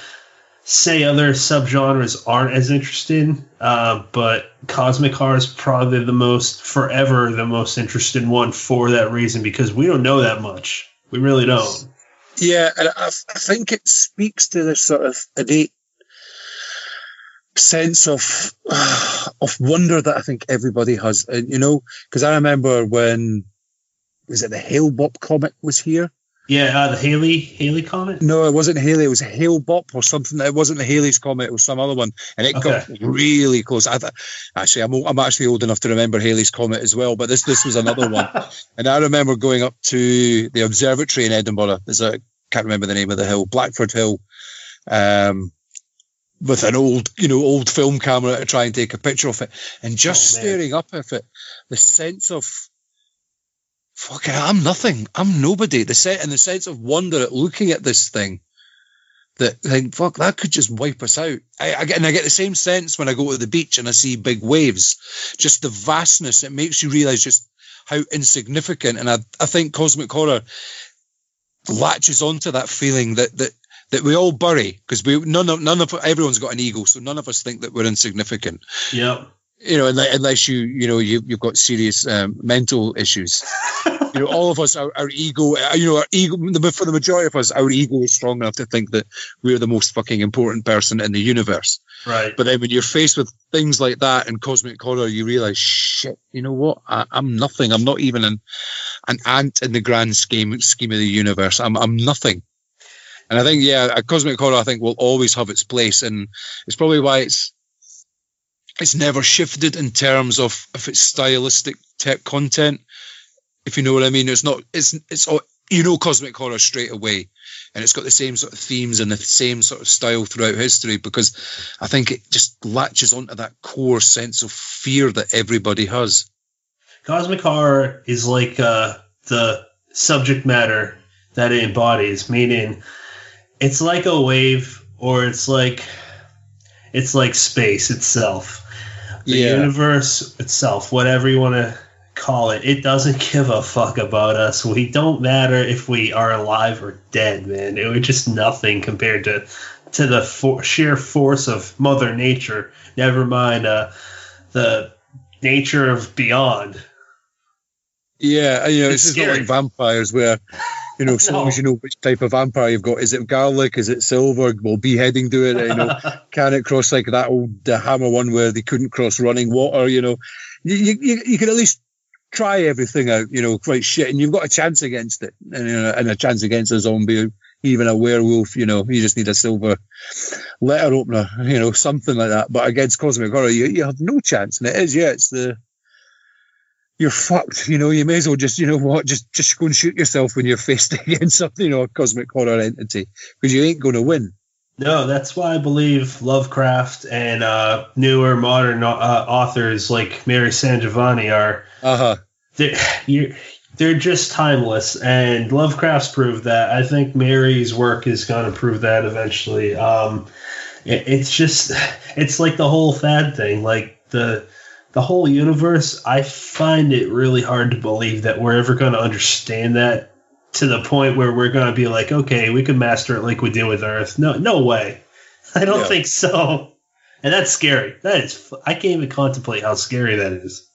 say other subgenres aren't as interesting, but cosmic horror is probably the most interesting one for that reason, because we don't know that much. We really don't. Yeah, and I think it speaks to this sort of innate sense of wonder that I think everybody has. And, because I remember when, was it the Hale-Bopp comet was here? Yeah, the Halley comet? No, it wasn't Halley. It was Hale-Bopp or something. It wasn't the Halley's comet. It was some other one. And it got really close. I'm actually old enough to remember Halley's comet as well, but this was another one. And I remember going up to the observatory in Edinburgh. Can't remember the name of the hill, Blackford Hill, with an old film camera to try and take a picture of it. And just staring up at it, the sense of, fucking, I'm nothing. I'm nobody. The sense of wonder at looking at this thing, that that could just wipe us out. I get the same sense when I go to the beach and I see big waves. Just the vastness. It makes you realise just how insignificant. And I think cosmic horror latches onto that feeling that we all bury, because everyone's got an ego, so none of us think that we're insignificant. Yeah. Unless you've got serious mental issues. All of us, our ego, our ego, for the majority of us, our ego is strong enough to think that we're the most fucking important person in the universe. Right. But then when you're faced with things like that in cosmic horror, you realize, shit, you know what? I'm nothing. I'm not even an ant in the grand scheme of the universe. I'm nothing. And I think, cosmic horror, I think, will always have its place, and it's probably why it's never shifted in terms of its stylistic content, if you know what I mean. It's cosmic horror straight away, and it's got the same sort of themes and the same sort of style throughout history, because I think it just latches onto that core sense of fear that everybody has. Cosmic horror is like the subject matter that it embodies, meaning it's like a wave, or it's like space itself. The universe itself, whatever you want to call it, it doesn't give a fuck about us. We don't matter if we are alive or dead, man. We're just nothing compared to the sheer force of Mother Nature. Never mind the nature of beyond. Yeah, this is not like vampires where, so long as you know which type of vampire you've got. Is it garlic? Is it silver? Will beheading do it? Can it cross like that old Hammer one where they couldn't cross running water? You can at least try everything out, quite shit, and you've got a chance against it, and a chance against a zombie, even a werewolf, you just need a silver letter opener, something like that. But against cosmic horror, you have no chance, and you're fucked, you may as well just, just go and shoot yourself when you're faced against something, a cosmic horror entity, because you ain't going to win. No, that's why I believe Lovecraft and newer modern authors like Mary San Giovanni are. They're just timeless, and Lovecraft's proved that. I think Mary's work is going to prove that eventually. It's like the whole fad thing, like the whole universe. I find it really hard to believe that we're ever going to understand that to the point where we're going to be like, okay, we can master it like we did with Earth. No way. I don't think so. And that's scary. I can't even contemplate how scary that is.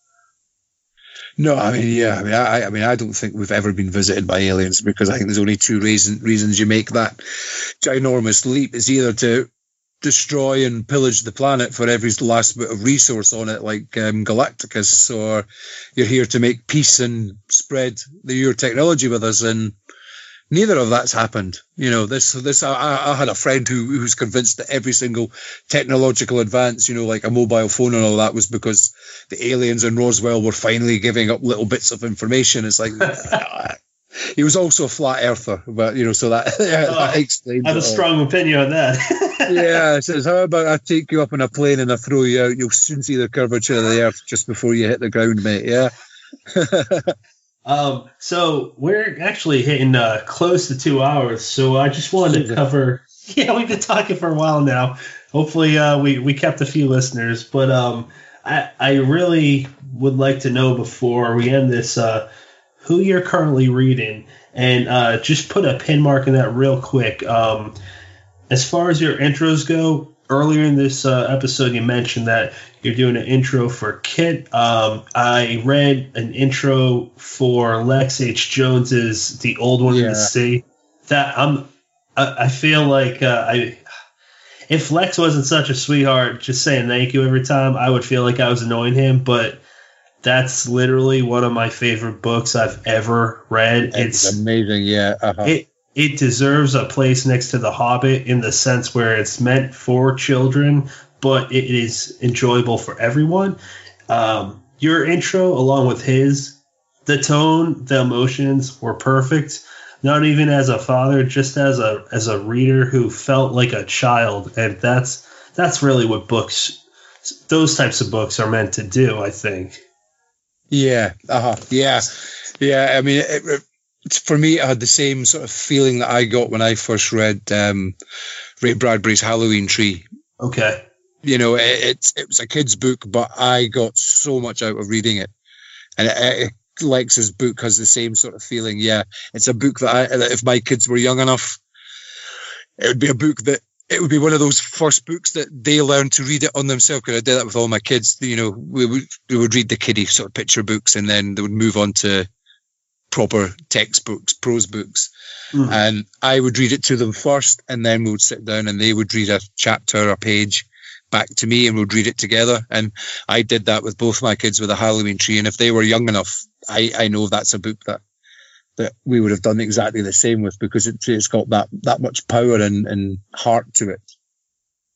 No, I don't think we've ever been visited by aliens, because I think there's only two reasons you make that ginormous leap. It's either to destroy and pillage the planet for every last bit of resource on it, like Galacticus, or you're here to make peace and spread your technology with us, and neither of that's happened. I had a friend who's convinced that every single technological advance, like a mobile phone and all that, was because the aliens in Roswell were finally giving up little bits of information. It's like he was also a flat earther, but so that explains. I have a strong opinion on that. Yeah, it says, how about I take you up on a plane and I throw you out? You'll soon see the curvature of the earth just before you hit the ground, mate. Yeah. So we're actually hitting close to 2 hours. So I just wanted to cover. Yeah, we've been talking for a while now. Hopefully, we kept a few listeners, but I really would like to know before we end this who you're currently reading, and just put a pin mark in that real quick. As far as your intros go, earlier in this episode, you mentioned that you're doing an intro for Kit. I read an intro for Lex H. Jones's The Old One in the Sea. That I feel like if Lex wasn't such a sweetheart, just saying thank you every time, I would feel like I was annoying him. But that's literally one of my favorite books I've ever read. It's amazing, yeah. It deserves a place next to The Hobbit in the sense where it's meant for children, but it is enjoyable for everyone. Your intro, along with his, the tone, the emotions were perfect. Not even as a father, just as a reader who felt like a child, and that's really what those types of books are meant to do, I think. Yeah. I mean, for me, it had the same sort of feeling that I got when I first read Ray Bradbury's Halloween Tree. Okay. It was a kid's book, but I got so much out of reading it. And Lex's book has the same sort of feeling. Yeah, it's a book that if my kids were young enough, it would be a book that it would be one of those first books that they learn to read it on themselves. Because I did that with all my kids. We would read the kiddie sort of picture books, and then they would move on to proper textbooks, prose books. Mm. And I would read it to them first, and then we would sit down and they would read a chapter, a page back to me, and we'd read it together. And I did that with both my kids with a Halloween Tree. And if they were young enough, I know that's a book that we would have done exactly the same with, because it's got that much power and heart to it.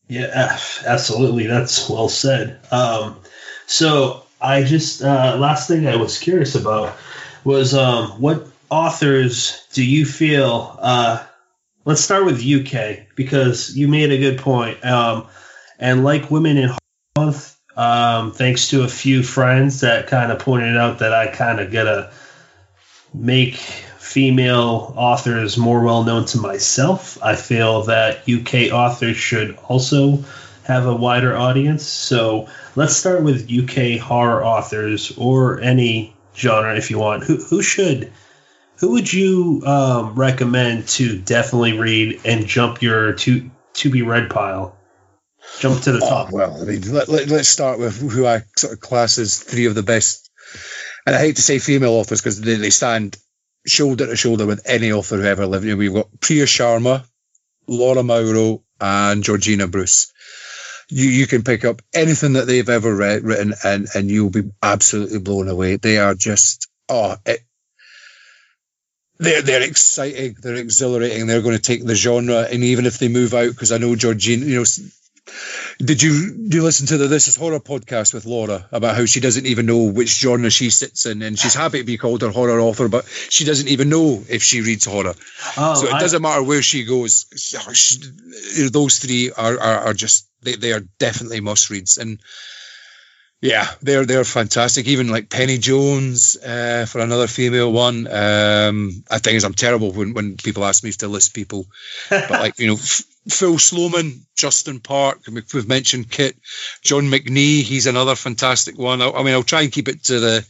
Yeah, absolutely. That's well said. So I just, last thing I was curious about was what authors do you feel, let's start with UK, because you made a good point. And like Women in Horror, thanks to a few friends that kind of pointed out that I kind of gotta make female authors more well known to myself, I feel that UK authors should also have a wider audience. So let's start with UK horror authors, or any genre if you want. Who would you recommend to definitely read and jump your to be read pile? Jump to the top. Well, I mean, let's start with who I sort of class as three of the best. And I hate to say female authors, because they stand shoulder to shoulder with any author who ever lived. We've got Priya Sharma, Laura Mauro, and Georgina Bruce. You can pick up anything that they've ever written, and you'll be absolutely blown away. They are just they're exciting, they're exhilarating. They're going to take the genre, and even if they move out, because I know Georgina, did you listen to the This Is Horror podcast with Laura about how she doesn't even know which genre she sits in, and she's happy to be called a horror author, but she doesn't even know if she reads horror. So it doesn't matter where she goes. Those three are just they are definitely must reads, and yeah, they're fantastic. Even like Penny Jones for another female one. I think I'm terrible when people ask me to list people, but like Phil Sloman, Justin Park, we've mentioned Kit, John McNee, he's another fantastic one. I'll try and keep it to the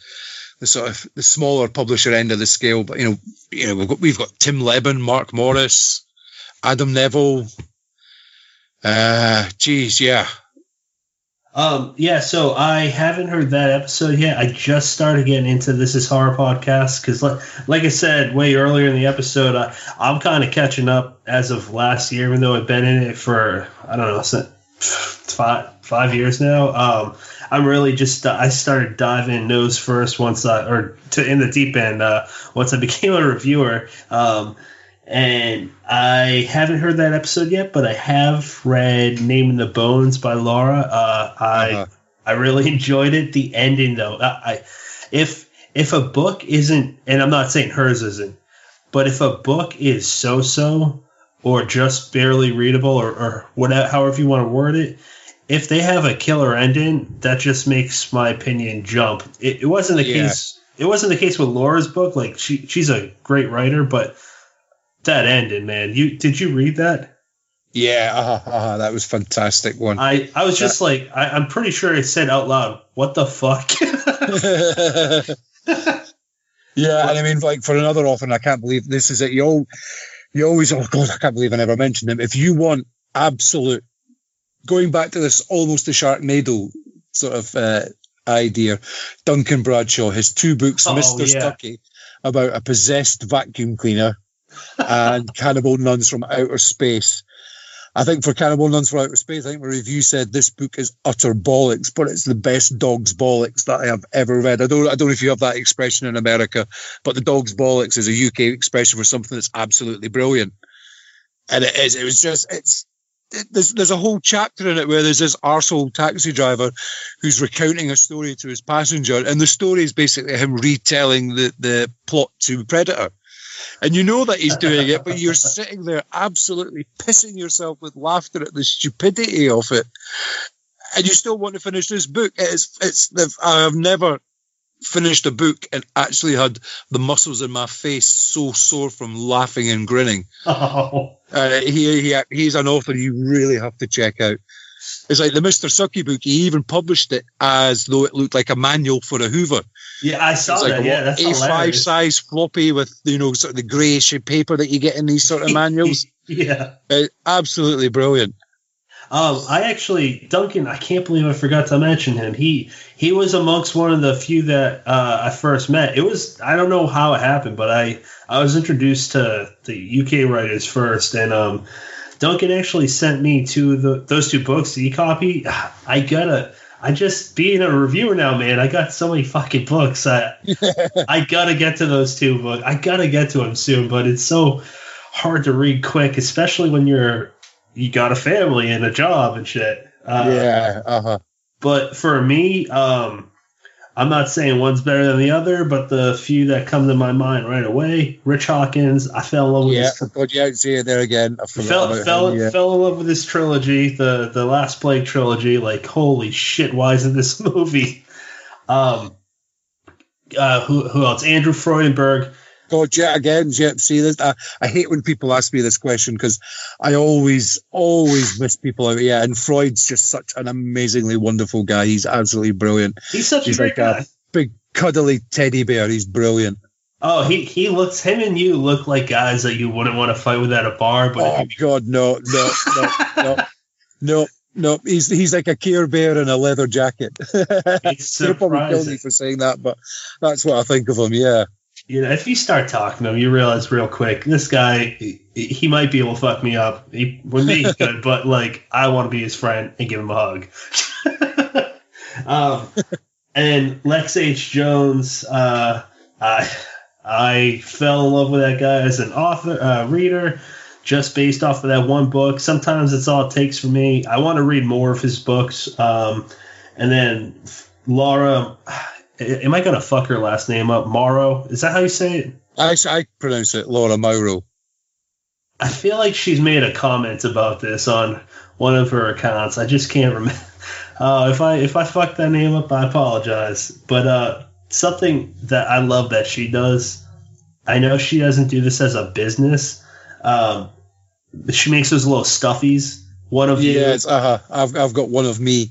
sort of the smaller publisher end of the scale, but we've got Tim Leben, Mark Morris, Adam Neville. So I haven't heard that episode yet. I just started getting into This Is Horror podcast because, like I said way earlier in the episode, I'm kind of catching up as of last year, even though I've been in it for, I don't know, 5 years now. I'm really just I started diving nose first in the deep end once I became a reviewer. And I haven't heard that episode yet, but I have read Naming the Bones by Laura. I really enjoyed it. The ending, though, if a book isn't, and I'm not saying hers isn't, but if a book is so-so or just barely readable or whatever, however you want to word it, if they have a killer ending, that just makes my opinion jump. It wasn't the case. It wasn't the case with Laura's book. Like she's a great writer, but that ended, man. Did you read that? Yeah, that was fantastic one. I was just like, I'm pretty sure it said out loud, "What the fuck?" Yeah, and I mean, like for another author, I can't believe this is it. You always, oh God, I can't believe I never mentioned him. If you want absolute, going back to this almost the Sharknado sort of idea, Duncan Bradshaw, his 2 books, Mr. Stucky, about a possessed vacuum cleaner, and Cannibal Nuns from Outer Space. I think for Cannibal Nuns from Outer Space, I think the review said this book is utter bollocks, but it's the best dog's bollocks that I have ever read. I don't know if you have that expression in America, but the dog's bollocks is a UK expression for something that's absolutely brilliant. And it is. It was just, there's a whole chapter in it where there's this arsehole taxi driver who's recounting a story to his passenger, and the story is basically him retelling the plot to Predator. And you know that he's doing it, but you're sitting there absolutely pissing yourself with laughter at the stupidity of it. And you still want to finish this book. I have never finished a book and actually had the muscles in my face so sore from laughing and grinning. Oh. He's an author you really have to check out. It's like the Mr. Sucky book. He even published it as though it looked like a manual for a Hoover. Yeah, I saw that. Yeah, that's A5 hilarious. size floppy with, sort of the greyish paper that you get in these sort of manuals. Yeah. Absolutely brilliant. Duncan, I can't believe I forgot to mention him. He was amongst one of the few that I first met. I don't know how it happened, but I was introduced to the UK writers first, and Duncan actually sent me those 2 books, the e-copy. I just, being a reviewer now, man, I got so many fucking books. I gotta get to those 2 books. I gotta get to them soon, but it's so hard to read quick, especially when you got a family and a job and shit. But for me, I'm not saying one's better than the other, but the few that come to my mind right away, Rich Hawkins, I fell in love with this. God, yeah, see it there again. Fell in love with this trilogy, the Last Plague trilogy. Like, holy shit, why isn't this movie? Who else? Andrew Freudenberg. God, yeah, again, yeah, see this. I hate when people ask me this question because I always miss people out. Yeah, and Freud's just such an amazingly wonderful guy. He's absolutely brilliant. He's a great guy. A big cuddly teddy bear. He's brilliant. Oh, him and you look like guys that you wouldn't want to fight with at a bar. But God, no. He's like a Care Bear in a leather jacket. You'll probably kill me for saying that, but that's what I think of him. Yeah. If you start talking to him, you realize real quick, this guy, he might be able to fuck me up. With me, he's good, but like I want to be his friend and give him a hug. And Lex H. Jones, I fell in love with that guy as an author, reader, just based off of that one book. Sometimes it's all it takes for me. I want to read more of his books. And then Laura, am I going to fuck her last name up? Morrow? Is that how you say it? I pronounce it Laura Mauro. I feel like she's made a comment about this on one of her accounts. I just can't remember. If I fuck that name up, I apologize. But something that I love that she does, I know she doesn't do this as a business. She makes those little stuffies. One of you. Yes, I've got one of me.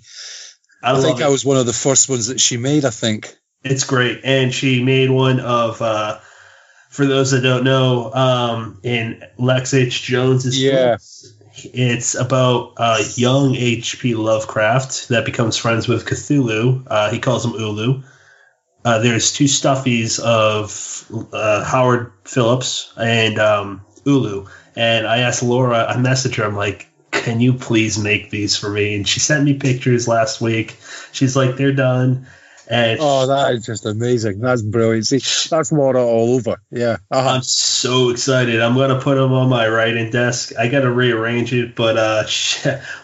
I think I was one of the first ones that she made, I think. It's great. And she made one of, for those that don't know, in Lex H. Jones's books. It's about young H.P. Lovecraft that becomes friends with Cthulhu. He calls him Ulu. There's two stuffies of Howard Phillips and Ulu. And I asked Laura, I messaged her, I'm like, can you please make these for me? And she sent me pictures last week. She's like, they're done. And that is just amazing. That's brilliant. See, that's Laura all over. Yeah. I'm so excited. I'm going to put them on my writing desk. I got to rearrange it, but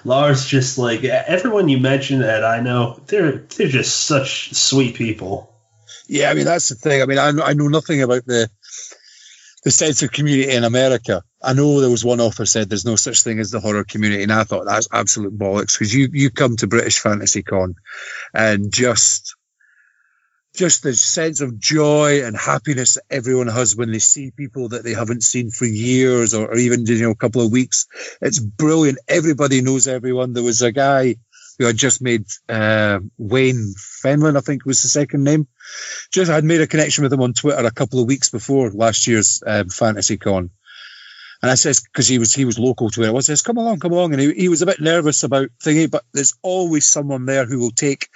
Laura's just like, everyone you mentioned that I know, they're just such sweet people. Yeah, I mean, that's the thing. I mean, I know nothing about the sense of community in America. I know there was one author said there's no such thing as the horror community, and I thought that's absolute bollocks, because you come to British Fantasy Con and just the sense of joy and happiness that everyone has when they see people that they haven't seen for years or even, a couple of weeks. It's brilliant. Everybody knows everyone. There was a guy who had just made Wayne Fenlon, I think was the second name. I'd made a connection with him on Twitter a couple of weeks before last year's Fantasy Con. And I says, because he was local to it, I says, come along. And he was a bit nervous about thingy, but there's always someone there who will take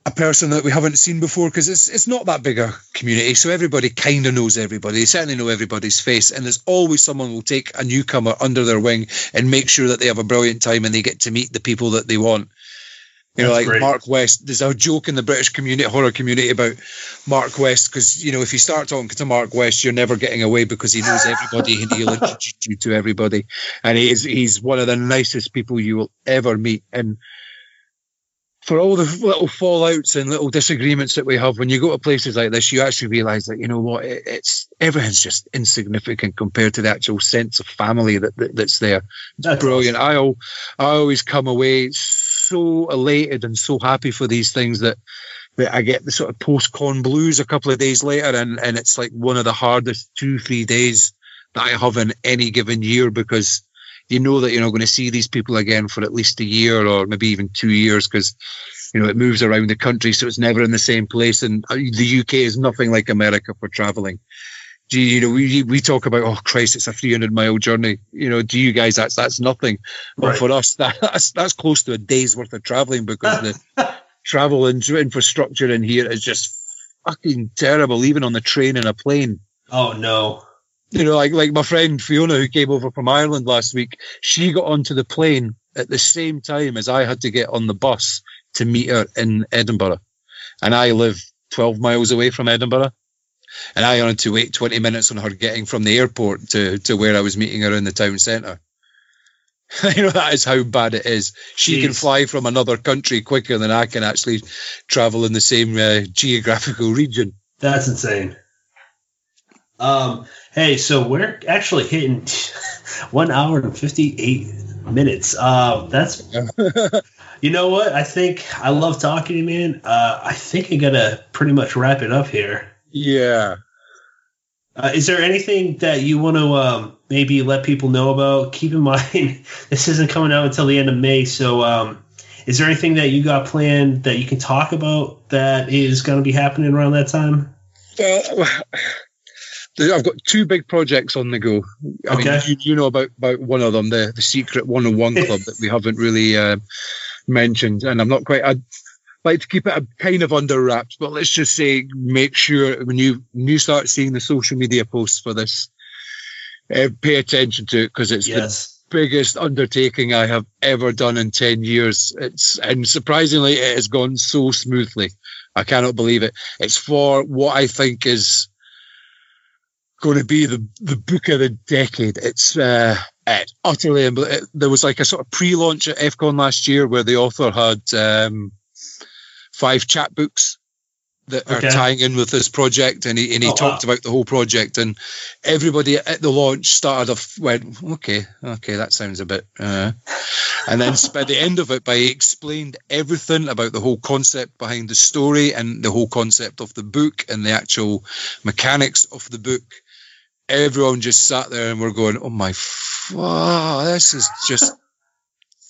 a person that we haven't seen before, because it's not that big a community, so everybody kind of knows everybody. They certainly know everybody's face, and there's always someone who will take a newcomer under their wing and make sure that they have a brilliant time and they get to meet the people that they want. Like great. Mark West, there's a joke in the British horror community about Mark West, because, if you start talking to Mark West, you're never getting away because he knows everybody and he'll introduce you to everybody. And he's one of the nicest people you will ever meet. And for all the little fallouts and little disagreements that we have, when you go to places like this, you actually realise that, it's everything's just insignificant compared to the actual sense of family that's there. That's brilliant. Awesome. I always come away so elated and so happy for these things that I get the sort of post-con blues a couple of days later, and it's like one of the hardest 2-3 days that I have in any given year, because you know that you're not going to see these people again for at least a year or maybe even 2 years, because it moves around the country, so it's never in the same place. And the UK is nothing like America for traveling. We talk about, oh Christ, it's a 300-mile journey. To you guys that's nothing, but right. For us that's close to a day's worth of traveling, because the travel and infrastructure in here is just fucking terrible, even on the train and a plane. Oh no. Like my friend Fiona, who came over from Ireland last week, she got onto the plane at the same time as I had to get on the bus to meet her in Edinburgh. And I live 12 miles away from Edinburgh. And I had to wait 20 minutes on her getting from the airport to where I was meeting her in the town centre. That is how bad it is. She can fly from another country quicker than I can actually travel in the same geographical region. That's insane. Hey, so we're actually hitting 1 hour and 58 minutes. That's, you know what? I think I love talking to you, man. I think I gotta pretty much wrap it up here. Yeah. Is there anything that you want to maybe let people know about? Keep in mind, this isn't coming out until the end of May, so is there anything that you got planned that you can talk about that is going to be happening around that time? I've got 2 big projects on the go. I mean, you know about one of them, the Secret 101 Club that we haven't really mentioned, and I'm not quite... I'd like to keep it kind of under wraps, but let's just say make sure when you start seeing the social media posts for this Pay attention to it, because it's the biggest undertaking I have ever done in 10 years. And surprisingly, it has gone so smoothly. I cannot believe it. It's for what I think is going to be the book of the decade. It's utterly unbelievable. There was like a sort of pre-launch at FCon last year where the author had 5 chapbooks that are tying in with this project, and he talked about the whole project, and everybody at the launch started off went, okay, that sounds a bit, and then by the end of it, he explained everything about the whole concept behind the story and the whole concept of the book and the actual mechanics of the book. Everyone just sat there and we're going, oh my, this is just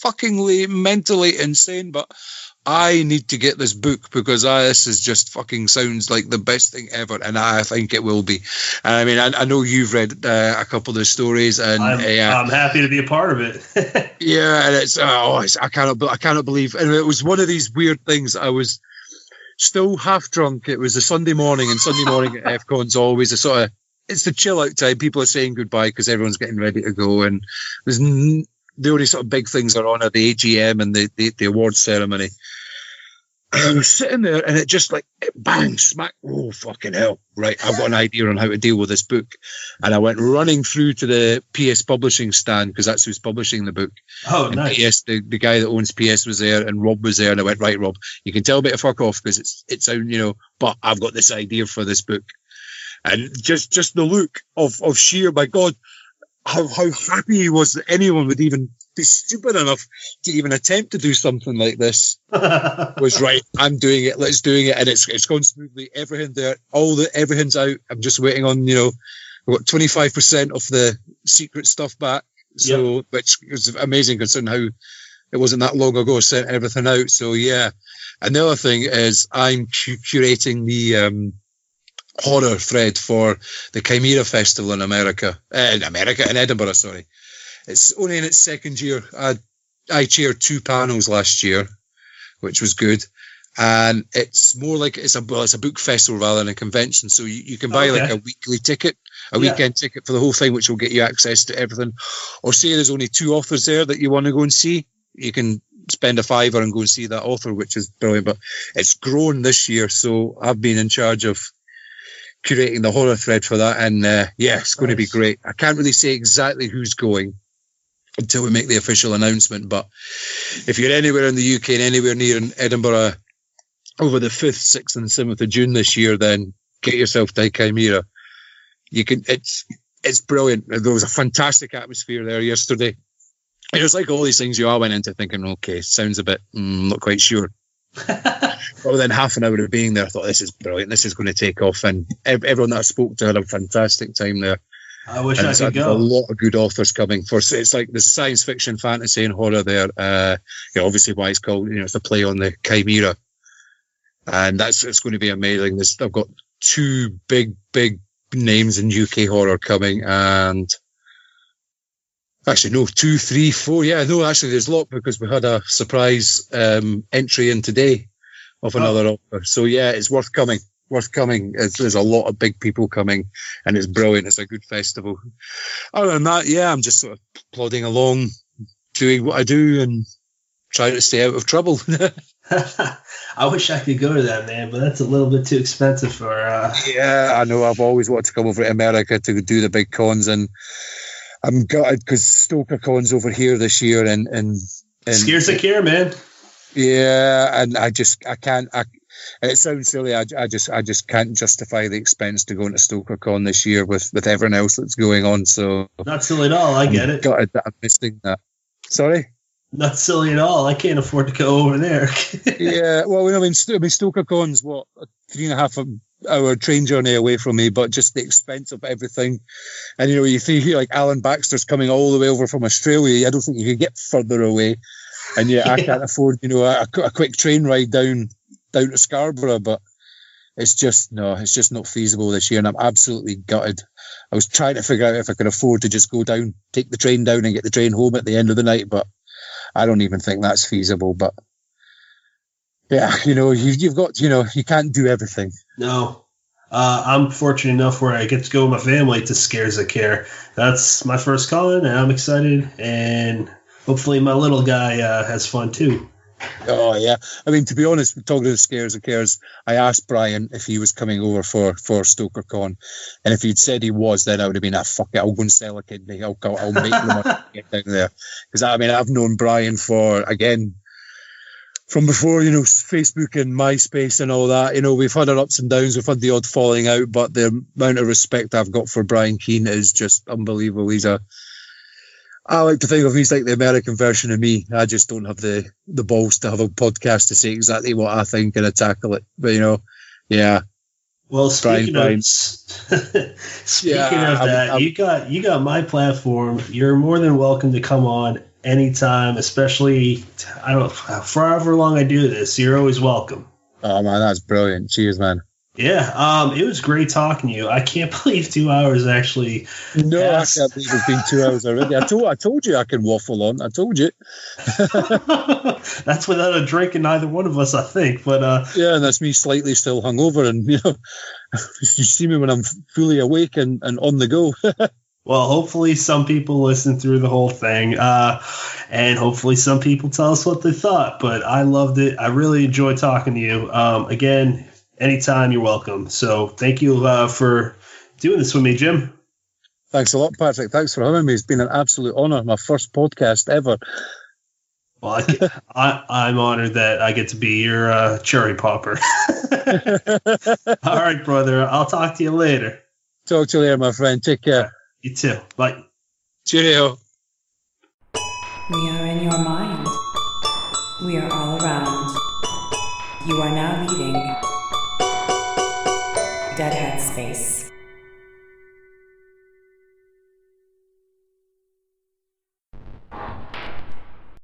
fuckingly mentally insane, but I need to get this book because this is just fucking sounds like the best thing ever, and I think it will be. And I mean, I know you've read a couple of the stories, and I'm happy to be a part of it. Yeah, and I cannot believe, and it was one of these weird things. I was still half drunk. It was a Sunday morning, and Sunday morning at FCon's always a sort of, it's the chill out time. People are saying goodbye because everyone's getting ready to go, and there's the only sort of big things are on are the AGM and the awards ceremony. And I was sitting there, and it just like, bang, smack, oh, fucking hell. Right, I've got an idea on how to deal with this book. And I went running through to the PS publishing stand, because that's who's publishing the book. Oh, and nice. PS, the guy that owns PS was there, and Rob was there, and I went, right, Rob, you can tell me to fuck off, because it's but I've got this idea for this book. And just the look of sheer, my God, how happy he was that anyone would even be stupid enough to even attempt to do something like this was right. I'm doing it. Let's doing it. And it's gone smoothly. Everything there, everything's out. I'm just waiting on, we've got 25% of the secret stuff back. So, which was amazing considering how it wasn't that long ago sent everything out. So yeah. Another thing is I'm curating the, horror thread for the Chimera Festival in Edinburgh, sorry. It's only in its second year. I chaired 2 panels last year, which was good. And it's more like it's a book festival rather than a convention. So you can buy like a weekly ticket, weekend ticket for the whole thing, which will get you access to everything. Or say there's only 2 authors there that you want to go and see, you can spend a $5 and go and see that author, which is brilliant. But it's grown this year, so I've been in charge of curating the horror thread for that, and it's going to be great. I can't really say exactly who's going until we make the official announcement, but if you're anywhere in the UK and anywhere near in Edinburgh over the 5th, 6th and 7th of June this year, then get yourself to Chimera. You can, it's brilliant. There was a fantastic atmosphere there yesterday. It was like all these things I went into thinking, okay, sounds a bit, not quite sure. But within half an hour of being there, I thought, this is brilliant. This is going to take off. And everyone that I spoke to had a fantastic time there. I wish I could go. A lot of good authors coming. It's like the science fiction, fantasy, and horror there. Obviously why it's called, it's a play on the Chimera. And it's going to be amazing. I've got 2 big names in UK horror coming. And actually, no, 2, 3, 4. Yeah, no, actually, there's a lot because we had a surprise entry in today of another author. So, yeah, it's worth coming. There's a lot of big people coming, and it's brilliant. It's a good festival. Other than that, yeah, I'm just sort of plodding along, doing what I do and trying to stay out of trouble. I wish I could go to that, man, but that's a little bit too expensive for... Yeah, I know. I've always wanted to come over to America to do the big cons, and I'm gutted because Stoker Con's over here this year, and scarce a care, man. Yeah, and I can't. It sounds silly. I just can't justify the expense to go into Stoker Con this year with everything else that's going on. So not silly at all. I get it. Gutted that I'm missing that. Sorry. Not silly at all. I can't afford to go over there. Yeah, well, I mean, Stoker Con's what, a 3.5 hour train journey away from me, but just the expense of everything. And you hear like Alan Baxter's coming all the way over from Australia. I don't think you could get further away. And I can't afford, a quick train ride down to Scarborough, but it's just not feasible this year, and I'm absolutely gutted. I was trying to figure out if I could afford to just go down, take the train down and get the train home at the end of the night, but I don't even think that's feasible. But yeah, you've got, you can't do everything. No. I'm fortunate enough where I get to go with my family to Scares of Care. That's my first con, and I'm excited, and hopefully my little guy has fun too. Oh, yeah. I mean, to be honest, talking to Scares of Cares, I asked Brian if he was coming over for StokerCon, and if he'd said he was, then I would have been, fuck it, I'll go and sell a kidney. I'll make the money get down there. Because, I mean, I've known Brian for, again, from before, Facebook and MySpace and all that. We've had our ups and downs, we've had the odd falling out, but the amount of respect I've got for Brian Keane is just unbelievable. I like to think of he's like the American version of me. I just don't have the balls to have a podcast to say exactly what I think and I tackle it. But, yeah. Well, speaking of that, you got my platform. You're more than welcome to come on anytime, especially, I don't know, for however long I do this. You're always welcome. Oh, man, that's brilliant. Cheers, man. Yeah, it was great talking to you. I can't believe 2 hours actually. No, passed. I can't believe it's been 2 hours already. I told you I can waffle on. I told you. That's without a drink in neither one of us, I think. But yeah, and that's me slightly still hungover, and you see me when I'm fully awake and on the go. Well, hopefully some people listen through the whole thing, and hopefully some people tell us what they thought. But I loved it. I really enjoyed talking to you. Again, anytime, you're welcome. So thank you for doing this with me, Jim. Thanks a lot, Patrick. Thanks for having me. It's been an absolute honor. My first podcast ever. Well, I'm honored that I get to be your cherry popper. All right, brother. I'll talk to you later. Talk to you later, my friend. Take care. You too. Bye. Cheerio. We are in your mind. We are all around. You are now leaving Dead Headspace.